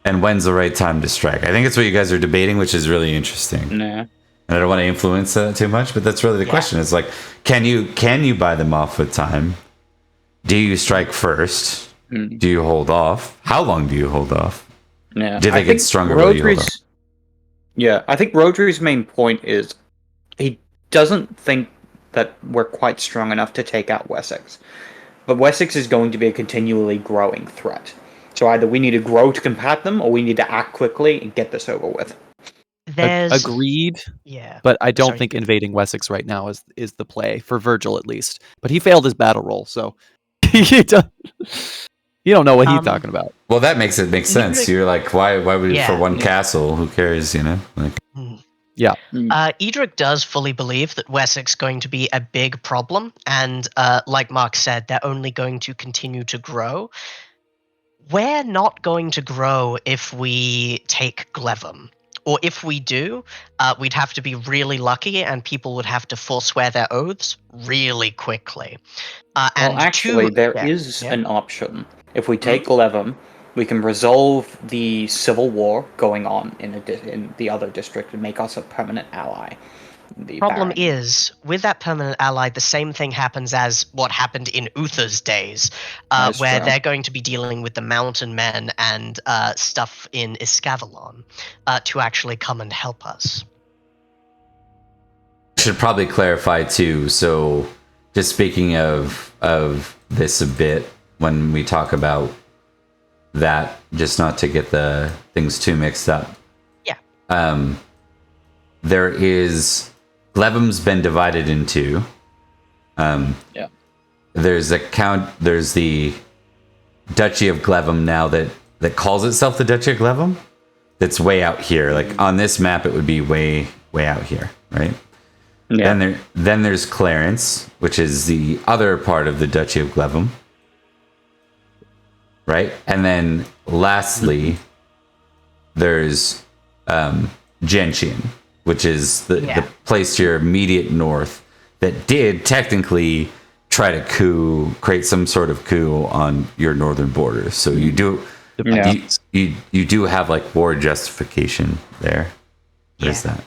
And when's the right time to strike? I think it's what you guys are debating, which is really interesting. Nah. And I don't want to influence that too much, but that's really the question. It's like, can you buy them off with time? Do you strike first? Do you hold off? How long do you hold off? Yeah. Do they get stronger while you hold off? Yeah, I think Rhodri's main point is he doesn't think that we're quite strong enough to take out Wessex. But Wessex is going to be a continually growing threat. So either we need to grow to combat them, or we need to act quickly and get this over with. There's... Agreed, Yeah. but I don't Sorry. think invading Wessex right now is the play for Virgil at least. But he failed his battle roll, so you don't know what he's talking about. Well, that makes sense. You're like, why would we, Yeah. for one castle? Who cares? You know, like. Yeah. Edrich does fully believe that Wessex is going to be a big problem, and like Mark said, they're only going to continue to grow. We're not going to grow if we take Glevum. Or if we do, we'd have to be really lucky, and people would have to forswear their oaths really quickly. Well, actually, there is an option. If we take Glevum, we can resolve the civil war going on in the other district and make us a permanent ally. The Problem Baron. is, with that permanent ally, the same thing happens as what happened in Uther's days, That's where true. they're going to be dealing with the mountain men and stuff in Escavalon to actually come and help us. should probably clarify too. So, just speaking of this a bit when we talk about that, just not to get the things too mixed up. Yeah. There is Glevum's been divided in two. Yeah. There's the Duchy of Glevum now that calls itself the Duchy of Glevum. That's way out here. Like on this map, it would be way out here, right? Yeah. Then there's Clarence, which is the other part of the Duchy of Glevum, right? And then lastly, there's Gentian, which is the place to your immediate north that did technically try to create some sort of coup on your northern border. So you do, you do have like war justification there. There's that.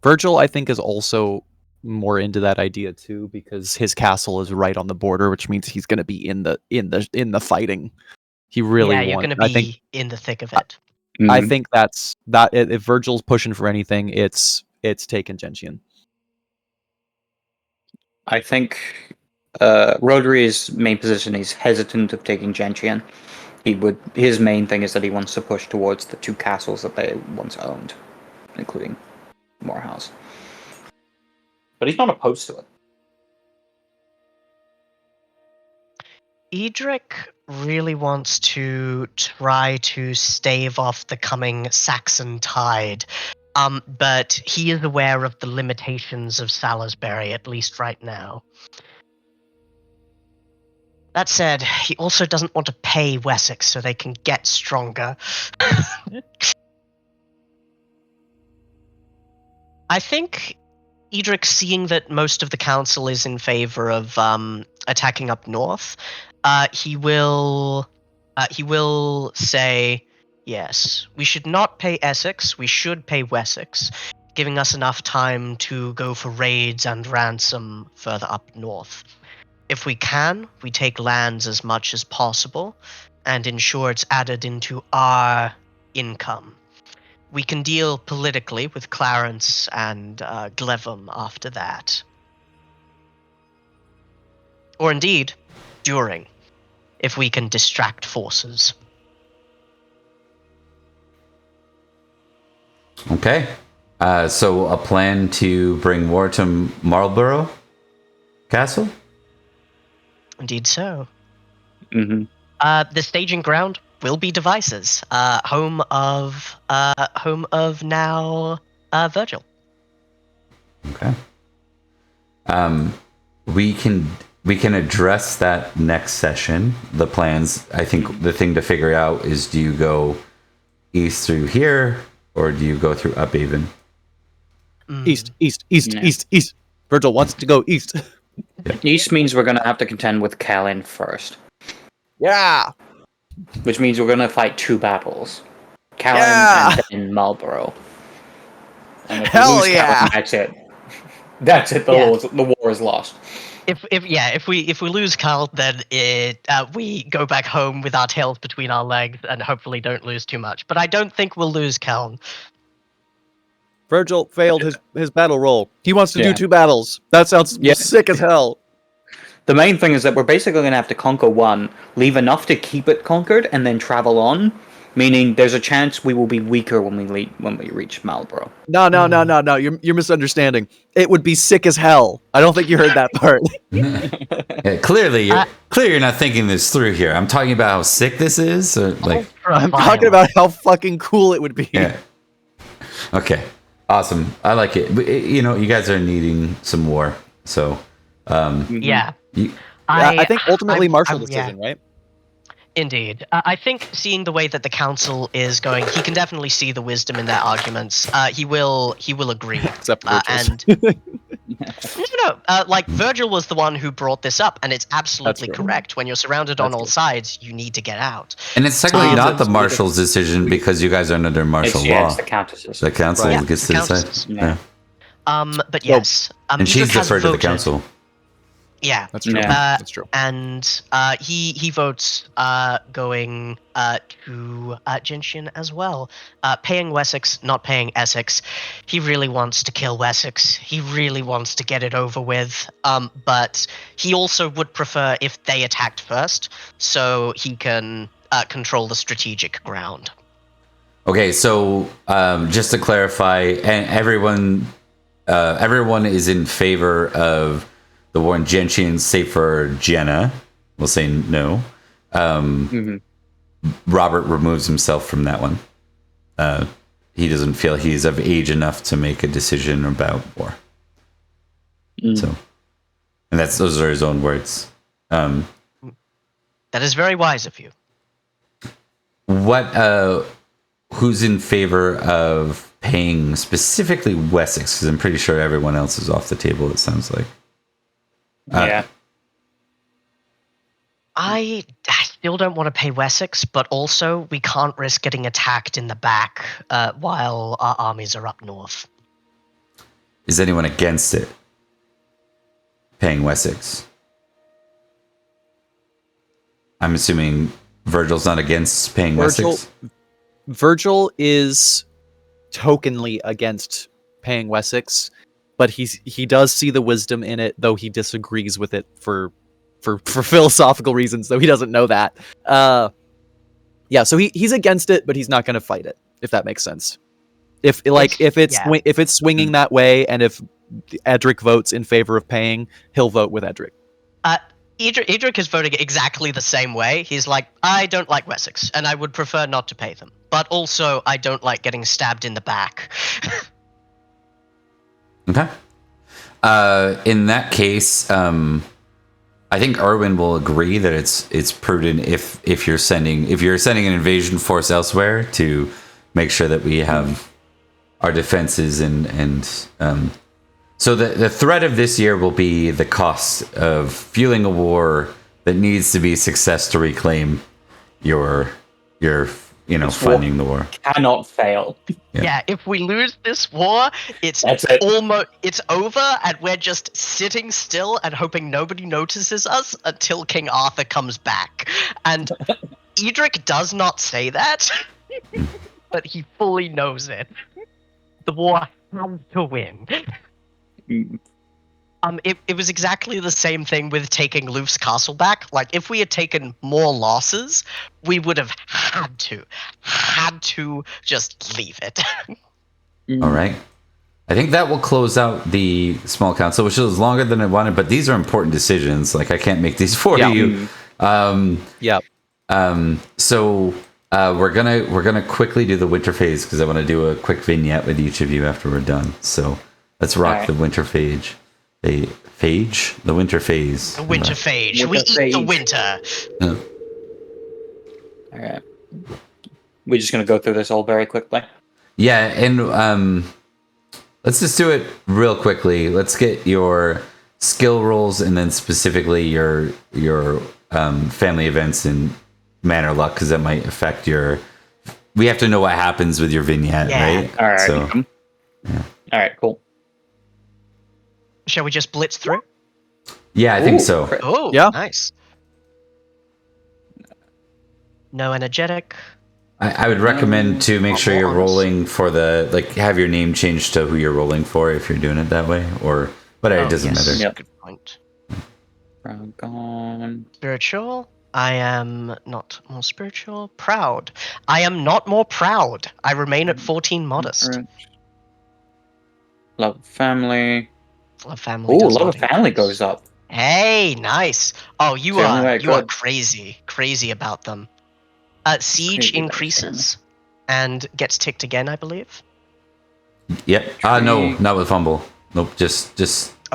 Virgil, I think, is also more into that idea too, because his castle is right on the border, which means he's going to be in the fighting. He really you're going to be in the thick of it. I think that's that. If Virgil's pushing for anything, it's taken Gentian. I think Rhodri's main position is hesitant of taking Gentian. His main thing is that he wants to push towards the two castles that they once owned, including Morehouse. But he's not opposed to it. Edrich really wants to try to stave off the coming Saxon tide, but he is aware of the limitations of Salisbury, at least right now. That said, he also doesn't want to pay Wessex so they can get stronger. I think Edrich, seeing that most of the council is in favor of attacking up north, he will say, yes, we should not pay Essex, we should pay Wessex, giving us enough time to go for raids and ransom further up north. If we can, we take lands as much as possible and ensure it's added into our income. We can deal politically with Clarence and Glevum after that. Or indeed, during, if we can distract forces. Okay. So a plan to bring war to Marlborough Castle? Indeed so. Mm-hmm. The staging ground will be Devices, home of now Virgil. Okay. We can address that next session. The plans. I think the thing to figure out is: do you go east through here, or do you go through Uphaven? East. Virgil wants to go east. East means we're going to have to contend with Callan first. Yeah. Which means we're going to fight two battles. Callan and then Marlborough. And if we lose Callan, that's it. That's it. The war is lost. If we lose Cal, then we go back home with our tails between our legs and hopefully don't lose too much. But I don't think we'll lose Cal. Virgil failed his battle roll. He wants to do two battles. That sounds sick as hell. The main thing is that we're basically going to have to conquer one, leave enough to keep it conquered, and then travel on. Meaning, there's a chance we will be weaker when we reach Marlborough. No. You're misunderstanding. It would be sick as hell. I don't think you heard that part. Clearly, you're not thinking this through here. I'm talking about how sick this is. I'm talking about how fucking cool it would be. Yeah. Okay. Awesome. I like it. You guys are needing some war, so. Yeah. I think ultimately Marshall decision, right? Indeed. I think seeing the way that the council is going, he can definitely see the wisdom in their arguments. He will agree. Except Virgil's. Like Virgil was the one who brought this up, and it's absolutely correct. When you're surrounded on all sides, you need to get out. And it's technically not the marshal's decision because you guys are under martial law. It's the countess's. The council gets to decide. Yeah. But yes. And she's deferred to the council. Yeah. That's true. Yeah. That's true. And he votes going to Gentian as well. Paying Wessex, not paying Essex. He really wants to kill Wessex. He really wants to get it over with. But he also would prefer if they attacked first, so he can control the strategic ground. Okay, so just to clarify, and everyone is in favor of the war in Gentian, save for Jenna. We'll say no. Robert removes himself from that one. He doesn't feel he's of age enough to make a decision about war. So, and those are his own words. That is very wise of you. Who's in favor of paying specifically Wessex? Because I'm pretty sure everyone else is off the table, it sounds like. Yeah. I still don't want to pay Wessex, but also we can't risk getting attacked in the back while our armies are up north. Is anyone against it? Paying Wessex? I'm assuming Virgil's not against paying Wessex. Virgil is tokenly against paying Wessex, but he does see the wisdom in it, though he disagrees with it for philosophical reasons, though he doesn't know that. Yeah, so he's against it, but he's not going to fight it, if that makes sense. If it's swinging that way, and if Edrich votes in favor of paying, he'll vote with Edrich. Edrich is voting exactly the same way. He's like, I don't like Wessex, and I would prefer not to pay them. But also, I don't like getting stabbed in the back. Okay. In that case, I think Erwin will agree that it's prudent if you're sending an invasion force elsewhere to make sure that we have our defenses and so the threat of this year will be the cost of fueling a war that needs to be success to reclaim your funding the war. Cannot fail. Yeah, if we lose this war, it's over, and we're just sitting still and hoping nobody notices us until King Arthur comes back. And Edrich does not say that, but he fully knows it. The war has to win. It was exactly the same thing with taking Louf's castle back. Like, if we had taken more losses, we would have had to just leave it. All right. I think that will close out the small council, which is longer than I wanted, but these are important decisions. Like, I can't make these for you. So we're gonna quickly do the winter phase because I want to do a quick vignette with each of you after we're done. So let's rock the winter phase. The winter phase. The winter phase. We eat the winter. All right. We're just gonna go through this all very quickly. Yeah, and let's just do it real quickly. Let's get your skill rolls and then specifically your family events and manor luck because that might affect your. We have to know what happens with your vignette, right? All right. So, All right. Cool. Shall we just blitz through? Yeah, I think so. Oh, yeah. Nice. No energetic. I would recommend to make sure you're rolling for have your name changed to who you're rolling for if you're doing it that way, but it doesn't matter. Yep. Good point. Dragon. Spiritual. I am not more spiritual. Proud. I am not more proud. I remain at 14 modest. Love of family. Love family. Oh, does love not of family increase. goes up. Hey, nice. Oh, you the only way are good. crazy about them. Siege Crazy about increases and gets ticked again, I believe. Yep. No, not with fumble. Nope. Just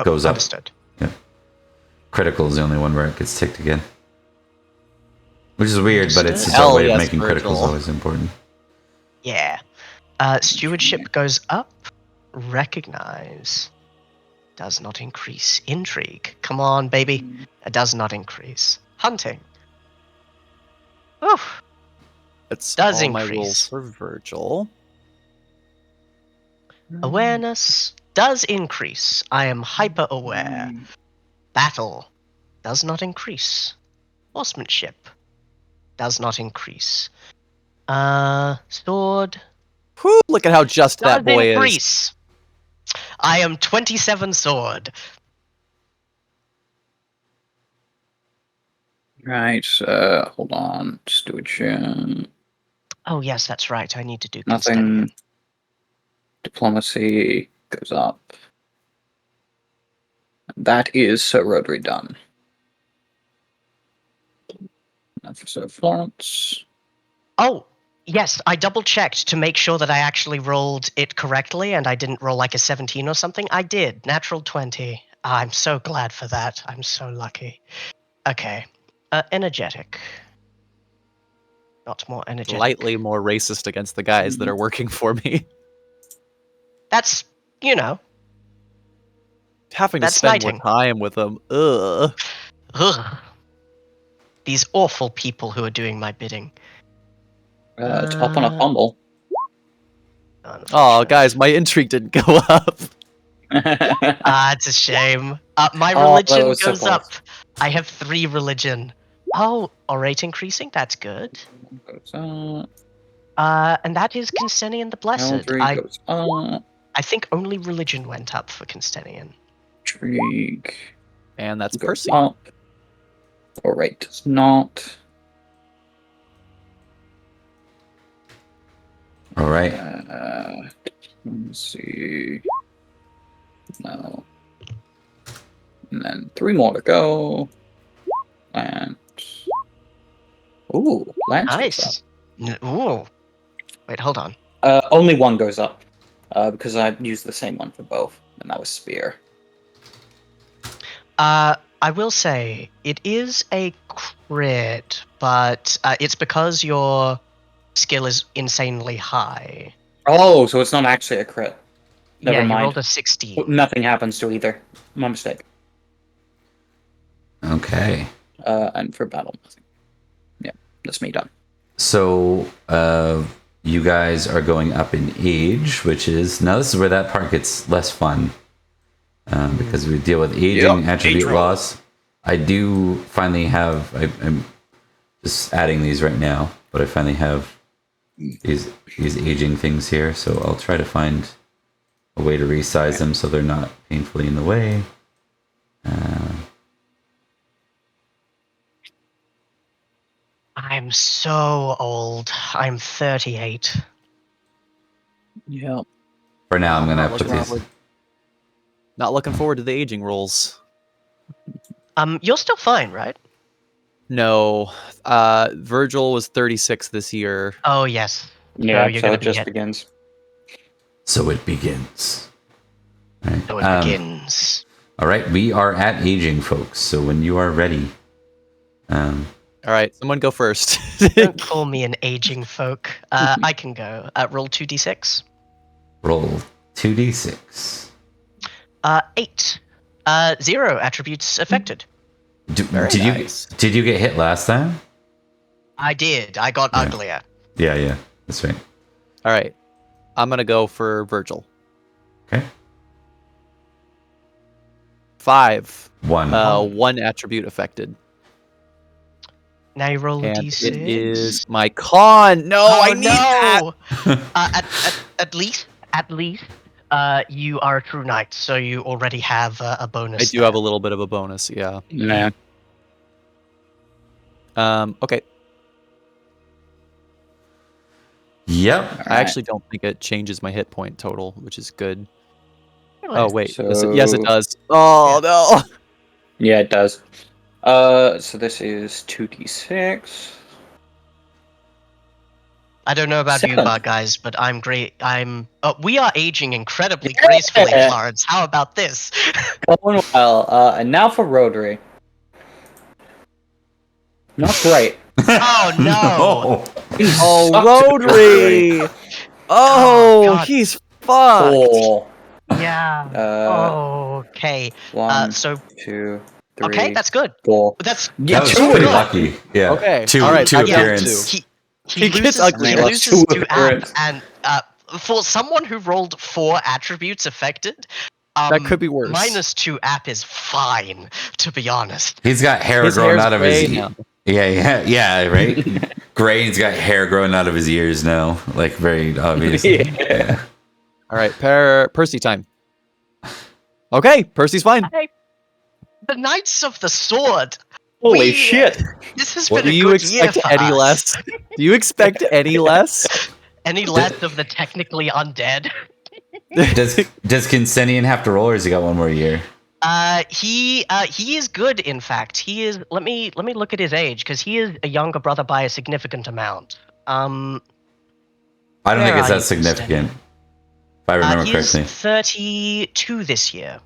goes up. Understood. Yeah. Critical is the only one where it gets ticked again. Which is weird, but it's just our way of making Virgil. criticals always important. Yeah. Stewardship goes up. Recognize. Does not increase. Intrigue. Come on, baby. It does not increase. Hunting. Oof. That's Does all my increase. rolls for Virgil. Awareness does increase. I am hyper aware. Battle does not increase. Horsemanship does not increase. Sword Whew, look at how just does that boy is. increase. I am 27 sword. Right, hold on. Stewardship. Oh yes, that's right. I need to do Nothing. Cynstenian. Diplomacy goes up. That is Sir Rhodri done. And for Sir Florence. Oh, yes, I double checked to make sure that I actually rolled it correctly and I didn't roll like a 17 or something. I did. Natural 20. I'm so glad for that. I'm so lucky. Okay. Energetic. Not more energetic. Slightly more racist against the guys that are working for me. That's, you know. Having to That's spend knighting. more time with them. Ugh. Ugh. These awful people who are doing my bidding. It's up on a fumble. Oh, guys, my intrigue didn't go up. It's a shame. My Oh, that religion was so goes close. up. I have 3 religion. Oh, orate increasing? That's good. Goes up. And that is Cynstenian the Blessed. Eldry goes up. I think only religion went up for Cynstenian. Intrigue And that's goes Percy. up. Alright, does not. All right. Let's see. No. And then 3 more to go. And. Ooh, Lance goes Nice. Ooh. Wait, hold on. up. Only 1 goes up. Because I used the same one for both, and that was Spear. I will say, it is a crit, but it's because your skill is insanely high. Oh, so it's not actually a crit. Never Yeah, you mind. rolled a 16. Nothing happens to either. My mistake. Okay. And for battle, nothing. Yeah, that's me done. So you guys are going up in age, which is now this is where that part gets less fun because we deal with aging attribute loss. I do finally have. I'm just adding these right now, but I finally have these aging things here. So I'll try to find a way to resize them so they're not painfully in the way. I'm so old. I'm 38. Yeah. For now, I'm gonna Not put looking these. forward- Not looking forward to the aging rolls. You're still fine, right? No. Virgil was 36 this year. Oh, yes. Yeah, you're so gonna it be just hit. begins. So it begins. All right. So it begins. All right, we are at aging, folks. So when you are ready, All right, someone go first. Don't call me an aging folk. I can go. Roll 2d6. roll 2d6. 8. 0 attributes affected. Very Did nice. you get hit last time? I did. I got uglier. Yeah, that's right. All right, I'm gonna go for Virgil. Okay. 5. 1. 1 attribute affected. Now you roll a And d6. it is my con. No, Oh, I need that. at least, you are a true knight, so you already have a bonus. I do have a little bit of a bonus. Yeah. Nah. Okay. Yep. I actually don't think it changes my hit point total, which is good. Anyway, Oh wait, So- yes it does. Oh no. Yeah, it does. So this is 2d6. I don't know about 7. you, guys, but I'm great. We are aging incredibly gracefully, Yeah. Florence. How about this? Going well. And now for Rhodri. Not great. Oh no! Oh, Such a Rhodri. Rhodri. Oh, God. he's fucked. 4. Yeah. Okay. 1, So 2, 3. okay, that's good. 4. That's That was two pretty of them. lucky. Yeah. Okay. Two, All right, two I got appearance. two. He He loses, gets ugly. he That's loses two to app, appearance. and for someone who rolled 4 attributes affected, That could be worse. -2 app is fine, to be honest. He's got hair His growing hair's out of his gray now. yeah, right. Gray. He's got hair growing out of his ears now, like very obvious. Yeah. All right, Percy time. Okay, Percy's fine. Hey, the Knights of the Sword. Holy shit! This has What been do a you good year expect for any us. less? Do you expect any less? Any less of the technically undead? Does Cynstenian have to roll, or has he got one more year? He is good. In fact, he is. Let me look at his age, because he is a younger brother by a significant amount. I don't Where think it's are that you, significant. If I remember he correctly. is 32 this year,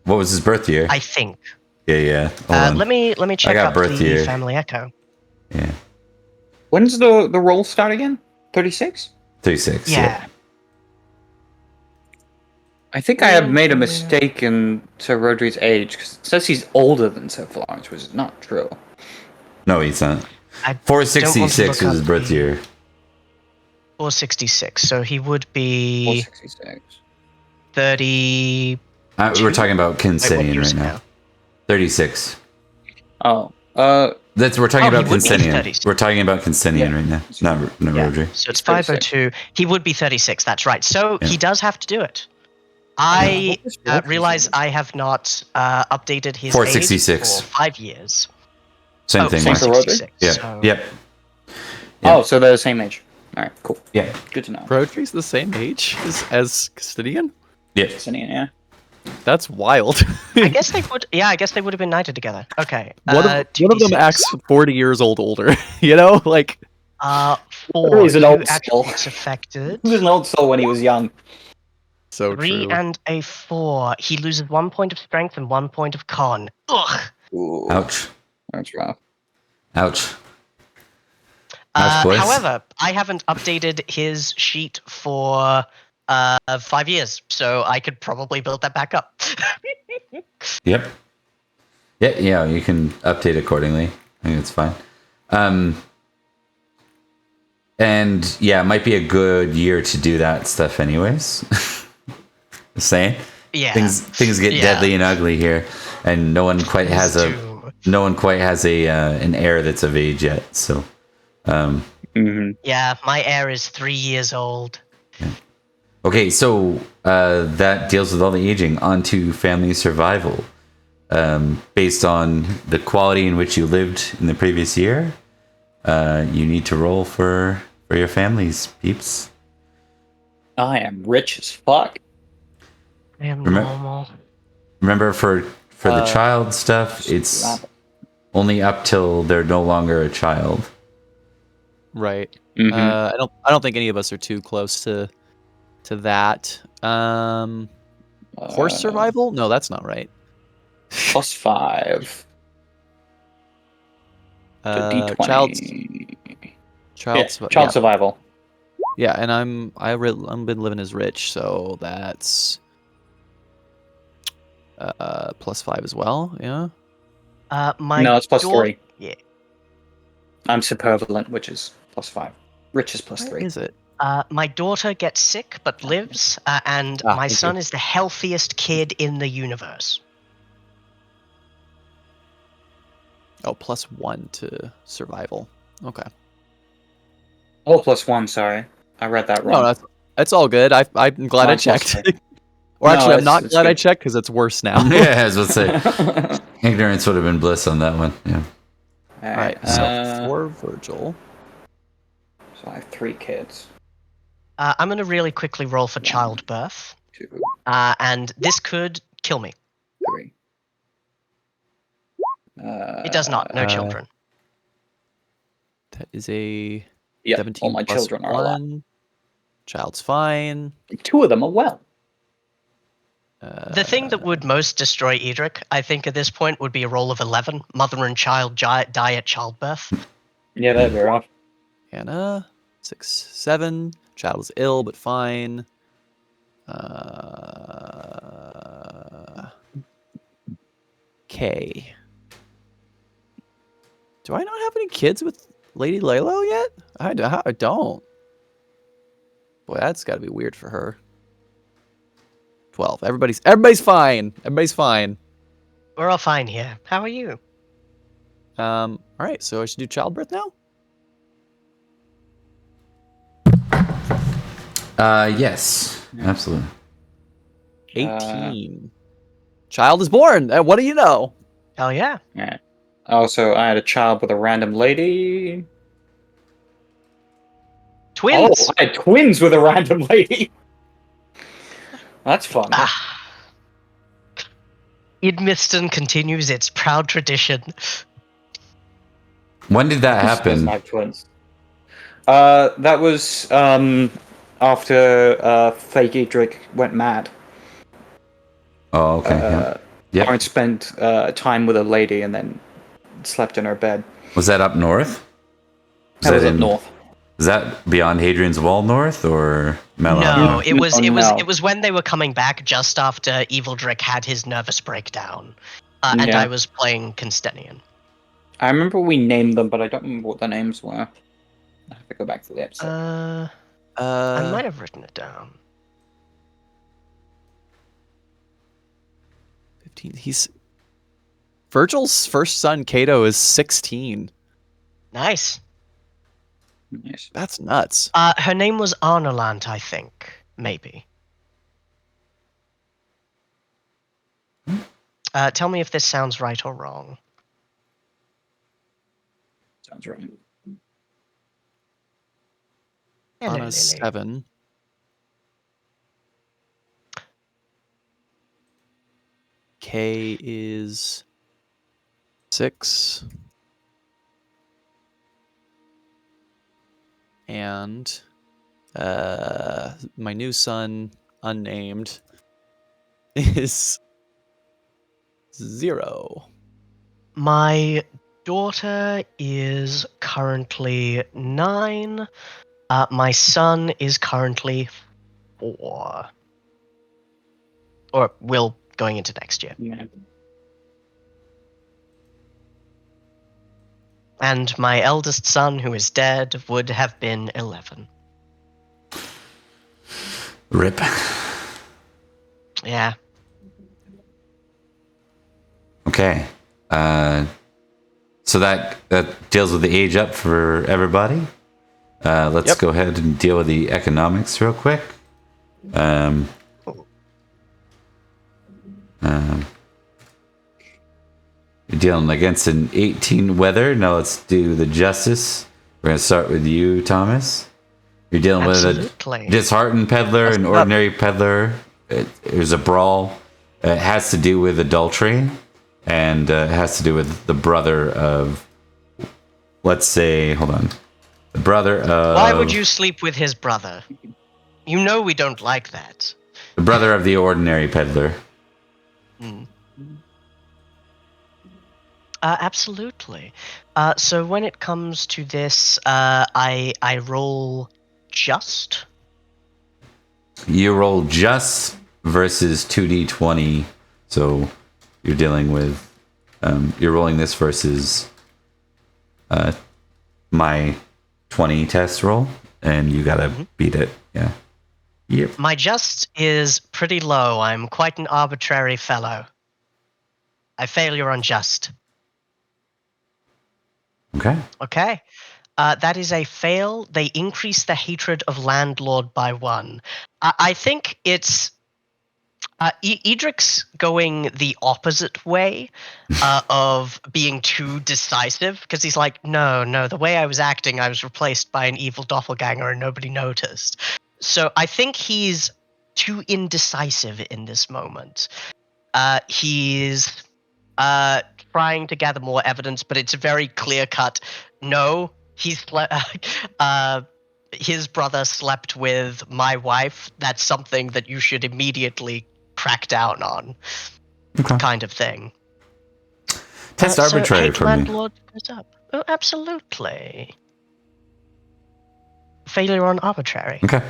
What was his birth year? I think. Yeah. Hold on. Let me check got up birth the year. family echo. Yeah. When's the roll start again? 36? 36. Yeah. I think I have made a mistake in Sir Rhodri's age, because it says he's older than Sir Florence, which is not true. No, he's not. I don't want to 466 look was his up birth the- year. 466. So he would be 466. 30. We're talking about Wait, what Cynstenian years right now. 36. Oh, We're talking about he would be Cynstenian. 36. We're talking about Cynstenian right now. Not Yeah. Rhodri. So it's It's 36. 502. He would be 36. That's right. So Yeah. he does have to do it. I What was Rhodri's realize age? I have not updated his 466. age for 5 years. Same thing. same Mark. for Rhodri? 466. Yeah. So Yep. Yeah. Oh, so they're the same age. Alright, cool. Yeah. Good to know. Rhodri's the same age as Cynstenian? Yeah. Cynstenian, yeah. That's wild. I guess they would. Yeah, I guess they would have been knighted together. Okay. One of them 2d6. acts 40 years older. You know, like 4. He's an Who old actually soul. gets affected? He was an old soul when he was young. so 3 true. and a 4. He loses 1 point of strength and 1 point of con. Ugh. Ooh, Ouch. that's rough. Ouch. Ouch, boys. However, I haven't updated his sheet for 5 years, so I could probably build that back up. Yep. Yeah, you can update accordingly. I think it's fine. And yeah, it might be a good year to do that stuff anyways. Just saying. Yeah. Things get Yeah. deadly and ugly here, and no one quite has an heir that's of age yet. So Yeah, my heir is 3 years old. okay, so that deals with all the aging. On to family survival. Based on the quality in which you lived in the previous year, you need to roll for your families, peeps. I am rich as fuck. I am Remember- normal. Remember, for the child stuff, it's only up till they're no longer a child. Right. Mhm. I don't think any of us are too close to that. Horse survival? No, that's not right. +5. To D20. Child Child survival. Yeah, and I've been living as rich, so that's +5 as well. Yeah. My No, it's +3. daugh- Yeah. I'm superviolent, which is +5. Rich is Where +3. is it? My daughter gets sick but lives, and Ah, my thank son you. is the healthiest kid in the universe. Oh, +1 to survival. Okay. Oh, +1, sorry. I read that wrong. No, that's all good. I'm glad I Mine's checked. +3. Or No, actually, I'm it's- not it's glad I good. checked because it's worse now. Yeah, I was about to say, ignorance would have been bliss on that one. Yeah. All right. So for Virgil. So I have 3 kids. I'm going to really quickly roll for childbirth, 2, and this could kill me. 3. It does not. No children. That is a Yeah, 17 all my plus children are alive. 1. Child's fine. 2 of them are well. The thing that would most destroy Edrich, I think, at this point, would be a roll of 11. Mother and child die at childbirth. Yeah, that'd be rough. Hannah, 6, 7. Child is ill but fine. K. Do I not have any kids with Lady Lalo yet? I don't. Boy, that's got to be weird for her. 12. Everybody's fine. Everybody's fine. We're all fine here. How are you? All right, so I should do childbirth now? Yes, absolutely. 18. Child is born. What do you know? Hell yeah. Yeah. Also, I had a child with a random lady. Twins. Oh, I had twins with a random lady. That's fun. Idmiston continues its proud tradition. When did that Doesn't happen? have twins. That was after fake Edrich went mad. Oh, okay. Yeah. Florence spent time with a lady and then slept in her bed. Was that up north? That was up north. Is that beyond Hadrian's Wall north or Melon? No, it was No. it was when they were coming back just after Evildrick had his nervous breakdown, and Yeah. I was playing Cynstenian. I remember we named them, but I don't remember what their names were. I have to go back to the episode. I might have written it down. 15. He's Virgil's first son, Cato, is 16. Nice. Yes. That's nuts. Her name was Arnolant, I think. Maybe. Tell me if this sounds right or wrong. Sounds right. Hello, Anna's Lily. 7. K is 6. And my new son, unnamed, is 0. My daughter is currently 9. My son is currently 4. Or will going into next year. Yeah. And my eldest son, who is dead, would have been 11. Rip. Yeah. Okay. So that deals with the age up for everybody. Let's go ahead and deal with the economics real quick. You're dealing against an 18 weather. Now let's do the justice. We're going to start with you, Thomas. You're dealing Absolutely. with a disheartened peddler, an ordinary peddler. There's a brawl. It has to do with adultery, and it has to do with the brother of, let's say, hold on. The brother of... Why would you sleep with his brother? You know we don't like that. The brother of the ordinary peddler. Absolutely. So when it comes to this, I roll just. You roll just versus 2d20. So you're dealing with... you're rolling this versus my 20 test roll, and you gotta beat it. Yeah. Yep. My just is pretty low. I'm quite an arbitrary fellow. I fail your unjust. Okay. Okay. That is a fail. They increase the hatred of landlord by 1. I think it's... Edric's going the opposite way of being too decisive, because he's like, no, the way I was acting, I was replaced by an evil doppelganger and nobody noticed. So I think he's too indecisive in this moment. He's trying to gather more evidence, but it's very clear-cut. No, his brother slept with my wife. That's something that you should immediately crack down on, kind of thing. Test arbitrary so for me. landlord goes up. Oh, absolutely. Failure on arbitrary. Okay.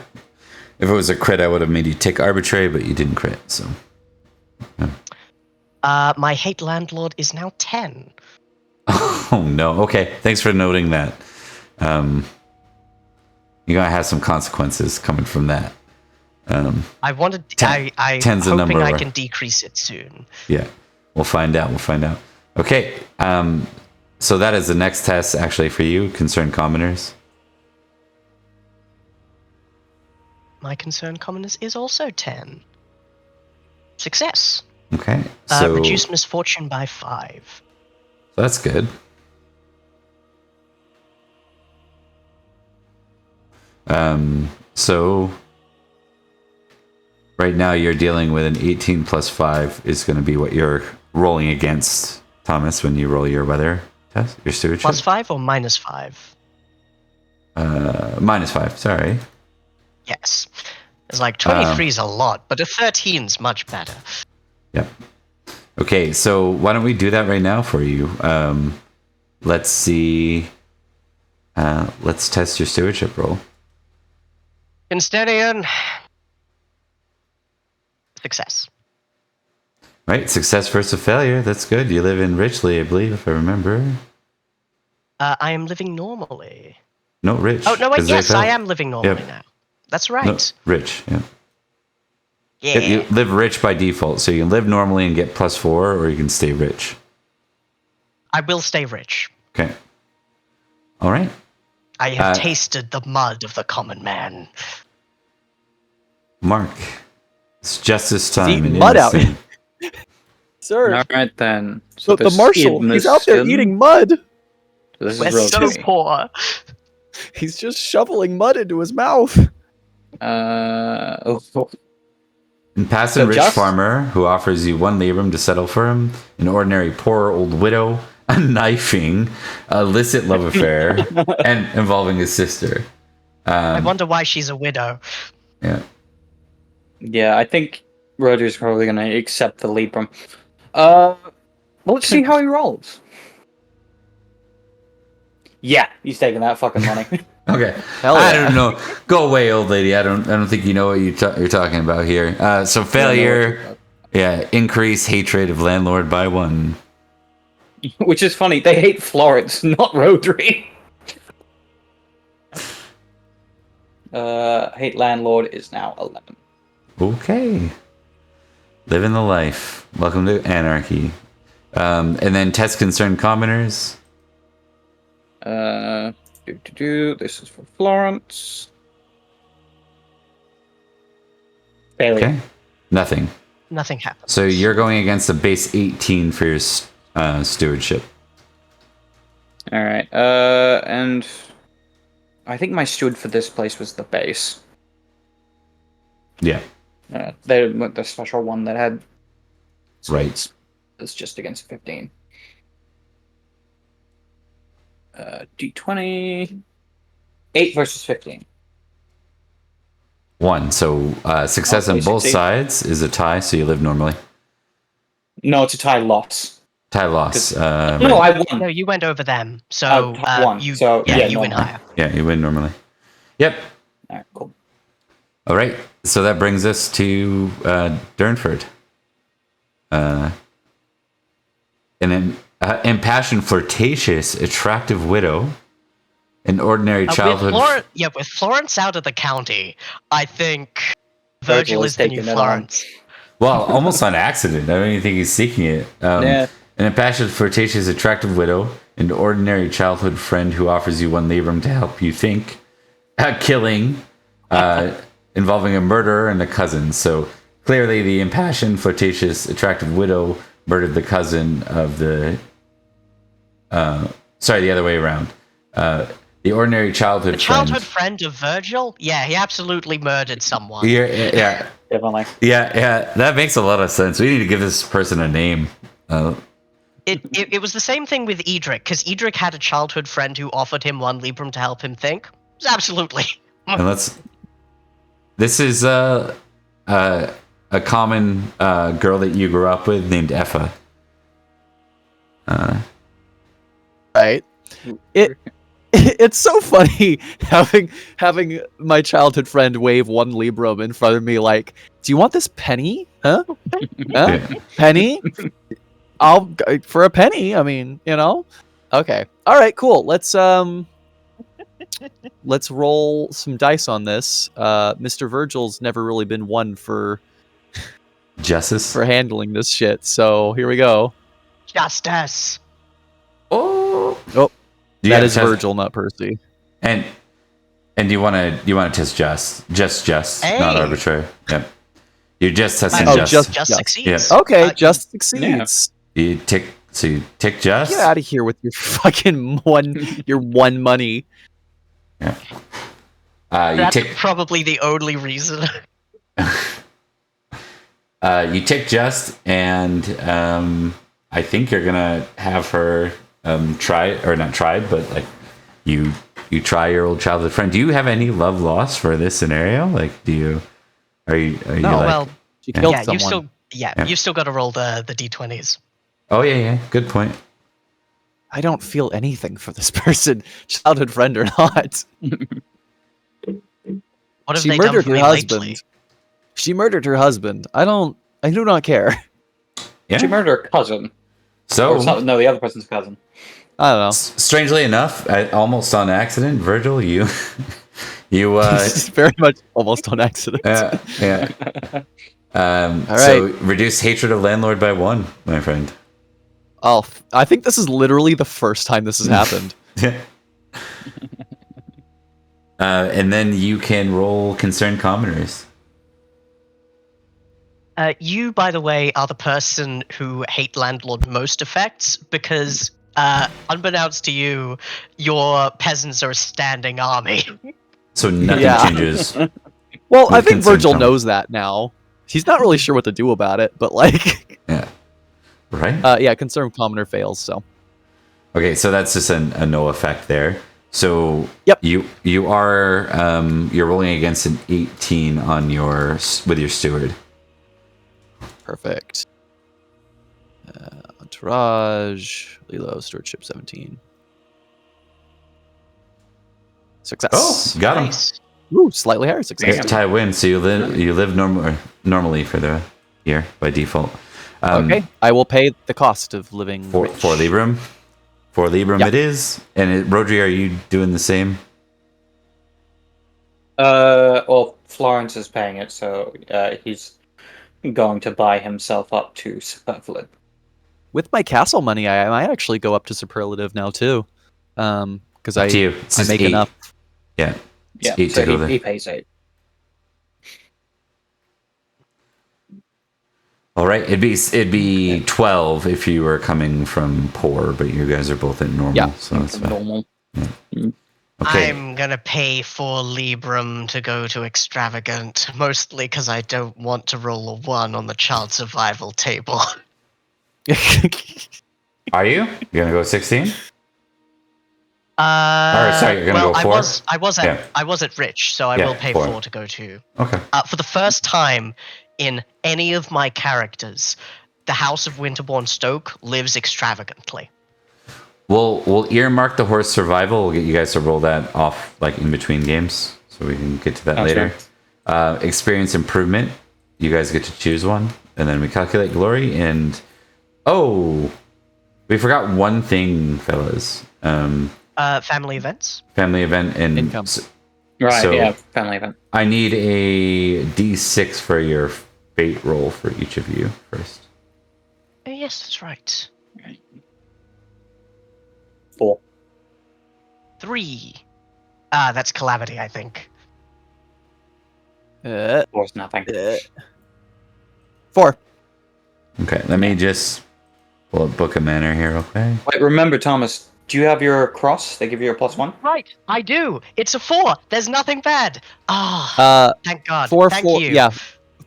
If it was a crit, I would have made you take arbitrary, but you didn't crit, so... My hate landlord is now 10. Oh, no. Okay, thanks for noting that. You're going to have some consequences coming from that. I wanted. I'm ten's a number hoping I where- can decrease it soon. Yeah, we'll find out. Okay, so that is the next test actually for you, concerned commoners. My concern commoners is also 10. Success. Okay, so Reduce misfortune by 5. that's good. So right now you're dealing with an 18 plus 5 is going to be what you're rolling against, Thomas, when you roll your weather test, your stewardship. Plus 5 or minus 5? Minus 5, sorry. Yes. It's like 23 is a lot, but a 13's much better. Yep. Okay, so why don't we do that right now for you? Let's see. Let's test your stewardship roll. Cynstenian. Success. Right, success versus failure. That's good. You live in Richley, I believe, if I remember. I am living normally. No, Rich. Oh, no, wait, 'cause they yes, I fell. am living normally Yep. now. That's right. No, Rich, yeah. Yeah. You live rich by default, so you can live normally and get +4, or you can stay rich. I will stay rich. Okay. All right. I have tasted the mud of the common man. Mark, it's justice time. eating in mud out. Idmiston. Sir, All right then. so the this marshal, he's out there Idmiston- eating mud. This We're is so Rhodri. poor. He's just shoveling mud into his mouth. Oh, And pass So a rich just- farmer who offers you 1 librum to settle for him, an ordinary poor old widow, a knifing, illicit love affair, and involving his sister. I wonder why she's a widow. Yeah. yeah, I think Rhodri's probably going to accept the Libram. Well, let's see how he rolls. Yeah, he's taking that fucking money. Okay. Hell I yeah. don't know. Go away, old lady. I don't think you know what you're talking about here. So failure. Yeah, increase hatred of landlord by 1. Which is funny. They hate Florence, not Rhodri. Hate landlord is now 11. Okay. Living the life. Welcome to Anarchy. And then test concerned commoners. This is for Florence. Failure. Okay. Nothing. Nothing happens. So you're going against a base 18 for your stewardship. All right. And I think my steward for this place was the base. Yeah. The special one that had. Right. It's just against 15. D20. 8 versus 15. 1. So success on both basically. sides is a tie, so you live normally. No, it's a tie loss. Tie loss. No, I won. No, you went over them. So one. you, So, yeah, yeah, you win normal. higher. Yeah, you win normally. Yep. All right, cool. All right. So that brings us to Durnford. An impassioned, flirtatious, attractive widow. An ordinary childhood. With Florence out of the county, I think Virgil is the new taking it on. Florence. Well, almost on accident. I don't even think he's seeking it. Yeah. An impassioned, flirtatious, attractive widow. An ordinary childhood friend who offers you 1 librum to help you think. A killing involving a murderer and a cousin. So clearly the impassioned, flirtatious, attractive widow murdered the cousin of the... sorry, the other way around. The ordinary childhood The childhood friend of Virgil? Yeah, he absolutely murdered someone. Yeah. Definitely. Yeah, that makes a lot of sense. We need to give this person a name. It was the same thing with Edrich, because Edrich had a childhood friend who offered him 1 librum to help him think. It was absolutely. And this is a common girl that you grew up with named Effa. Right. It's so funny having my childhood friend wave 1 librum in front of me like, do you want this penny? Huh? Yeah. Penny? I'll for a penny, I mean, you know. Okay. All right, cool. Let's let's roll some dice on this. Mr. Virgil's never really been one for Justice. handling this shit, so here we go. Justice. Oh, That is Virgil, not Percy. And you want to test just, Hey. not arbitrary. Yep. You just testing Oh, just. Just succeeds. Yeah. Okay, just succeeds. You tick just. Get out of here with your fucking one money. Yeah. You That's tick. probably the only reason. You tick just, and I think you're gonna have her not tried, but like you try your old childhood friend. Do you have any love lost for this scenario? Like, are you No, like, well, She killed yeah, someone. you've still got to roll the d20s. oh yeah, good point. I don't feel anything for this person, childhood friend or not. What have She they done murdered for her me husband. lately? She murdered her husband. I do not care. Yeah. She murdered her cousin. So Or no, the other person's cousin. I don't know. strangely enough, almost on accident, Virgil, you Very much almost on accident. yeah. All So reduce hatred of landlord by 1, my friend. Oh, I think this is literally the first time this has happened. And then you can roll concerned commoners. You, by the way, are the person who hate landlord most affects because, unbeknownst to you, your peasants are a standing army. So nothing Yeah. changes. Well, I With think concerned Virgil com- knows that now. He's not really sure what to do about it, but like, Yeah. Right? yeah, concerned commoner fails. So Okay, so that's just a no effect there. So Yep. you are you're rolling against an 18 on with your steward. perfect. Entourage, Lilo, stewardship 17. Success. Oh, got him. Nice. Ooh, slightly higher success. Tie win, so you live normally for the year by default. Okay, I will pay the cost of living For rich. Libram. For Libram Yep. it is. And Rhodri, are you doing the same? Well, Florence is paying it, so he's going to buy himself up to superfluid. With my castle money, I might actually go up to superlative now too, because I Up to you. It's I just make 8. enough. Yeah. Yeah, It's 8 to go so there. he pays 8. All right, it'd be 12 if you were coming from poor, but you guys are both at normal, Yeah. so that's fine. Normal. Okay. I'm gonna pay for Libram to go to extravagant, mostly because I don't want to roll a 1 on the child survival table. Are you? You're gonna go 16? Sorry, you're gonna well, go 4? I was at rich, so I Yeah, will pay 4. 4 to go to. Okay. For the first time in any of my characters, the House of Winterbourne Stoke lives extravagantly. We'll earmark the horse survival. We'll get you guys to roll that off like in between games, so we can get to that Sounds later. Experience improvement. You guys get to choose one, and then we calculate glory. And we forgot one thing, fellas. Family events. Family event and Income. Right, So- yeah, family event. I need a D6 for your fate roll for each of you first. Oh, yes, that's right. 4. 3. That's calamity, I think. 4 is nothing. 4. Okay, let me just pull up Book of Manor here, okay? Wait, remember, Thomas, do you have your cross? They give you a +1? Right, I do. It's a 4. There's nothing bad. Ah, thank God. 4, Thank 4. you. Yeah,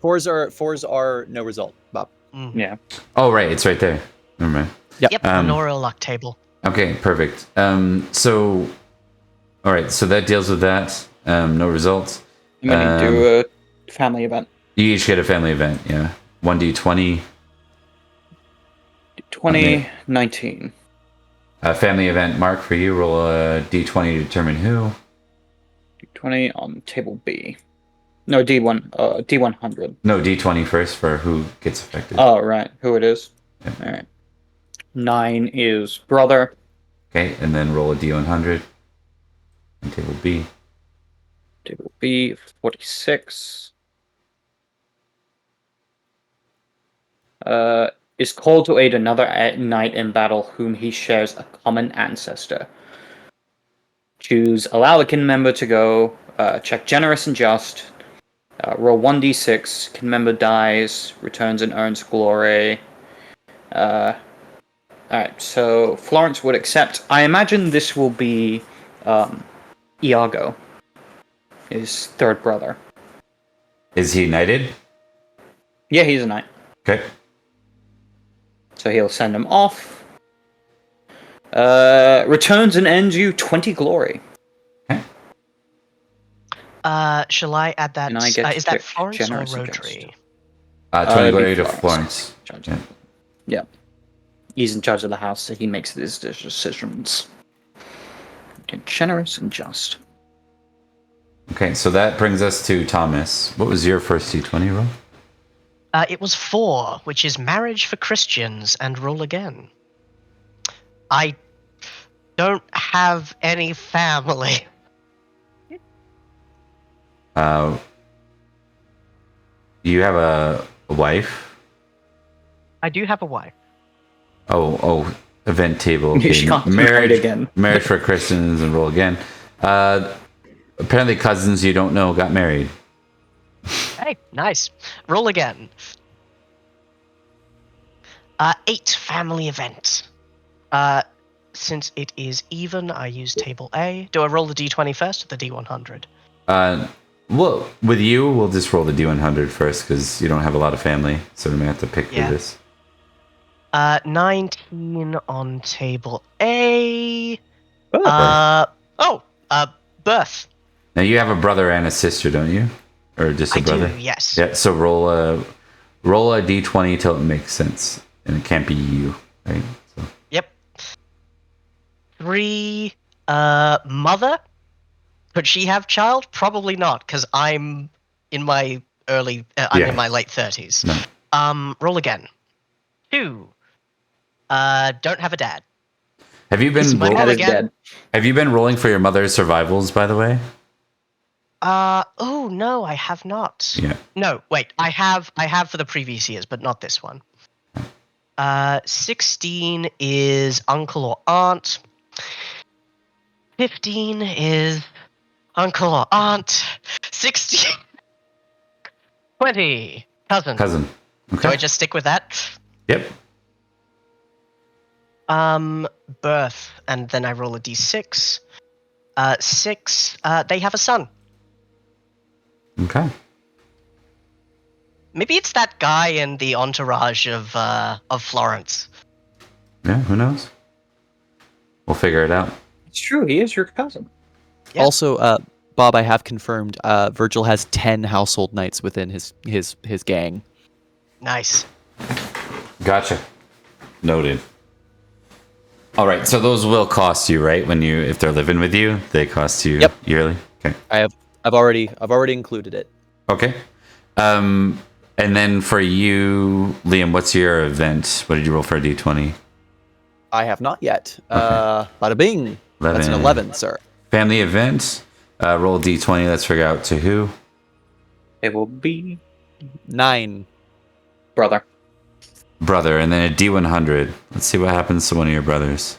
fours are no result, Bob. Yeah. Oh, right, it's right there. Never mind. Yep, manorial luck table. Okay, perfect. So, all right, so that deals with that. No results. I'm going to do a family event. You each get a family event, yeah. 1d20. 20, 19. Family event, Mark, for you. Roll a d20 to determine who. 20 on table B. No, D1. D100. No, d20 first for who gets affected. Oh, right. Who it is. Yeah. All right. 9 is brother. Okay, and then roll a d100. And table B. Table B, 46. Is called to aid another knight in battle whom he shares a common ancestor. Choose allow a kin member to go. Check generous and just. Roll 1d6. Kin member dies, returns and earns glory. Alright, so Florence would accept. I imagine this will be Iago, his third brother. Is he knighted? Yeah, he's a knight. Okay. So he'll send him off. Returns and ends you 20 glory. Okay. Shall I add that? And I get Is to that pick Florence or generous and Rhodri? 20 glory to Florence. Florence. Yeah. Yeah. Yeah. He's in charge of the house, so he makes these decisions. Okay, generous and just. Okay, so that brings us to Thomas. What was your first D20 roll? It was 4, which is marriage for Christians, and roll again. I don't have any family. You have a wife? I do have a wife. Oh, event table. Okay. She can't marry again. Marriage for Christians and roll again. Apparently cousins you don't know got married. Hey, nice. Roll again. 8 family event. Since it is even, I use table A. Do I roll the D20 first or the D100? Well, with you, we'll just roll the D100 first because you don't have a lot of family, so we may have to pick for this. 19 on table A. Birth. Now you have a brother and a sister, don't you? Or just a brother? I do, yes. Yeah. So roll a D20 till it makes sense, and it can't be you, right? So. Yep. 3. Mother. Could she have child? Probably not, because I'm in my in my late 30s. No. Roll again. 2. Don't have a dad. Have you been my mom again? Have you been rolling for your mother's survivals, by the way? Oh no, I have not. Yeah. No, wait, I have for the previous years, but not this one. 16 is uncle or aunt. 15 is uncle or aunt. 16. 20. Cousin. Cousin. Okay. Do I just stick with that? Yep. Birth, and then I roll a d6. 6. They have a son. Okay. Maybe it's that guy in the entourage of Florence. Yeah. Who knows? We'll figure it out. It's true, he is your cousin. Yep. Also, Bob, I have confirmed. Virgil has 10 household knights within his gang. Nice. Gotcha. Noted. All right. So those will cost you, right? If they're living with you, they cost you yearly. Okay. I've already included it. Okay. And then for you, Liam, what's your event? What did you roll for a D20? I have not yet. Okay. Bada bing. 11. That's an 11, sir. Family event. Roll a D20. Let's figure out to who. It will be 9. brother. Brother, and then a D100. Let's see what happens to one of your brothers.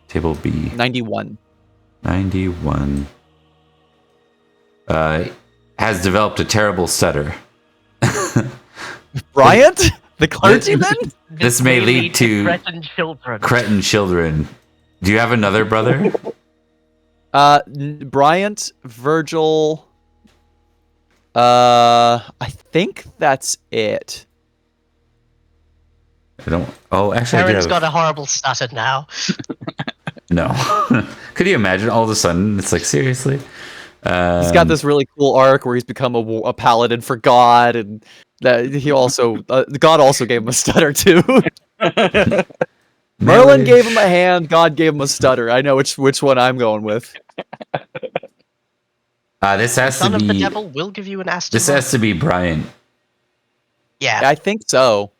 Table B. 91. 91. Has developed a terrible stutter. Bryant? The clergyman? This may lead to cretin children. Do you have another brother? Bryant, Virgil. I think that's it. I don't. Oh, actually, Perin's got a horrible stutter now. No. Could you imagine all of a sudden? It's like, seriously? He's got this really cool arc where he's become a paladin for God, and that he also God also gave him a stutter too. Merlin gave him a hand. God gave him a stutter. I know which one I'm going with. This has Son to be. of the devil will give you an asterisk. This has to be Brian. Yeah. I think so.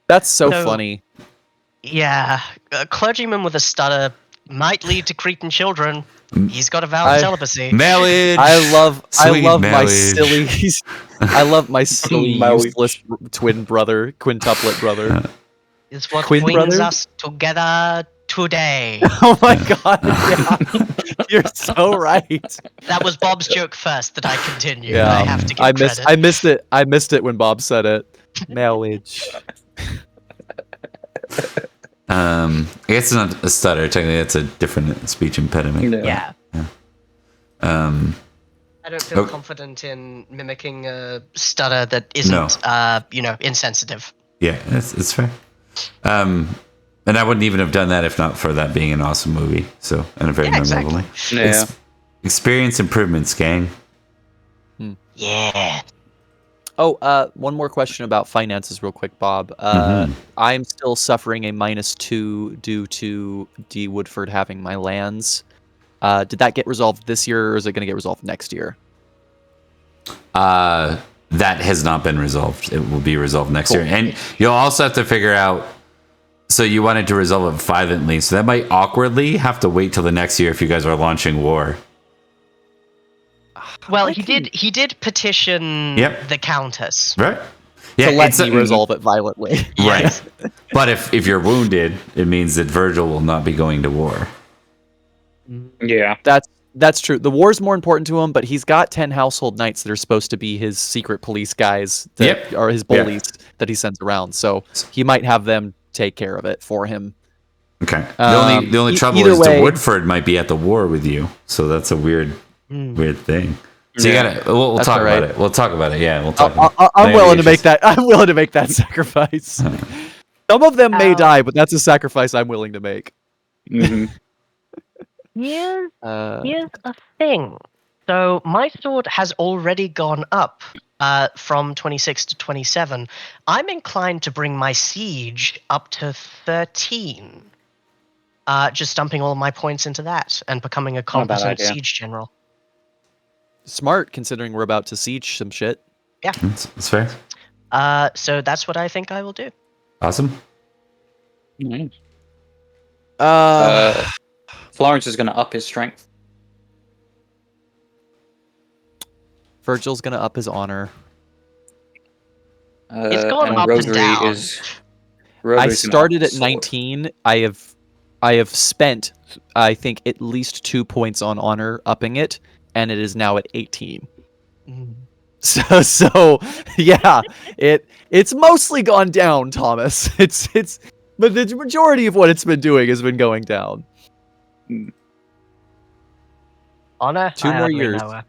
That's so So- funny. Yeah. A clergyman with a stutter might lead to Cretan children. He's got a vow of celibacy. Marriage. I love Sweet my marriage. silly Marriage. useless twin brother, quintuplet brother. It's what Twin brings brothers? us together today. Oh my god, yeah. You're so right. That was Bob's joke first that I continued. Yeah. I have to give I credit. missed it. I missed it when Bob said it. Marriage. It's not a stutter. Technically, it's a different speech impediment. Yeah. Um, I don't feel Oh. confident in mimicking a stutter that isn't, insensitive. yeah, it's fair. And I wouldn't even have done that if not for that being an awesome movie. So, and a very Yeah, memorable exactly. one. Yeah. Experience improvements, gang. Yeah. Oh, one more question about finances, real quick, Bob. I'm still suffering a -2 due to D. Woodford having my lands. Did that get resolved this year, or is it going to get resolved next year? That has not been resolved. It will be resolved next Cool. year. And you'll also have to figure out. So you wanted to resolve it violently. So that might awkwardly have to wait till the next year if you guys are launching war. Well, he did petition Yep. the Countess. Right? To let it's a- me resolve it violently. Right. But if you're wounded, it means that Virgil will not be going to war. Yeah. That's true. The war's more important to him, but he's got 10 household knights that are supposed to be his secret police guys that are his bullies that he sends around. So he might have them take care of it for him. Okay. The only trouble either is way- the Woodford might be at the war with you, so that's a weird thing. So you gotta. We'll That's talk all about right. it. We'll talk about it. Yeah, we'll talk. About I'm it. willing to make that. I'm willing to make that sacrifice. Some of them may die, but that's a sacrifice I'm willing to make. Mhm. Here's a thing. So my sword has already gone up from 26 to 27. I'm inclined to bring my siege up to 13. Just dumping all of my points into that and becoming a Not a bad competent idea. siege general. Smart, considering we're about to siege some shit. That's fair. So that's what I think I will do. Awesome. Nice. Florence is going to up his strength. Virgil's gonna up his honor. It's gone and up and Rhodri down. is. I Rhodri's gonna started up at his sword. 19. I have spent, I think, at least 2 points on honor upping it, and it is now at 18. So yeah, it's mostly gone down, Thomas. But the majority of what it's been doing has been going down. Honor? 2 I more hardly years. know her.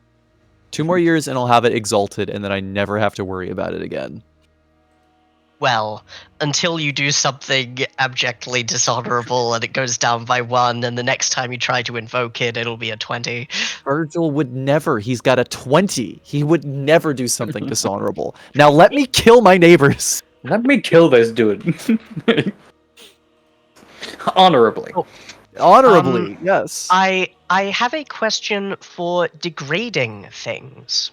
2 more years, and I'll have it exalted, and then I never have to worry about it again. Well, until you do something abjectly dishonorable and it goes down by 1, and the next time you try to invoke it, it'll be a 20. Virgil would never. He's got a 20. He would never do something dishonorable. Now let me kill my neighbors. Let me kill this dude. Honorably. Honorably, yes. I have a question for degrading things.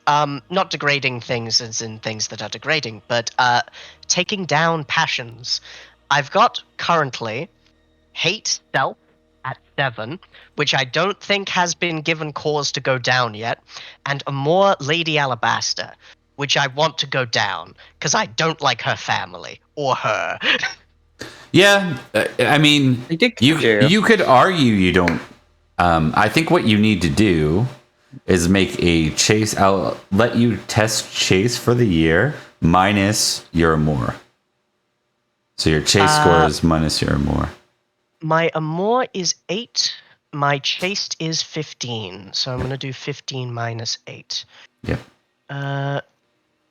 Not degrading things as in things that are degrading, but taking down passions. I've got currently hate self at 7, which I don't think has been given cause to go down yet, and Amor Lady Alabaster, which I want to go down because I don't like her family or her. Yeah, I mean, He did you care. you could argue you don't. I think what you need to do is make a chase. I'll let you test chase for the year minus your Amor. So your chase score is minus your Amor. My Amor is 8. My chaste is 15. So I'm going to do 15 minus 8. Yep.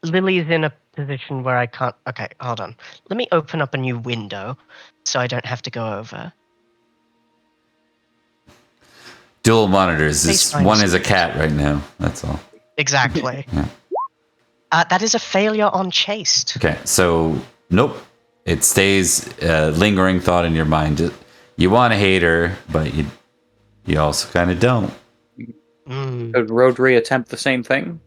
Lily's in a position where I can't... Okay, hold on. Let me open up a new window so I don't have to go over. Dual monitors. This Space minus one is a cat right now. That's all. Exactly. Yeah. That is a failure on chaste. Okay, so nope. It stays lingering thought in your mind. You want to hate her, but you also kind of don't. Could Rhodri attempt the same thing?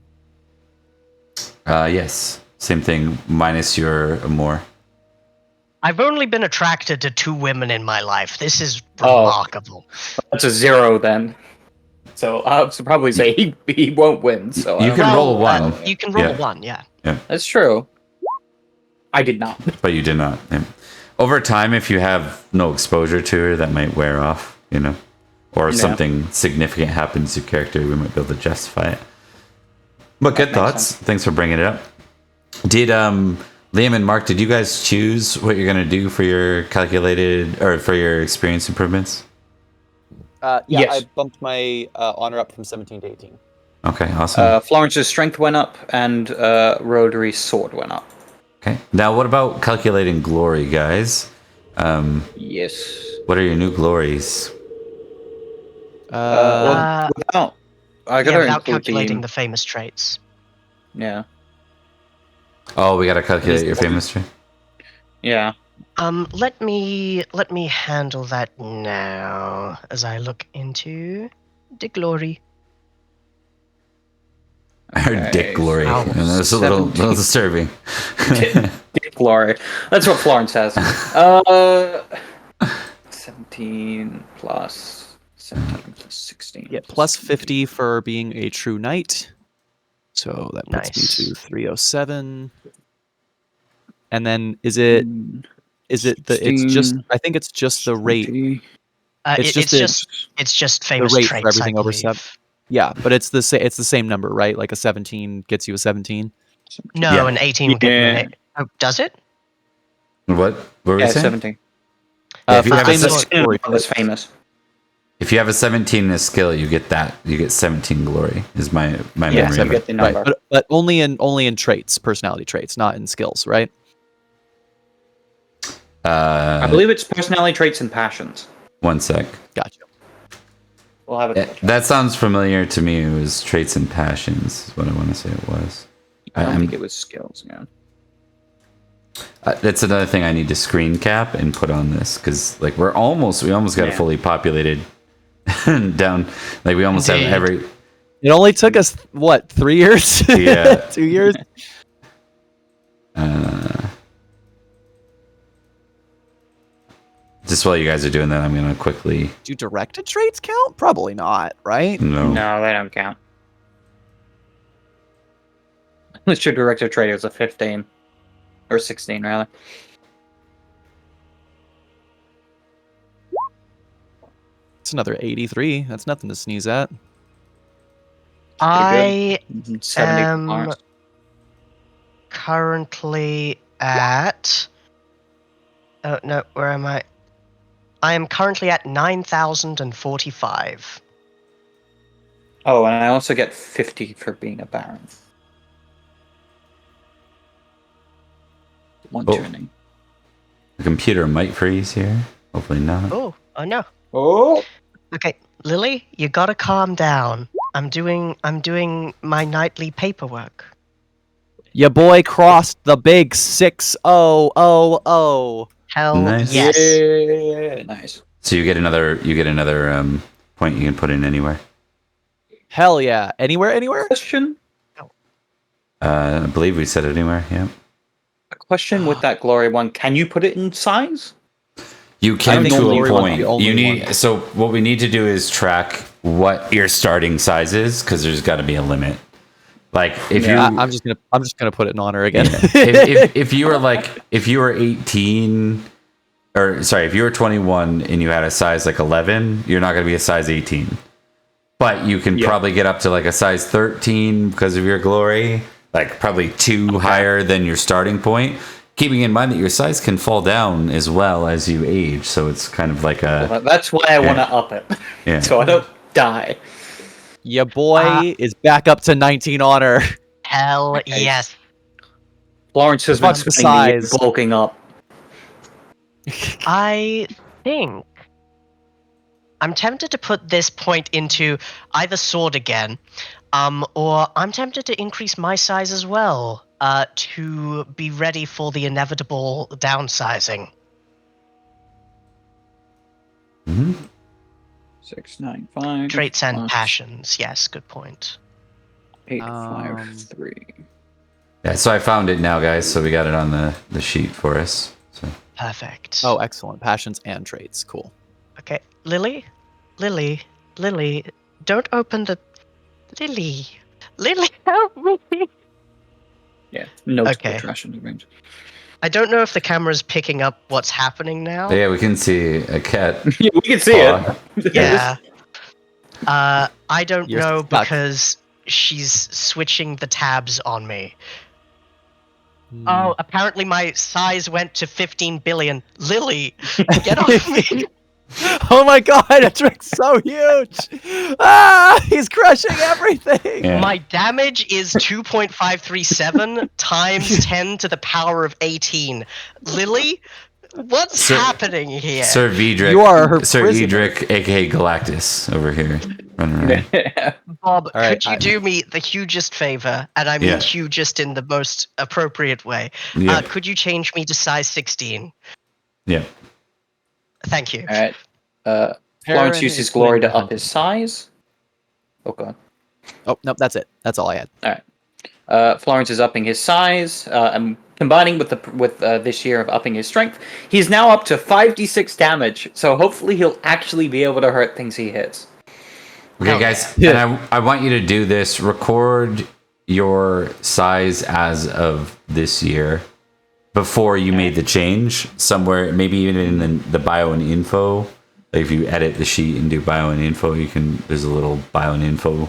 Yes, same thing minus your Amor. I've only been attracted to 2 women in my life. This is Oh. remarkable. That's a 0 then. So I'll probably say he won't win. So You can roll a 1. You can roll Yeah. a 1, yeah. That's true. I did not. But you did not. Yeah. Over time, if you have no exposure to her, that might wear off, or if something significant happens to your character, we might be able to justify it. But good thoughts. Thanks for bringing it up. Did Liam and Mark, did you guys choose what you're going to do for your calculated or for your experience improvements? Yes. I bumped my honor up from 17 to 18. Okay, awesome. Florence's strength went up, and Rhodri's sword went up. Okay. Now, what about calculating glory, guys? Yes. What are your new glories? Without I gotta without include calculating the famous traits. Yeah. Oh, we got to calculate your famous tree. Yeah. Let me handle that now as I look into the glory. I heard Dick Glory, Ow. and that's a little disturbing. Dick glory. That's what Florence has. 17 plus 17 plus 16. Yeah, plus 50 for being a true knight. So that puts me to 307. And then is it I think it's just the rate. It's just famous rate traits, for everything I over believe. 7. Yeah, but it's the same number, right? Like a 17 gets you a 17. No, Yeah. an 18 will get you an 8. Oh, does it? What were we saying? 17. If you have a famous glory. That's famous. If you have a 17 in a skill, you get that. You get 17 glory. Is my memory Yes, I of get it. the number. Right, but only in traits, personality traits, not in skills, right? I believe it's personality traits and passions. 1 sec. Gotcha. We'll have it. That sounds familiar to me. It was traits and passions. Is what I want to say it was. I don't think it was skills. Yeah. That's another thing I need to screen cap and put on this because like we almost got a fully populated down. Like we almost have every. It only took us what 3 years? Yeah. 2 years. Just while you guys are doing that, I'm gonna quickly. Do directed traits count? Probably not, right? No. No, they don't count. Unless your director trait is a 15 or 16, rather. It's another 83. That's nothing to sneeze at. I 70 am Mars. currently at... Oh, no, where am I? I am currently at 9,045. Oh, and I also get 50 for being a baron. One turning. The computer might freeze here. Hopefully not. Oh no. Oh! Okay, Lily, you gotta calm down. I'm doing my nightly paperwork. Your boy crossed the big 6000. Hell Nice. yes. Yeah, nice. So you get another point you can put in anywhere. Hell yeah. Anywhere? Question? I believe we said anywhere. Yeah. A question with that glory one. Can you put it in size? You can think to glory a one's point. the only You need. one. So what we need to do is track what your starting size is because there's got to be a limit. Like if you, I'm just gonna put it in honor again. if you were 18 or sorry, if you were 21 and you had a size like 11, you're not going to be a size 18. But you can probably get up to like a size 13 because of your glory, like probably 2 higher than your starting point. Keeping in mind that your size can fall down as well as you age, so it's kind of like a. Well, that's why I want to up it. Yeah. So I don't die. Your boy is back up to 19 honor. Hell yes. Florence has been Fuck the spending the year size. bulking up. I think I'm tempted to put this point into either sword again, or I'm tempted to increase my size as well, to be ready for the inevitable downsizing. 6, 9, 5. Traits and plus passions. Yes, good point. 8, 5, 3. Yeah, so I found it now, guys. So we got it on the sheet for us. So Perfect. Oh, excellent. Passions and traits. Cool. Okay. Lily, don't open the... Lily, help me. Yeah, no Okay. trash in the range. I don't know if the camera's picking up what's happening now. Yeah, we can see a cat. Yeah, we can see paw. it. Yeah. I don't You're know stuck. because she's switching the tabs on me. Hmm. Oh, apparently my size went to 15 billion. Lily, get off me. Oh my god, Edric's so huge! Ah, he's crushing everything! Yeah. My damage is 2.537 times 10 to the power of 18. Lily, what's Sir- happening here? Sir Vidric. You are her Sir prisoner. Edrich, aka Galactus, over here. Running around. Bob, All right, could you do me the hugest favor? And I mean hugest in the most appropriate way. Yeah. Could you change me to size 16? Yeah. Thank you. Alright. Florence Perin uses is glory to playing up his size. Oh god. Oh, nope, that's it. That's all I had. Florence is upping his size, and combining with this year of upping his strength, he's now up to 5d6 damage. So hopefully he'll actually be able to hurt things he hits. Okay, Hell guys, yeah. and I want you to do this. Record your size as of this year before you made the change somewhere, maybe even in the bio and info. Like if you edit the sheet and do bio and info, there's a little bio and info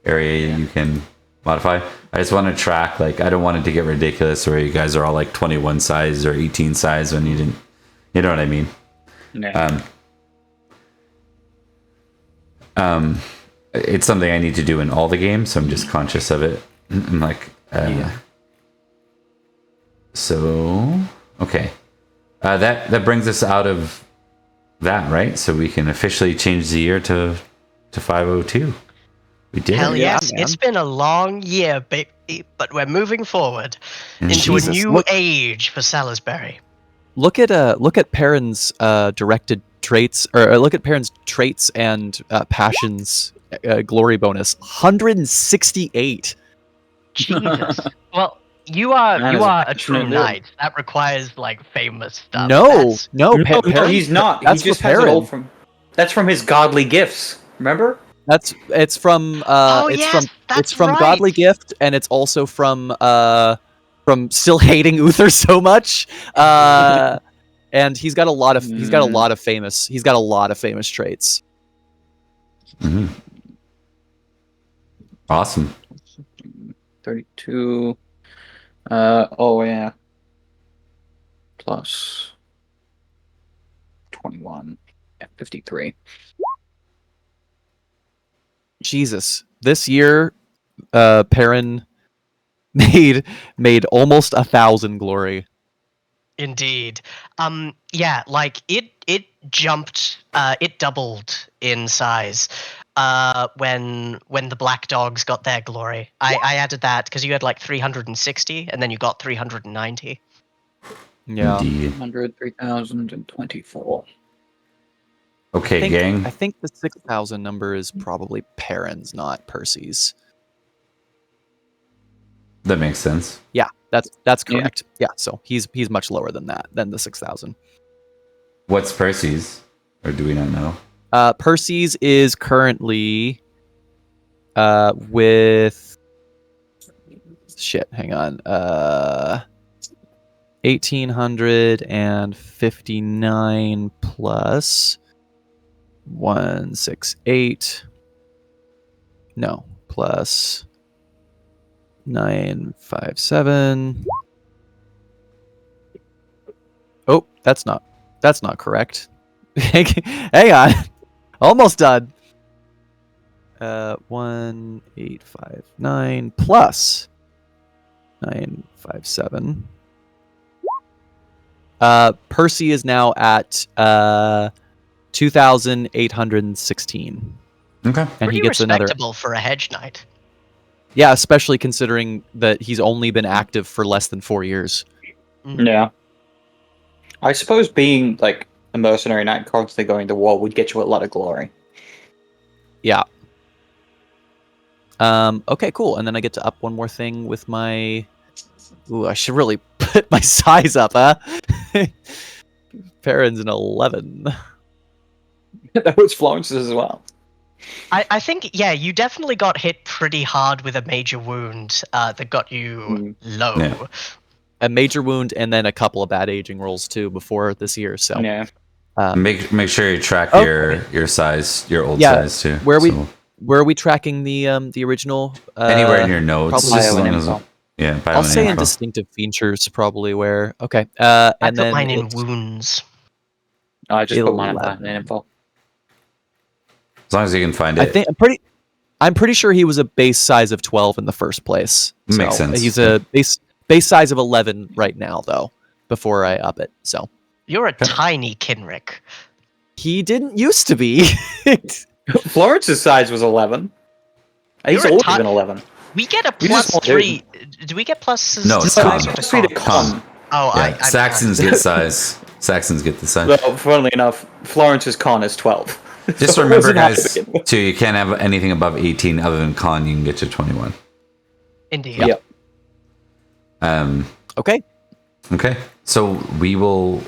area you can modify. I just want to track, like, I don't want it to get ridiculous where you guys are all like 21 size or 18 size when you didn't, you know what I mean? Yeah. It's something I need to do in all the games, so I'm just conscious of it. I'm like, so okay, that brings us out of that, right? So we can officially change the year to 502. We did. Hell it. yes, man. it's been a long year, baby, but we're moving forward into Jesus, a new look- age for Salisbury. Look at Perin's directed traits, or look at Perin's traits and passions glory bonus. 168. Jesus. Well, you are That is a a true passionate knight. That requires like famous stuff. No, That's- no, No, Perin, he's not. That's He just for has it all Perin. from. That's from his godly gifts. Remember? It's from that's right. Godly Gift, and it's also from still hating Uther so much. And he's got a lot of famous traits. Mhm. Awesome. 32. Oh yeah. Plus 21. Yeah, 53. Jesus, this year, Perin made almost 1,000 glory. Indeed. Yeah, like it jumped, it doubled in size when the black dogs got their glory. I added that because you had like 360 and then you got 390. Yeah. Indeed. 100, 3,024. Okay, gang. I think the 6,000 number is probably Perin's, not Percy's. That makes sense. Yeah, that's Yeah. correct. Yeah, so he's much lower than the 6,000. What's Percy's? Or do we not know? Percy's is currently with hang on. 1,859 plus 168. No, plus 957. Oh, that's not correct. Hang on. Almost done. 1,859 plus 957. Percy is now at 2,816. Okay. And Pretty he gets another. respectable for a hedge knight. Yeah, especially considering that he's only been active for less than 4 years. Yeah. I suppose being like a mercenary knight constantly going to war would get you a lot of glory. Yeah. Okay, cool. And then I get to up one more thing with my... Ooh, I should really put my size up, huh? Perin's an 11. That was Florence's as well. I think, yeah, you definitely got hit pretty hard with a major wound that got you low. Yeah. A major wound and then a couple of bad aging rolls too before this year. So Yeah. Make sure you track Okay. your size, your old Yeah, size too. where are we tracking the original? Anywhere in your notes, probably just as bio long as info. yeah. I'll say in info. distinctive features probably where. Okay. I And put then mine in it's wounds. I just put mine in 11. info. As long as you can find I it. think I'm pretty sure he was a base size of 12 in the first place. Makes So sense. He's a base size of 11 right now though. Before I up it, so You're a tiny Kinrick. he didn't used to be. Florence's size was 11. He's You're a always ti- been 11. We get a You just plus want 3. Do we get pluses? No, to it's size con. or to Just read a con? con. Oh, Yeah, I'm Saxons get size. Saxons get the size. Well, funnily enough, Florence's con is 12. Just So it remember, wasn't high to guys, begin with. too, you can't have anything above 18 other than con. You can get to 21. Indeed. Yep. Okay. Okay, so we will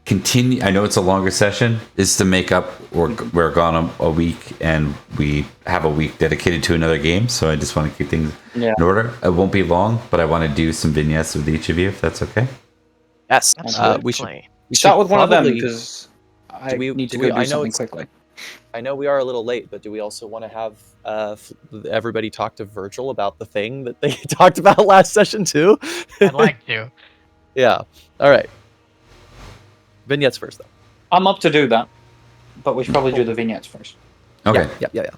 continue. I know it's a longer session. Is to make up. We're gone a week, and we have a week dedicated to another game. So I just want to keep things in order. It won't be long, but I want to do some vignettes with each of you, if that's okay. Yes. Absolutely. We should Start with one of them probably- because I we- need to do go we- do I know something it's- quickly. I know we are a little late, but do we also want to have everybody talk to Virgil about the thing that they talked about last session too? I'd like to. Yeah. All right. Vignettes first, though. I'm up to do that, but we should probably do the vignettes first. Okay. Yeah.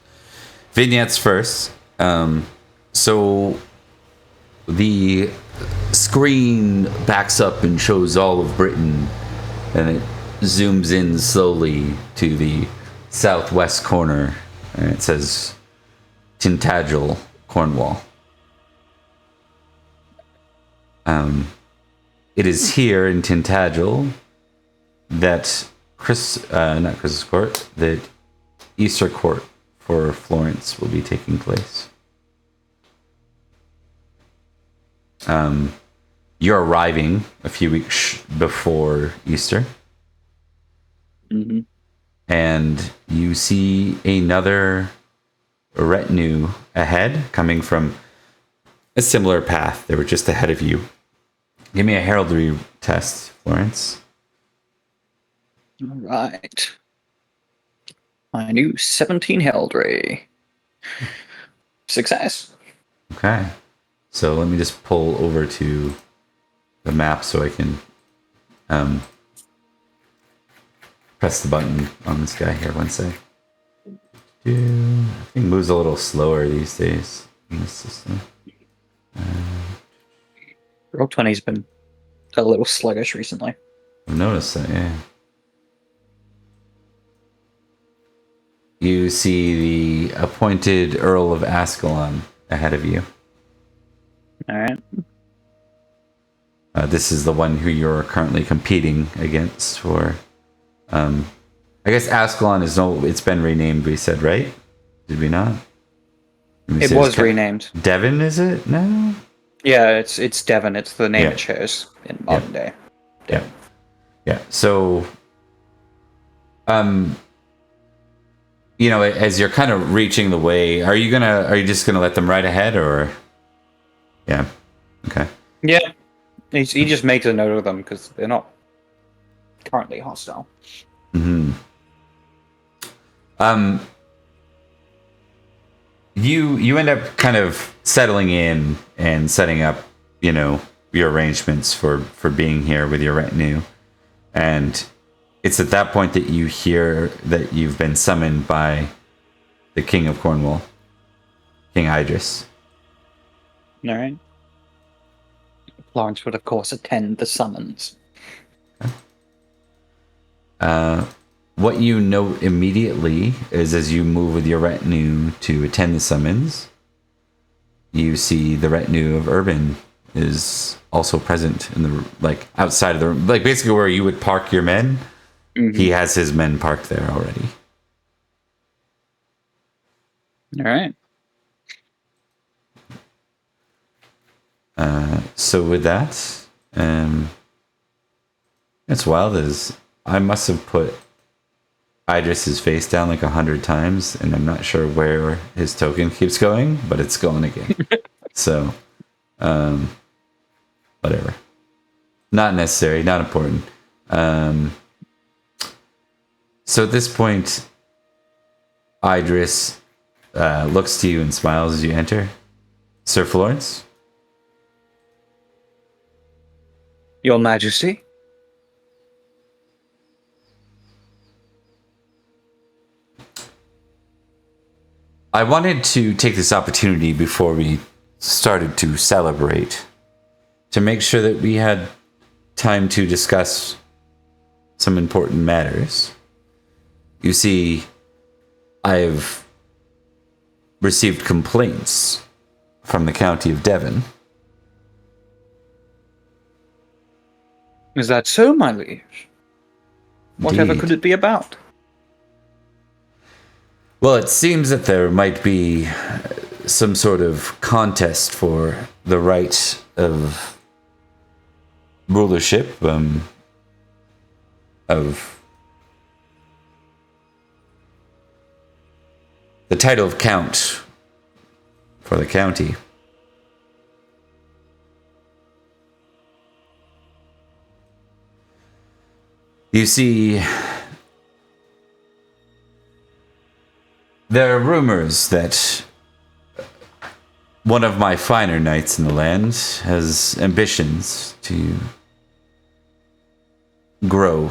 Vignettes first. So the screen backs up and shows all of Britain, and it zooms in slowly to the southwest corner, and it says Tintagel, Cornwall. It is here in Tintagel that not Christmas Court, that Easter Court for Florence will be taking place. You're arriving a few weeks before Easter. Mm-hmm. And you see another retinue ahead coming from a similar path. They were just ahead of you. Give me a heraldry test, Florence. All right. My new 17 heraldry. Success. Okay. So let me just pull over to the map so I can press the button on this guy here. One sec. I think it moves a little slower these days in this system. Roll 20's been a little sluggish recently. I've noticed that, yeah. You see the appointed Earl of Ascalon ahead of you. All right. This is the one who you're currently competing against for. I guess Ascalon is it's been renamed, we said, right? Did we not? It was renamed. Devon, is it? No? Yeah, it's Devon. It's the name Yeah. it shares in modern day. Yeah. So, as you're kind of reaching the way, are you just gonna let them ride ahead, or? Yeah. Okay. Yeah. He just makes a note of them because they're not currently hostile. Hmm. You end up kind of settling in and setting up, your arrangements for being here with your retinue, and it's at that point that you hear that you've been summoned by the King of Cornwall, King Idris. All right. Florence would, of course, attend the summons. What you note immediately is as you move with your retinue to attend the summons, you see the retinue of Urban is also present in the outside of the room, basically where you would park your men. Mm-hmm. He has his men parked there already. All right. So with that, It's wild is I must have put Idris's face down like 100 times, and I'm not sure where his token keeps going, but it's going again. So, whatever. Not necessary, not important. So at this point, Idris looks to you and smiles as you enter. Sir Florence? Your Majesty? I wanted to take this opportunity before we started to celebrate to make sure that we had time to discuss some important matters. You see, I've received complaints from the county of Devon. Is that so, my liege? Whatever Indeed. could it be about? Well, it seems that there might be some sort of contest for the right of rulership of the title of count for the county. You see, there are rumors that one of my finer knights in the land has ambitions to grow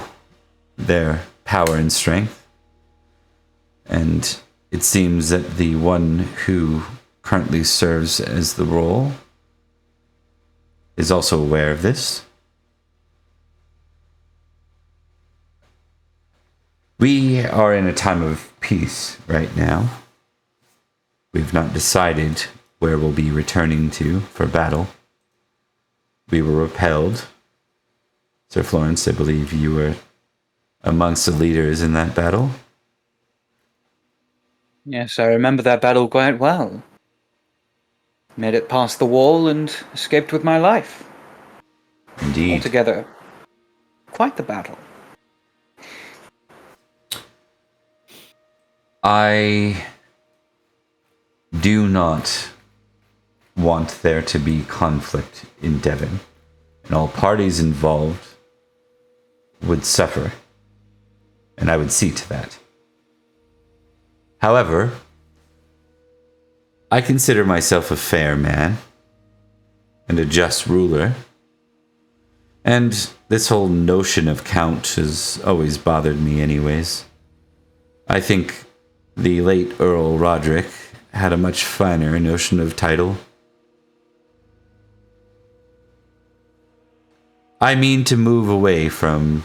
their power and strength. And it seems that the one who currently serves as the role is also aware of this. We are in a time of peace right now. We've not decided where we'll be returning to for battle. We were repelled. Sir Florence, I believe you were amongst the leaders in that battle. Yes, I remember that battle quite well. Made it past the wall and escaped with my life. Indeed. Altogether, quite the battle. I do not want there to be conflict in Devon, and all parties involved would suffer, and I would see to that. However, I consider myself a fair man and a just ruler, and this whole notion of count has always bothered me anyways. I think the late Earl Rhodri had a much finer notion of title. I mean to move away from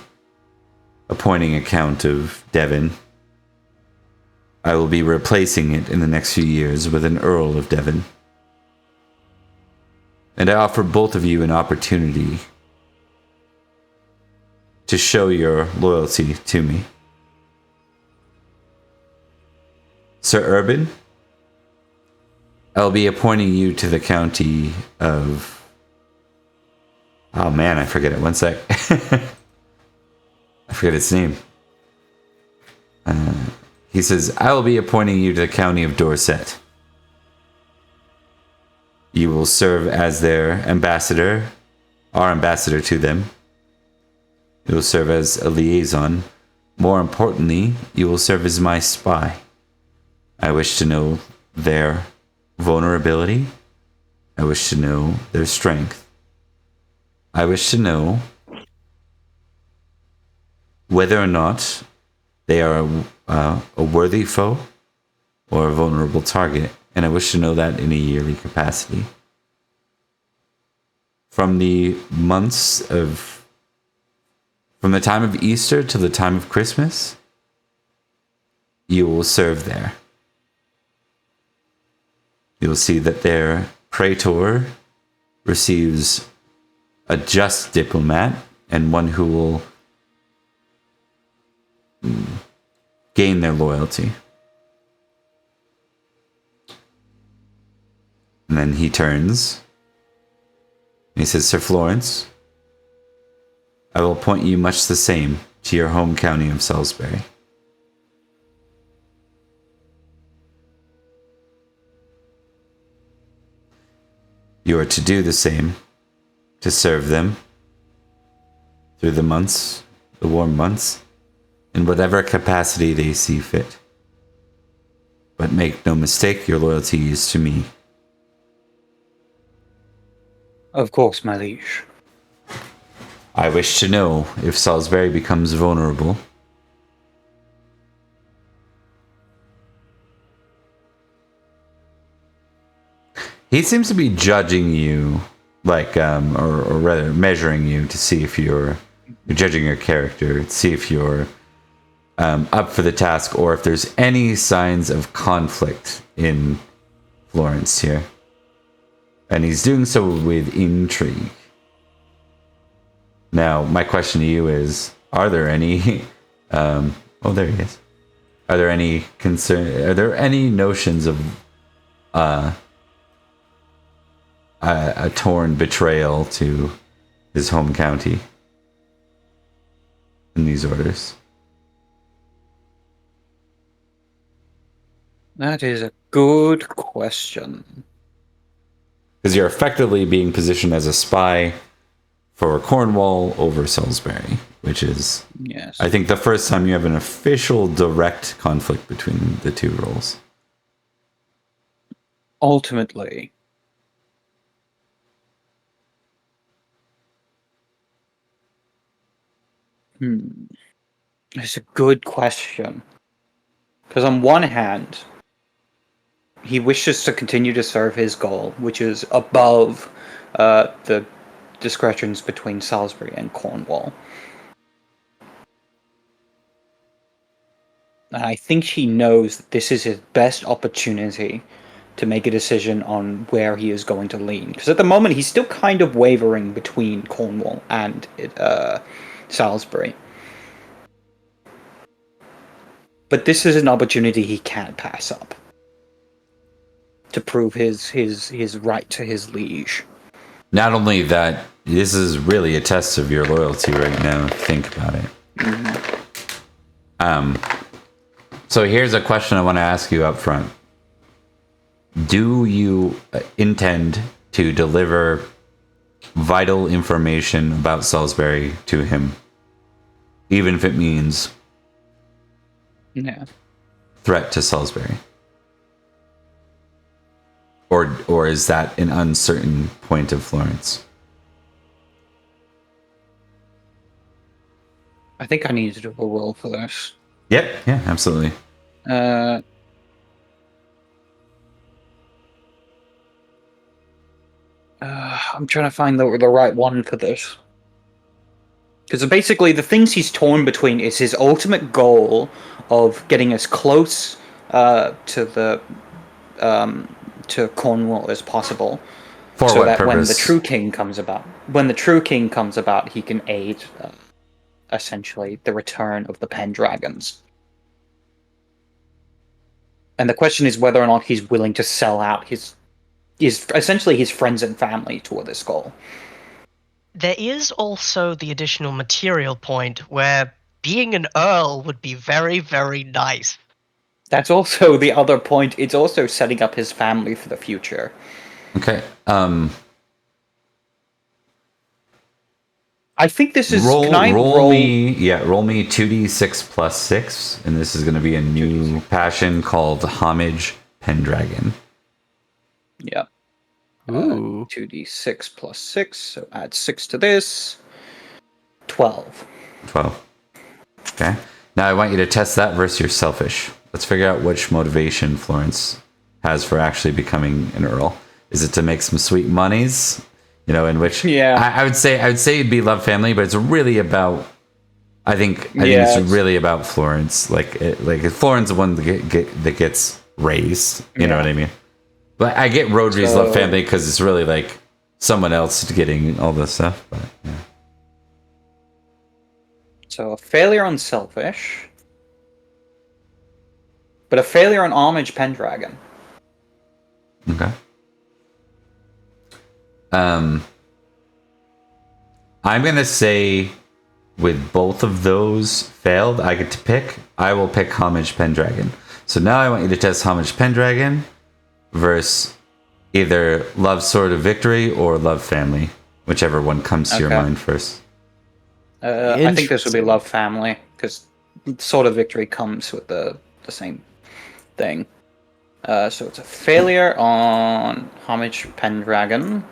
appointing a Count of Devon. I will be replacing it in the next few years with an Earl of Devon. And I offer both of you an opportunity to show your loyalty to me. Sir Urban, I'll be appointing you to the county of... Oh man, I forget it. One sec. I forget its name. He says, I will be appointing you to the county of Dorset. You will serve as their ambassador, our ambassador to them. You will serve as a liaison. More importantly, you will serve as my spy. I wish to know their vulnerability. I wish to know their strength. I wish to know whether or not they are a worthy foe or a vulnerable target, and I wish to know that in a yearly capacity. From the time of Easter to the time of Christmas, you will serve there. You'll see that their praetor receives a just diplomat and one who will gain their loyalty. And then he turns and he says, Sir Florence, I will appoint you much the same to your home county of Salisbury. You are to do the same, to serve them through the months, the warm months, in whatever capacity they see fit. But make no mistake, your loyalty is to me. Of course, my liege. I wish to know if Salisbury becomes vulnerable. He seems to be judging you, like, or rather measuring you to see if you're judging your character, to see if you're up for the task, or if there's any signs of conflict in Florence here. And he's doing so with intrigue. Now, my question to you is, are there any... oh, there he is. Are there any notions of a torn betrayal to his home county in these orders? That is a good question. Because you're effectively being positioned as a spy for Cornwall over Salisbury, which is, Yes. I think, the first time you have an official direct conflict between the two roles. Ultimately, it's a good question. Because on one hand, he wishes to continue to serve his goal, which is above the discretions between Salisbury and Cornwall. And I think he knows that this is his best opportunity to make a decision on where he is going to lean. Because at the moment, he's still kind of wavering between Cornwall and Salisbury. But this is an opportunity he can't pass up to prove his right to his liege. Not only that, this is really a test of your loyalty right now, if you think about it. Mm-hmm. So here's a question I want to ask you up front. Do you intend to deliver vital information about Salisbury to him? Even if it means threat to Salisbury? Or is that an uncertain point of Florence? I think I need to do a roll for this. Yep, yeah, absolutely. I'm trying to find the right one for this. Because basically the things he's torn between is his ultimate goal of getting as close to Cornwall as possible. For so what that purpose? when the true king comes about, he can aid essentially the return of the Pendragons. And the question is whether or not he's willing to sell out his essentially his friends and family toward this goal. There is also the additional material point where being an earl would be very, very nice. That's also the other point. It's also setting up his family for the future. Okay. I think this is... roll me 2d6 plus 6, and this is going to be a new passion called Homage Pendragon. Yeah. Ooh. 2d6 plus 6, so add 6 to this. 12. 12. Okay. Now I want you to test that versus your selfish. Let's figure out which motivation Florence has for actually becoming an earl. Is it to make some sweet monies? You know, in which I would say it'd be love family, but it's really about. I think it's really about Florence. Like Florence, the one that gets raised. You know what I mean? But I get Rhodri's love family because it's really like someone else getting all this stuff. But yeah. So a failure on selfish, but a failure on homage Pendragon. Okay. I'm gonna say with both of those failed, I get to pick. I will pick Homage Pendragon. So now I want you to test Homage Pendragon versus either Love Sword of Victory or Love Family, whichever one comes to your mind first. I think this would be Love Family, because Sword of Victory comes with the same thing. So it's a failure on Homage Pendragon,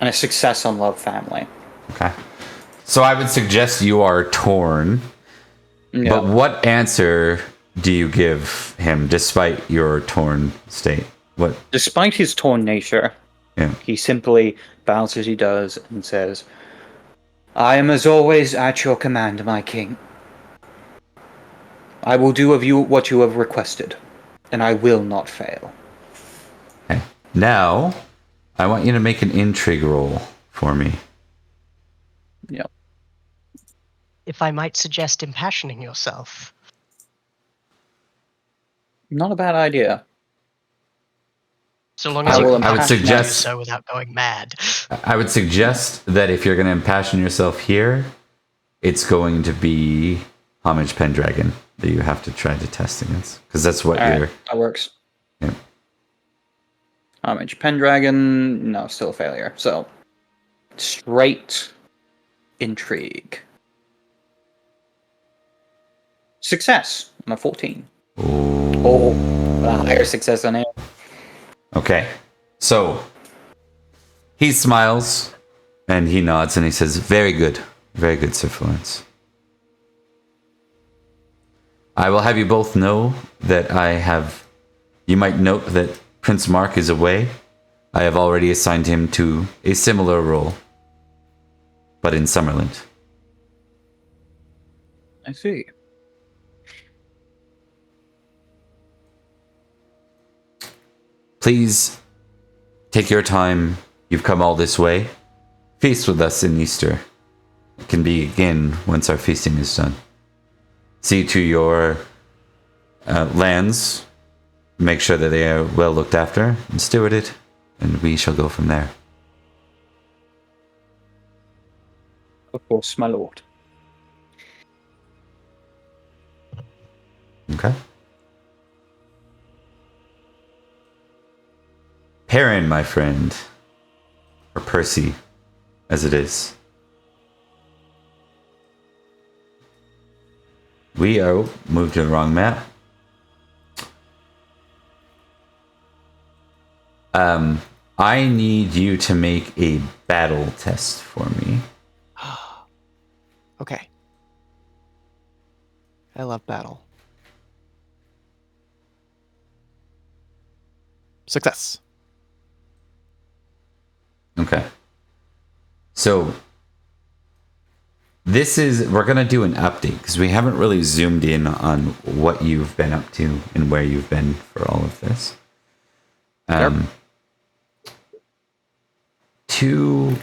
and a success on Love Family. Okay. So I would suggest you are torn. Yeah. But what answer do you give him despite your torn state? What? Despite his torn nature, Yeah. he simply bows as he does and says, "I am as always at your command, my king. I will do of you what you have requested, and I will not fail." Okay. Now, I want you to make an intrigue roll for me. Yep. If I might suggest impassioning yourself. Not a bad idea. So long as I you would- can I would impassion suggest- so without going mad. I would suggest that if you're going to impassion yourself here, it's going to be Homage Pendragon that you have to try to test against. Because that's what Alright, you're... that works. Yeah. Homage Pendragon, no, still a failure. So, straight intrigue. Success on a 14. Oh, a higher success on it. Okay. So, he smiles and he nods and he says, very good, Sir Florence. I will have you both know that you might note that Prince Mark is away. I have already assigned him to a similar role, but in Summerland. I see. Please take your time. You've come all this way. Feast with us in Easter. It can begin once our feasting is done. See to your lands. Make sure that they are well looked after and stewarded, and we shall go from there. Of course, my lord. Okay. Perin, my friend, or Percy, as it is. We are moved to the wrong map. I need you to make a battle test for me. Okay. I love battle. Success. Okay. So we're going to do an update because we haven't really zoomed in on what you've been up to and where you've been for all of this. To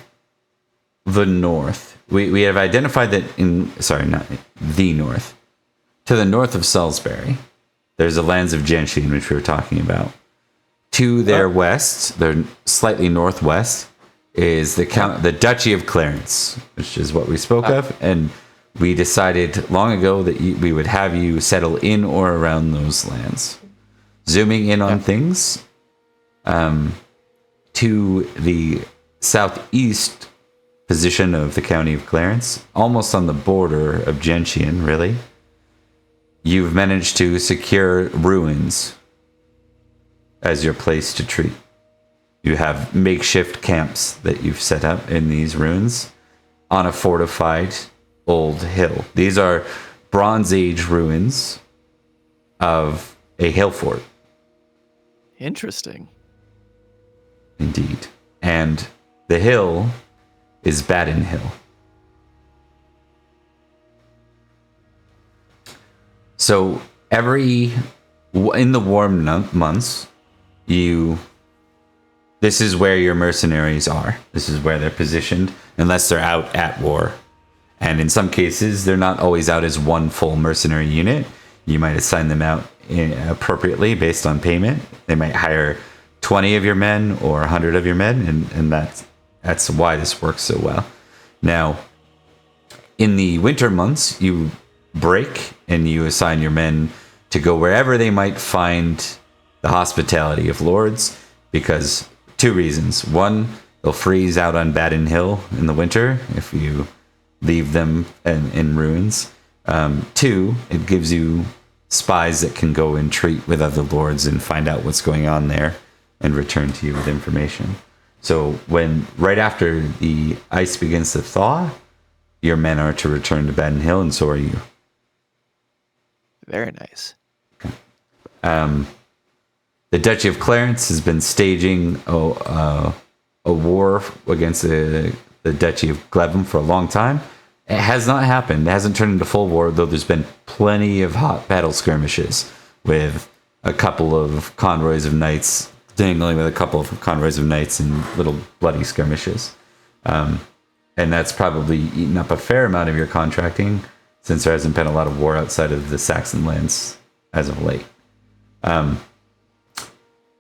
the north, we have identified that not the north, to the north of Salisbury, there's the lands of Gentian, which we were talking about. To their west, their slightly northwest, is the Duchy of Clarence, which is what we spoke of, and we decided long ago that we would have you settle in or around those lands. Zooming in on things, to the southeast position of the county of Clarence, almost on the border of Gentian, really, you've managed to secure ruins as your place to treat. You have makeshift camps that you've set up in these ruins on a fortified old hill. These are Bronze Age ruins of a hill fort. Interesting. Indeed. And the hill is Baden Hill. So in the warm months, this is where your mercenaries are. This is where they're positioned, unless they're out at war. And in some cases, they're not always out as one full mercenary unit. You might assign them out appropriately based on payment. They might hire 20 of your men or 100 of your men, and that's why this works so well. Now, In the winter months, you break and you assign your men to go wherever they might find the hospitality of lords, because two reasons. One, they'll freeze out on Badin Hill in the winter if you leave them in ruins. Two, it gives you spies that can go and treat with other lords and find out what's going on there and return to you with information. So right after the ice begins to thaw, your men are to return to Badin Hill, and so are you. Very nice. Okay. The Duchy of Clarence has been staging a war against the Duchy of Glevum for a long time. It has not happened. It hasn't turned into full war, though there's been plenty of hot battle skirmishes with a couple of convoys of knights, dangling with a couple of convoys of knights in little bloody skirmishes. And that's probably eaten up a fair amount of your contracting, since there hasn't been a lot of war outside of the Saxon lands as of late.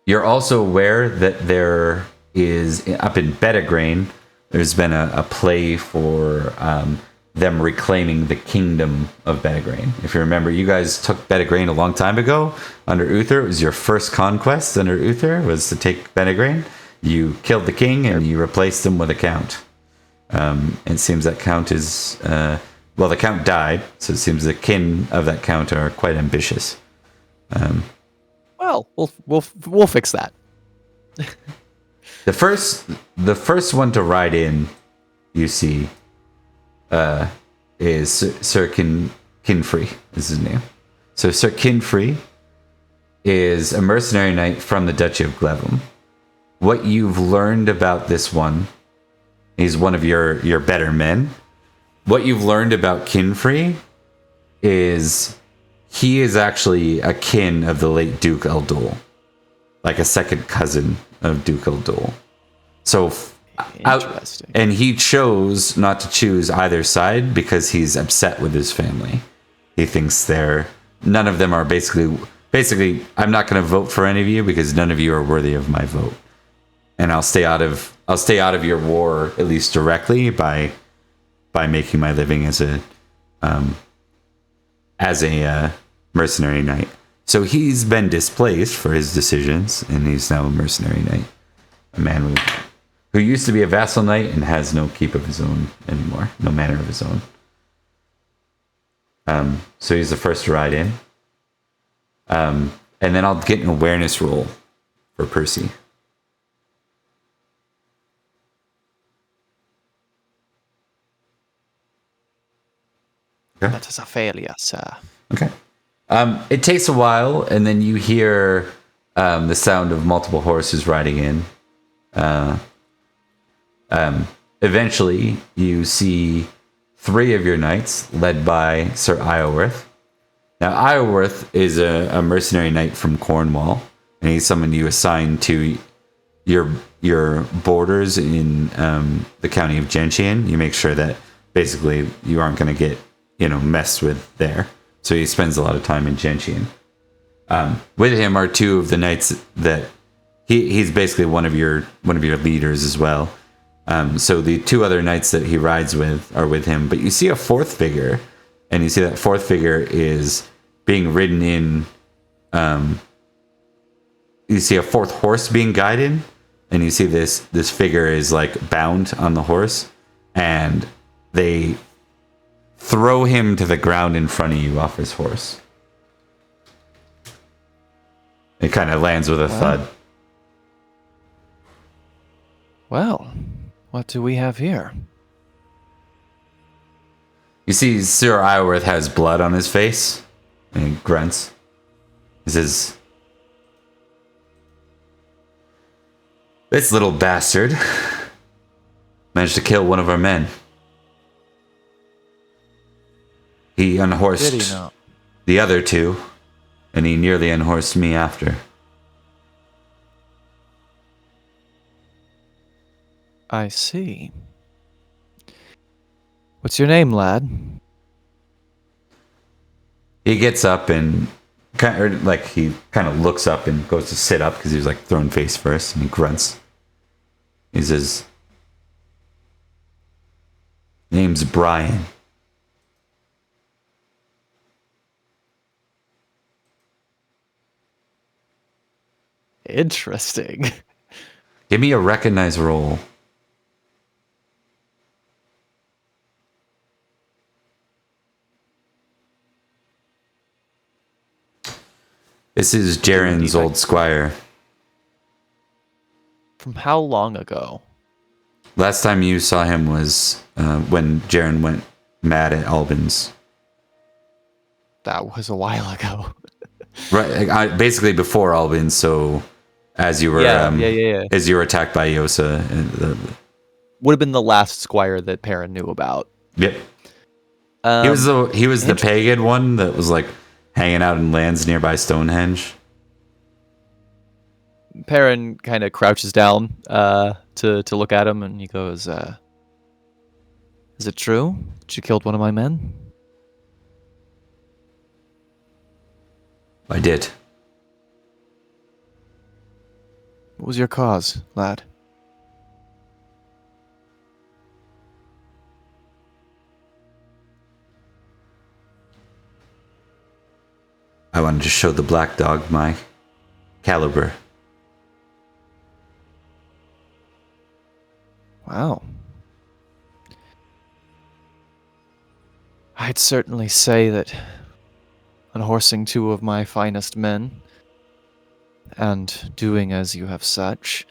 You're also aware that there is, up in Bedegrain, there's been a play for them reclaiming the kingdom of Bedegrain. If you remember, you guys took Bedegrain a long time ago under Uther. It was your first conquest under Uther, was to take Bedegrain. You killed the king and you replaced him with a count. It seems that count is... the count died, so it seems the kin of that count are quite ambitious. Well, we'll fix that. The first one to ride in, you see, is Sir Kinfrey is his name. So Sir Kinfrey is a mercenary knight from the Duchy of Glevum. What you've learned about this one, he's one of your better men. What you've learned about Kinfrey is he is actually a kin of the late Duke Eldol, like a second cousin of Duke Eldol. So, Interesting. and he chose not to choose either side because he's upset with his family. He thinks none of them are basically, I'm not going to vote for any of you because none of you are worthy of my vote, and I'll stay out of your war, at least directly, by making my living as a mercenary knight. So he's been displaced for his decisions, and he's now a mercenary knight, a man who used to be a vassal knight and has no keep of his own anymore, no manor of his own. So he's the first to ride in, and then I'll get an awareness roll for Percy. That is a failure, sir. Okay. It takes a while, and then you hear the sound of multiple horses riding in. Eventually, you see 3 of your knights, led by Sir Iorwerth. Now, Iorwerth is a mercenary knight from Cornwall, and he's someone you assign to your borders in the county of Gentian. You make sure that basically you aren't going to get messed with there. So he spends a lot of time in Gentian. With him are 2 of the knights that he's basically one of your leaders as well. So the 2 other knights that he rides with are with him. But you see a 4th figure, and you see that 4th figure is being ridden in. You see a 4th horse being guided, and you see this figure is like bound on the horse, and they throw him to the ground in front of you off his horse. It kind of lands with a thud. Well, what do we have here? You see Sir Iorwerth has blood on his face, and he grunts. He says, "This little bastard managed to kill one of our men. He unhorsed Did he not? the other 2, and he nearly unhorsed me after." I see. What's your name, lad? He gets up and he kind of looks up and goes to sit up because he was like thrown face first, and he grunts. He says, "Name's Brian." Interesting. Give me a recognize roll. This is Jaren's old squire. From how long ago? Last time you saw him was when Jaren went mad at Albans. That was a while ago. Right, basically before Albans. So as you were, as you were attacked by Yosa, Would have been the last squire that Perin knew about. Yep. He was the pagan one that was like hanging out in lands nearby Stonehenge. Perin kind of crouches down to look at him, and he goes, "Is it true that you killed one of my men?" I did. What was your cause, lad? I wanted to show the black dog my caliber. Wow. I'd certainly say that unhorsing 2 of my finest men and doing as you have such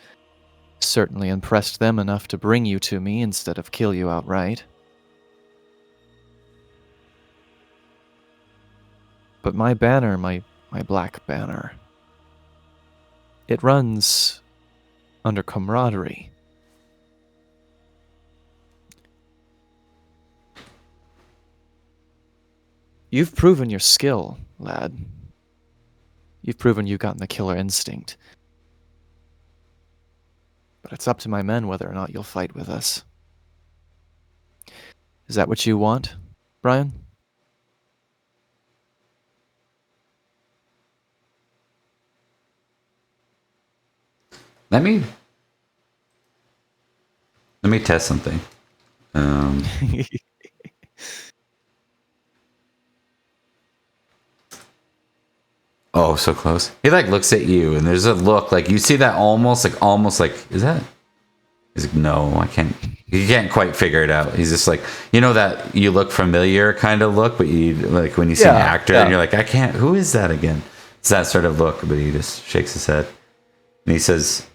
certainly impressed them enough to bring you to me instead of kill you outright. But my banner, my black banner, it runs under camaraderie. You've proven your skill, lad. You've proven you've gotten the killer instinct. But it's up to my men whether or not you'll fight with us. Is that what you want, Brian? Let me test something. Oh, so close. He like looks at you, and there's a look like you see that almost like is that? He's like, no, I can't. He can't quite figure it out. He's just like, you know, that you look familiar kind of look, but you like when you see an actor and you're like, I can't. Who is that again? It's that sort of look, but he just shakes his head and he says,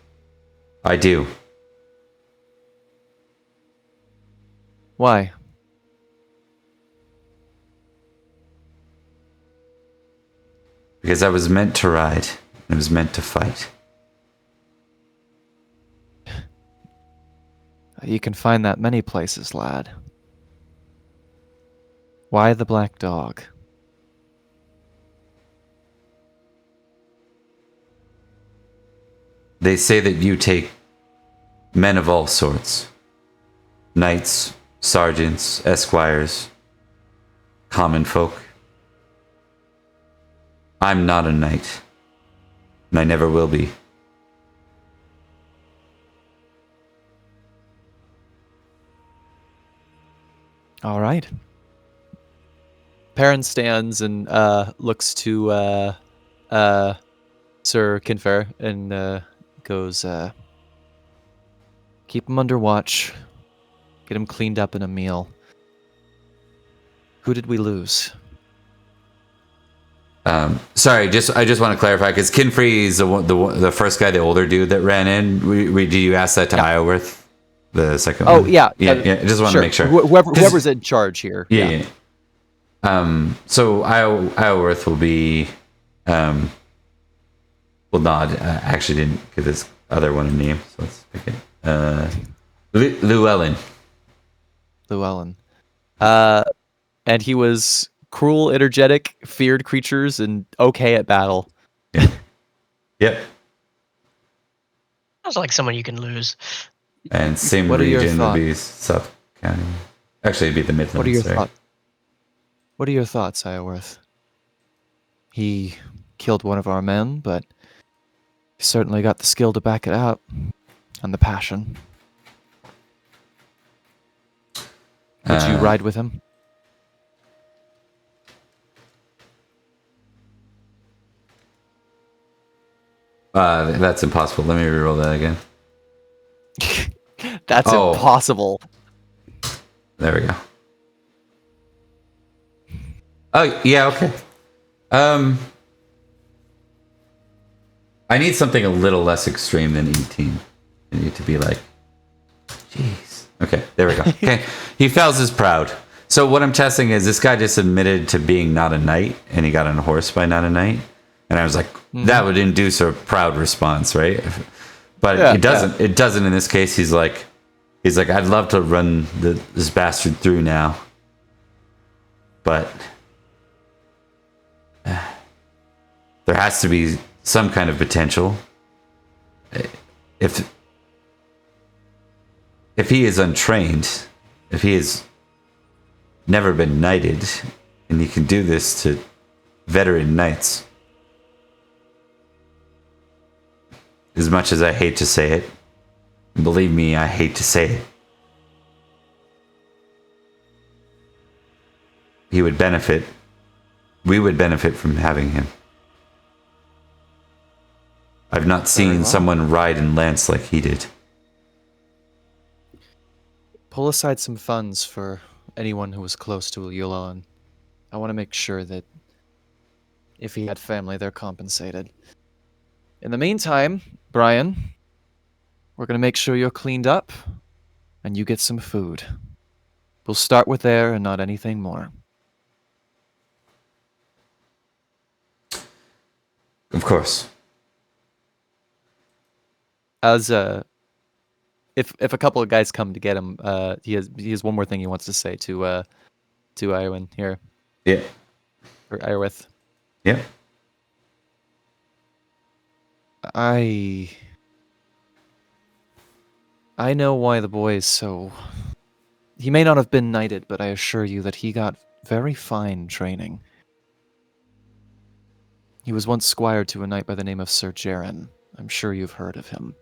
I do. Why? Because I was meant to ride. I was meant to fight. You can find that many places, lad. Why the black dog? They say that you take men of all sorts. Knights, sergeants, esquires, common folk. I'm not a knight, and I never will be. All right. Perin stands and looks to Sir Kinfair and goes, keep him under watch. Get him cleaned up in a meal. Who did we lose? Sorry, I just want to clarify because Kinfrey is the first guy, the older dude that ran in. Did you ask that to Iorwerth? The second one? Oh, yeah. Yeah. I just want to make sure. Whoever's in charge here. Yeah. So Iorwerth will be, well, Nod actually didn't give this other one a name, so let's pick it. Llewellyn. Llewellyn. And he was cruel, energetic, feared creatures, and okay at battle. Yeah. Yep. Sounds like someone you can lose. And same region would be South County. Actually, it'd be the Midlands. What are your thoughts? What are your thoughts, Iorwerth? He killed one of our men, but he certainly got the skill to back it up, and the passion. Would you ride with him? That's impossible. Let me reroll that again. That's Oh. impossible. There we go. Oh, yeah, okay. I need something a little less extreme than 18. I need to be like, jeez. Okay, there we go. Okay, he fails his proud. So what I'm testing is this guy just admitted to being not a knight, and he got on a horse by not a knight. And I was like, that would induce a proud response, right? But Yeah, it doesn't. It doesn't in this case. He's like, I'd love to run this bastard through now, but there has to be some kind of potential. If he is untrained, if he has never been knighted, and he can do this to veteran knights, as much as I hate to say it, believe me, I hate to say it, he would benefit. We would benefit from having him. I've not seen someone ride and lance like he did. Pull aside some funds for anyone who was close to Yulon. I want to make sure that if he had family, they're compensated. In the meantime, Brian, we're going to make sure you're cleaned up and you get some food. We'll start with there and not anything more. Of course. As if a couple of guys come to get him, he has one more thing he wants to say to Iowin here. Yeah. Or Iowith. Yeah. I know why the boy is so... He may not have been knighted, but I assure you that he got very fine training. He was once squire to a knight by the name of Sir Jaren. I'm sure you've heard of him.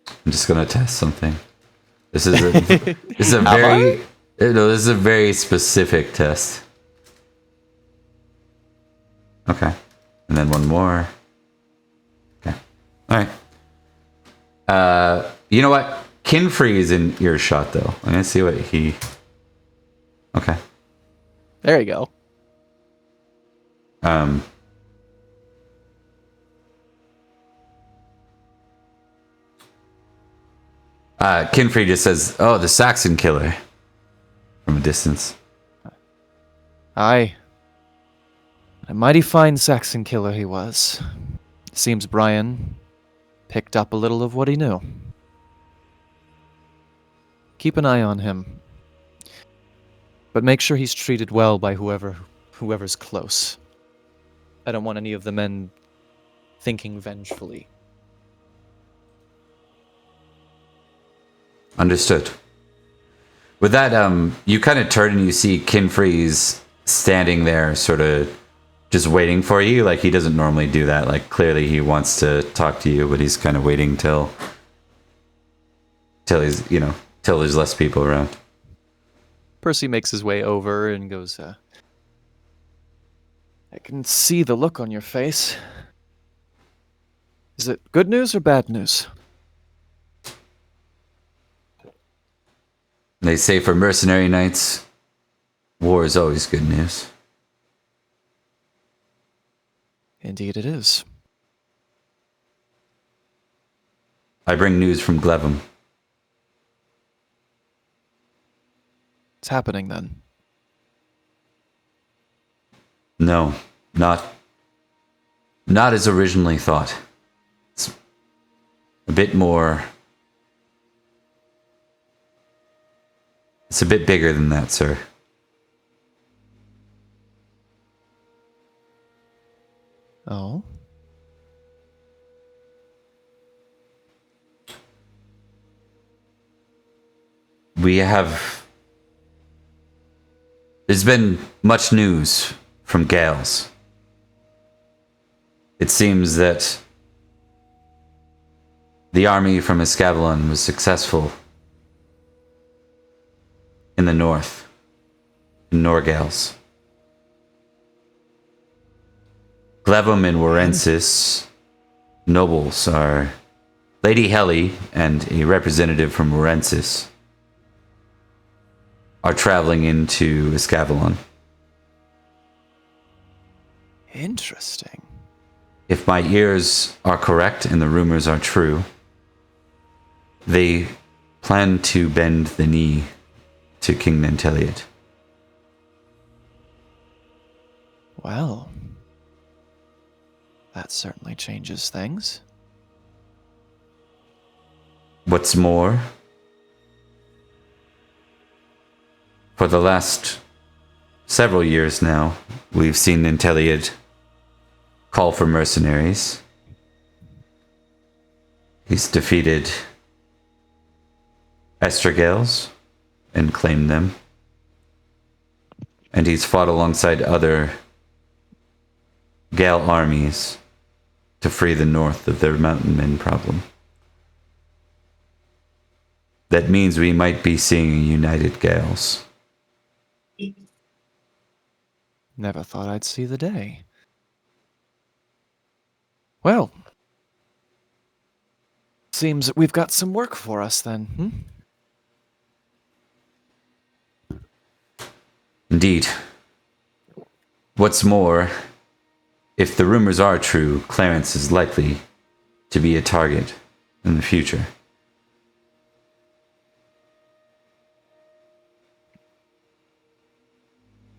I'm just gonna test something. This is a very specific test. Okay, and then one more. Okay, all right. You know what? Kinfree is in earshot though. I'm gonna see what he. Okay. There you go. Kinfree just says, "Oh, the Saxon killer," from a distance. Aye. A mighty fine Saxon killer he was. Seems Brian picked up a little of what he knew. Keep an eye on him. But make sure he's treated well by whoever's close. I don't want any of the men thinking vengefully. Understood. With that, you kind of turn and you see Kinfree's standing there, sort of just waiting for you. Like, he doesn't normally do that. Like, clearly he wants to talk to you, but he's kind of waiting till he's, till there's less people around. Percy makes his way over and goes, I can see the look on your face. Is it good news or bad news? They say for mercenary knights, war is always good news. Indeed it is. I bring news from Glevum. It's happening then. No, not as originally thought. It's a bit more... It's a bit bigger than that, sir. Oh? There's been much news from Gales. It seems that the army from Escavalon was successful in the north, in Norgales. Glevum and Warensis nobles are Lady Helly and a representative from Warensis are traveling into Escavalon. Interesting. If my ears are correct and the rumors are true, they plan to bend the knee to King Nanteleod. Well, that certainly changes things. What's more, for the last several years now, we've seen Nanteleod call for mercenaries. He's defeated Estragales and claimed them. And he's fought alongside other Gale armies to free the north of their mountain men problem. That means we might be seeing a united Gales. Never thought I'd see the day. Well, seems that we've got some work for us then, Indeed. What's more, if the rumors are true, Clarence is likely to be a target in the future.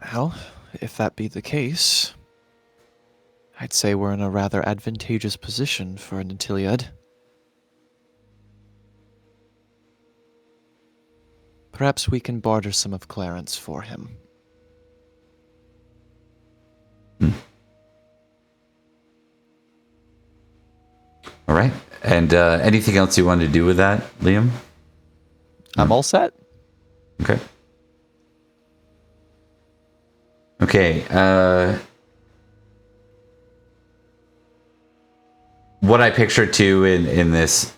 Well, if that be the case, I'd say we're in a rather advantageous position for Nanteleod. Perhaps we can barter some of Clarence for him. All right. And anything else you want to do with that, Liam? I'm all set. Okay. Okay. What I picture too in this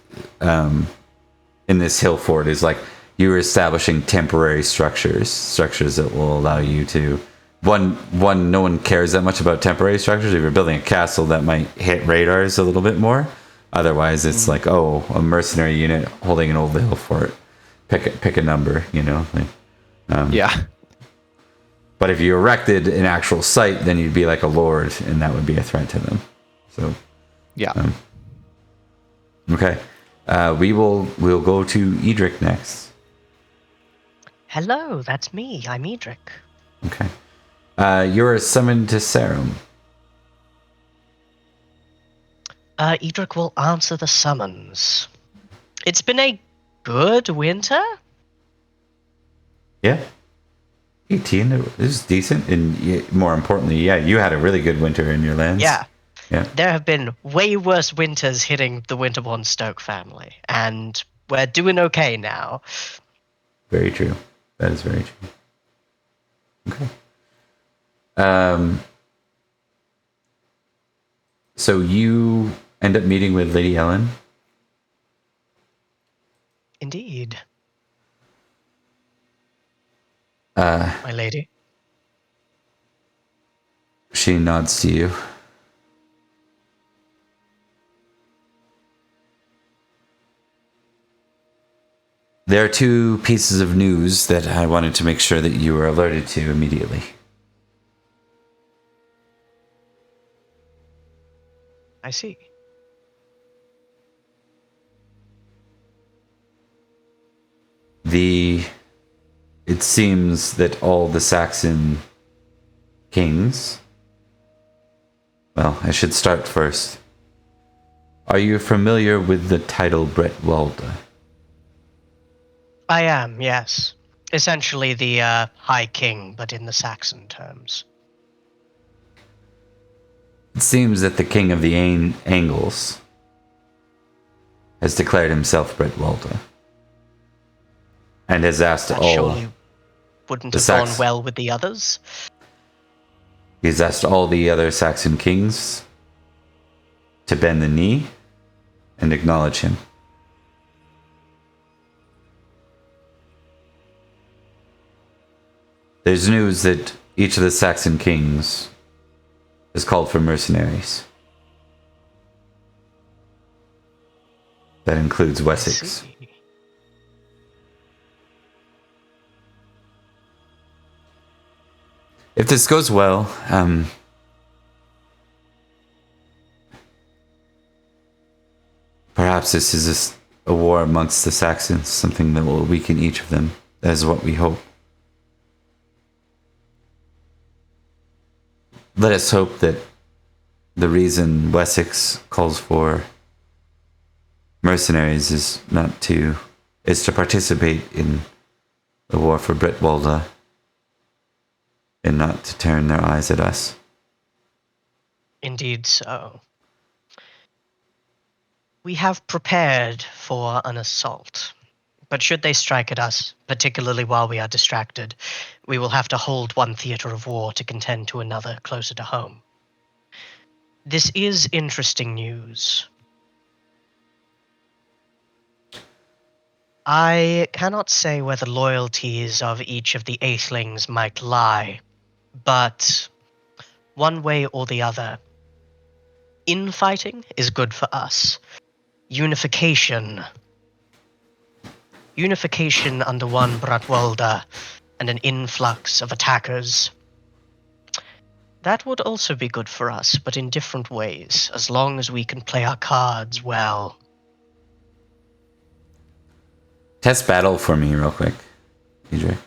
hill fort is like you're establishing temporary structures that will allow you to one. No one cares that much about temporary structures. If you're building a castle, that might hit radars a little bit more. Otherwise, it's like, oh, a mercenary unit holding an old hill fort. Pick a number, you know. Like, Yeah. But if you erected an actual site, then you'd be like a lord, and that would be a threat to them. So, Yeah. okay, we'll go to Edrich next. Hello, that's me. I'm Edrich. Okay, you're summoned to Sarum. Edrich will answer the summons. It's been a good winter? Yeah, 18. It was decent, and more importantly, yeah, you had a really good winter in your lands. Yeah. Yeah. There have been way worse winters hitting the Winterbourne Stoke family, and we're doing okay now. Very true. That is very true. Okay. So you end up meeting with Lady Ellen. Indeed. My lady. She nods to you. There are two pieces of news that I wanted to make sure that you were alerted to immediately. I see. It seems that all the Saxon kings... Well, I should start first. Are you familiar with the title Bretwalda? I am, yes. Essentially the High King, but in the Saxon terms. It seems that the king of the Angles has declared himself Bretwalda. And has asked That all... surely wouldn't the have gone Sax- well with the others. He's asked all the other Saxon kings to bend the knee and acknowledge him. There's news that each of the Saxon kings has called for mercenaries. That includes Wessex. If this goes well, perhaps this is a war amongst the Saxons, something that will weaken each of them. That is what we hope. Let us hope that the reason Wessex calls for mercenaries is to participate in the war for Britwalda and not to turn their eyes at us. Indeed so. We have prepared for an assault, but should they strike at us, particularly while we are distracted, we will have to hold one theatre of war to contend to another closer to home. This is interesting news. I cannot say where the loyalties of each of the Aethelings might lie, but one way or the other, infighting is good for us. Unification under one Bratwalda and an influx of attackers. That would also be good for us, but in different ways, as long as we can play our cards well. Test battle for me real quick, Edrich.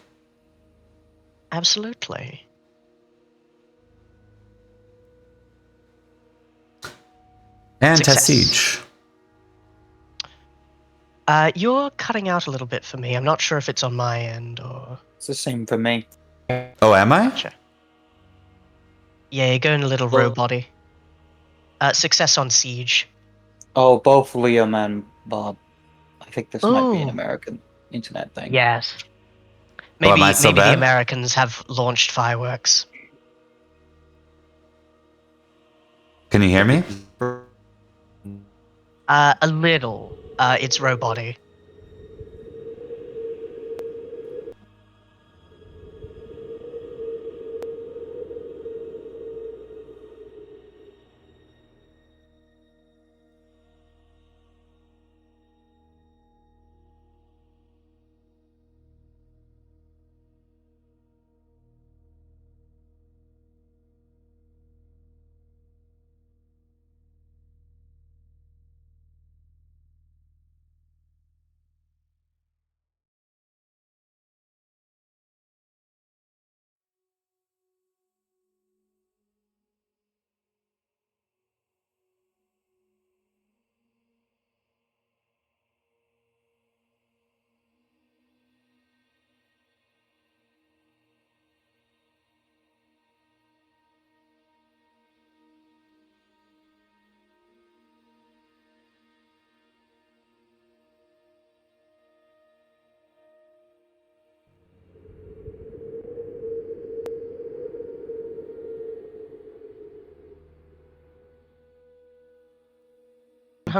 Absolutely. And Success. test siege. You're cutting out a little bit for me. I'm not sure if it's on my end or... It's the same for me. Oh, am I? Gotcha. Yeah, you're going a little robot-y. Success on siege. Oh, both Liam and Bob. I think this might be an Ooh. American internet thing. Yes. am Maybe I so maybe the bad? Americans have launched fireworks. Can you hear me? A little. It's robot-y.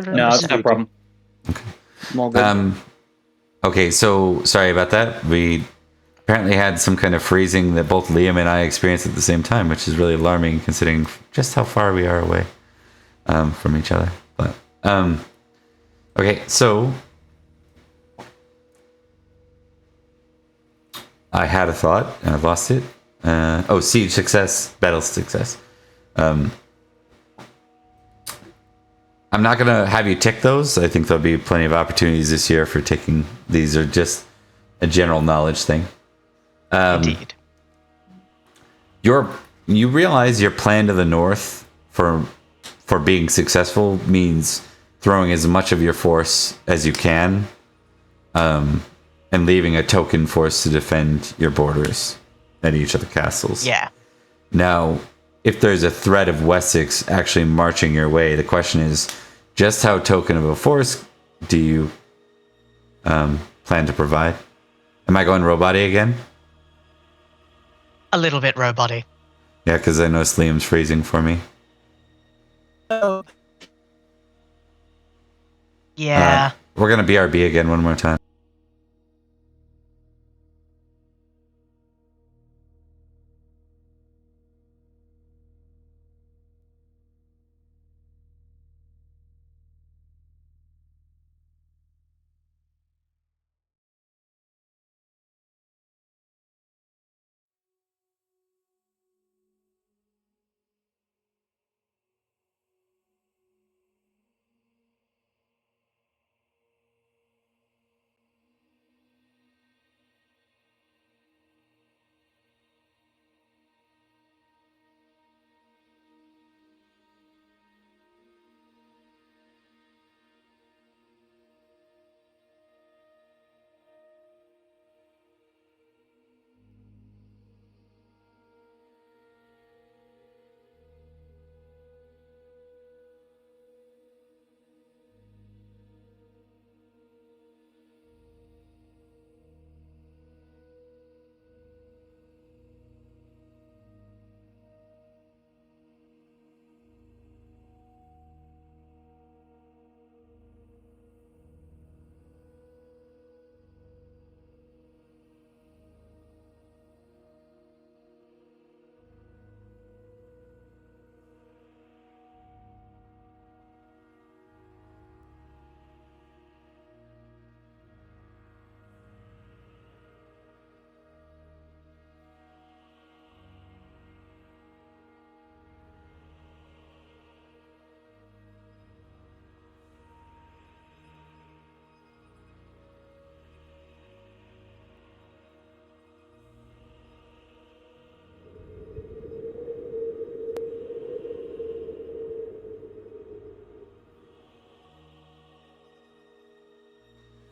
No, it's no problem. More good. Okay, so sorry about that. We apparently had some kind of freezing that both Liam and I experienced at the same time, which is really alarming considering just how far we are away from each other. But okay, so I had a thought and I've lost it. Siege success, battle success. I'm not going to have you tick those. I think there'll be plenty of opportunities this year for ticking. These are just a general knowledge thing. Indeed. You realize your plan to the north for being successful means throwing as much of your force as you can, and leaving a token force to defend your borders at each of the castles. Yeah. Now, if there's a threat of Wessex actually marching your way, the question is, just how token of a force do you plan to provide? Am I going robot-y again? A little bit robot-y. Yeah, because I noticed Liam's freezing for me. Yeah. We're going to BRB again one more time.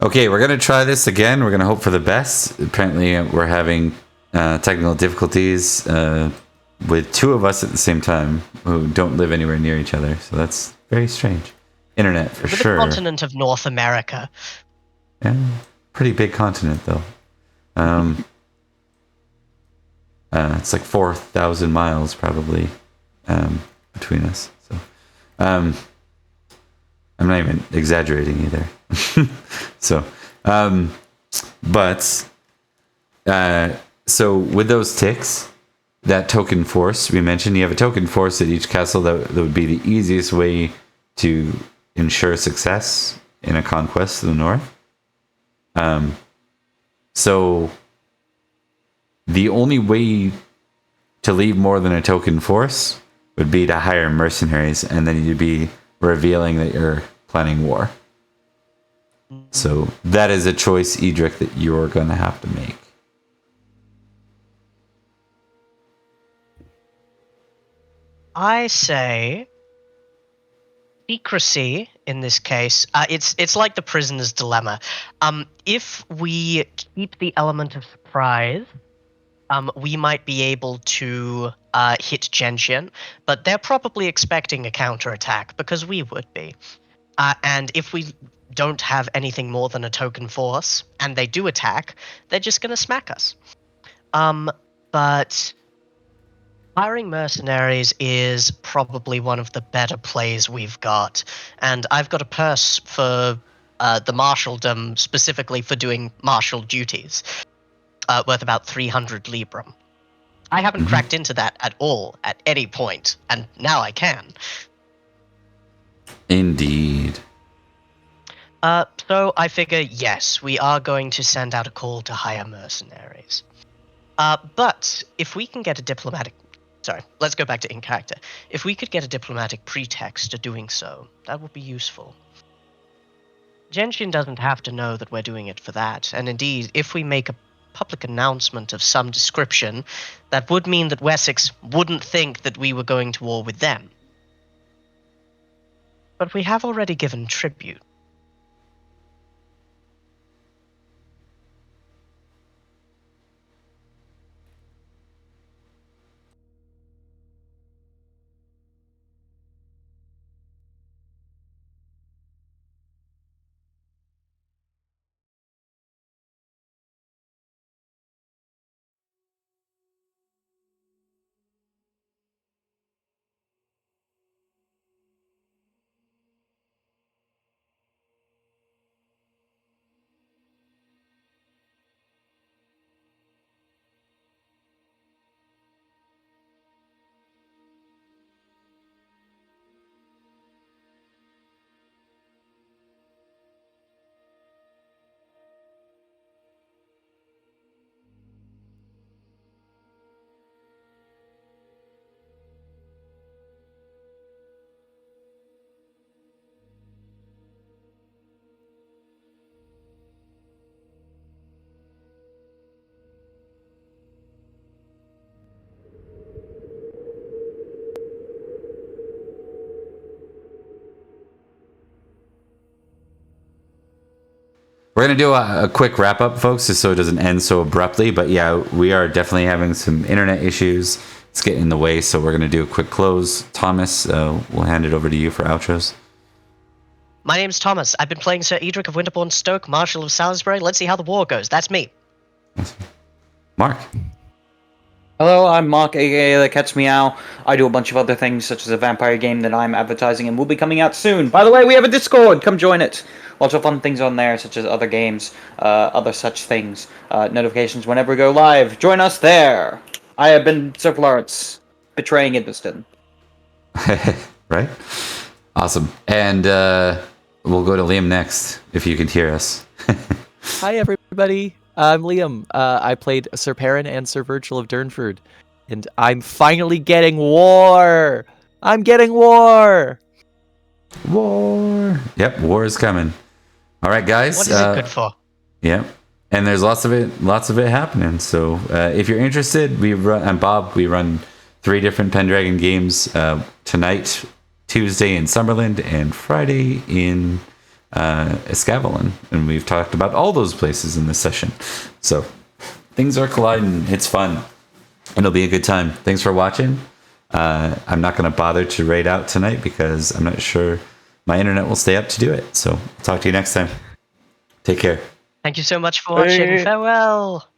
Okay, we're gonna try this again. We're gonna hope for the best. Apparently, we're having technical difficulties with two of us at the same time who don't live anywhere near each other. So that's very strange. Internet for We're sure. the continent of North America. Yeah, pretty big continent though. It's like 4,000 miles probably between us. So I'm not even exaggerating either. So so with those ticks, that token force we mentioned, you have a token force at each castle that would be the easiest way to ensure success in a conquest to the north. So the only way to leave more than a token force would be to hire mercenaries, and then you'd be revealing that you're planning war. So that is a choice, Edrich, that you're going to have to make. I say secrecy in this case. It's like the prisoner's dilemma. If we keep the element of surprise, we might be able to hit Gentian, but they're probably expecting a counterattack because we would be. And if we don't have anything more than a token force, and they do attack, they're just going to smack us. But hiring mercenaries is probably one of the better plays we've got. And I've got a purse for the marshaldom specifically for doing martial duties, worth about 300 librum. I haven't cracked into that at all at any point, and now I can. Indeed. So I figure, yes, we are going to send out a call to hire mercenaries. But if we can get a diplomatic... Sorry, let's go back to in character. If we could get a diplomatic pretext to doing so, that would be useful. Gentian doesn't have to know that we're doing it for that, and indeed, if we make a public announcement of some description, that would mean that Wessex wouldn't think that we were going to war with them. But we have already given tribute. We're going to do a quick wrap up, folks, just so it doesn't end so abruptly. But yeah, we are definitely having some internet issues. It's getting in the way, so we're going to do a quick close. Thomas, we'll hand it over to you for outros. My name's Thomas. I've been playing Sir Edrich of Winterbourne, Stoke, Marshal of Salisbury. Let's see how the war goes. That's me. Mark. Hello, I'm Mark, aka The Catch Meow. I do a bunch of other things, such as a vampire game that I'm advertising and will be coming out soon. By the way, we have a Discord. Come join it. Lots of fun things on there, such as other games, other such things. Notifications whenever we go live. Join us there. I have been Sir Florence, betraying Idmiston. Right? Awesome. And we'll go to Liam next, if you can hear us. Hi, everybody. I'm Liam. I played Sir Perin and Sir Virgil of Durnford, and I'm finally getting war. I'm getting war. War. Yep, war is coming. All right, guys. What is it good for? Yep. And there's lots of it happening. So if you're interested, I'm Bob. We run 3 different Pendragon games tonight, Tuesday in Summerland, and Friday in Escavalon, and we've talked about all those places in this session. So things are colliding. It's fun. It'll be a good time. Thanks for watching. I'm not going to bother to raid out tonight because I'm not sure my internet will stay up to do it. So talk to you next time. Take care. Thank you so much for watching. Hey. Farewell.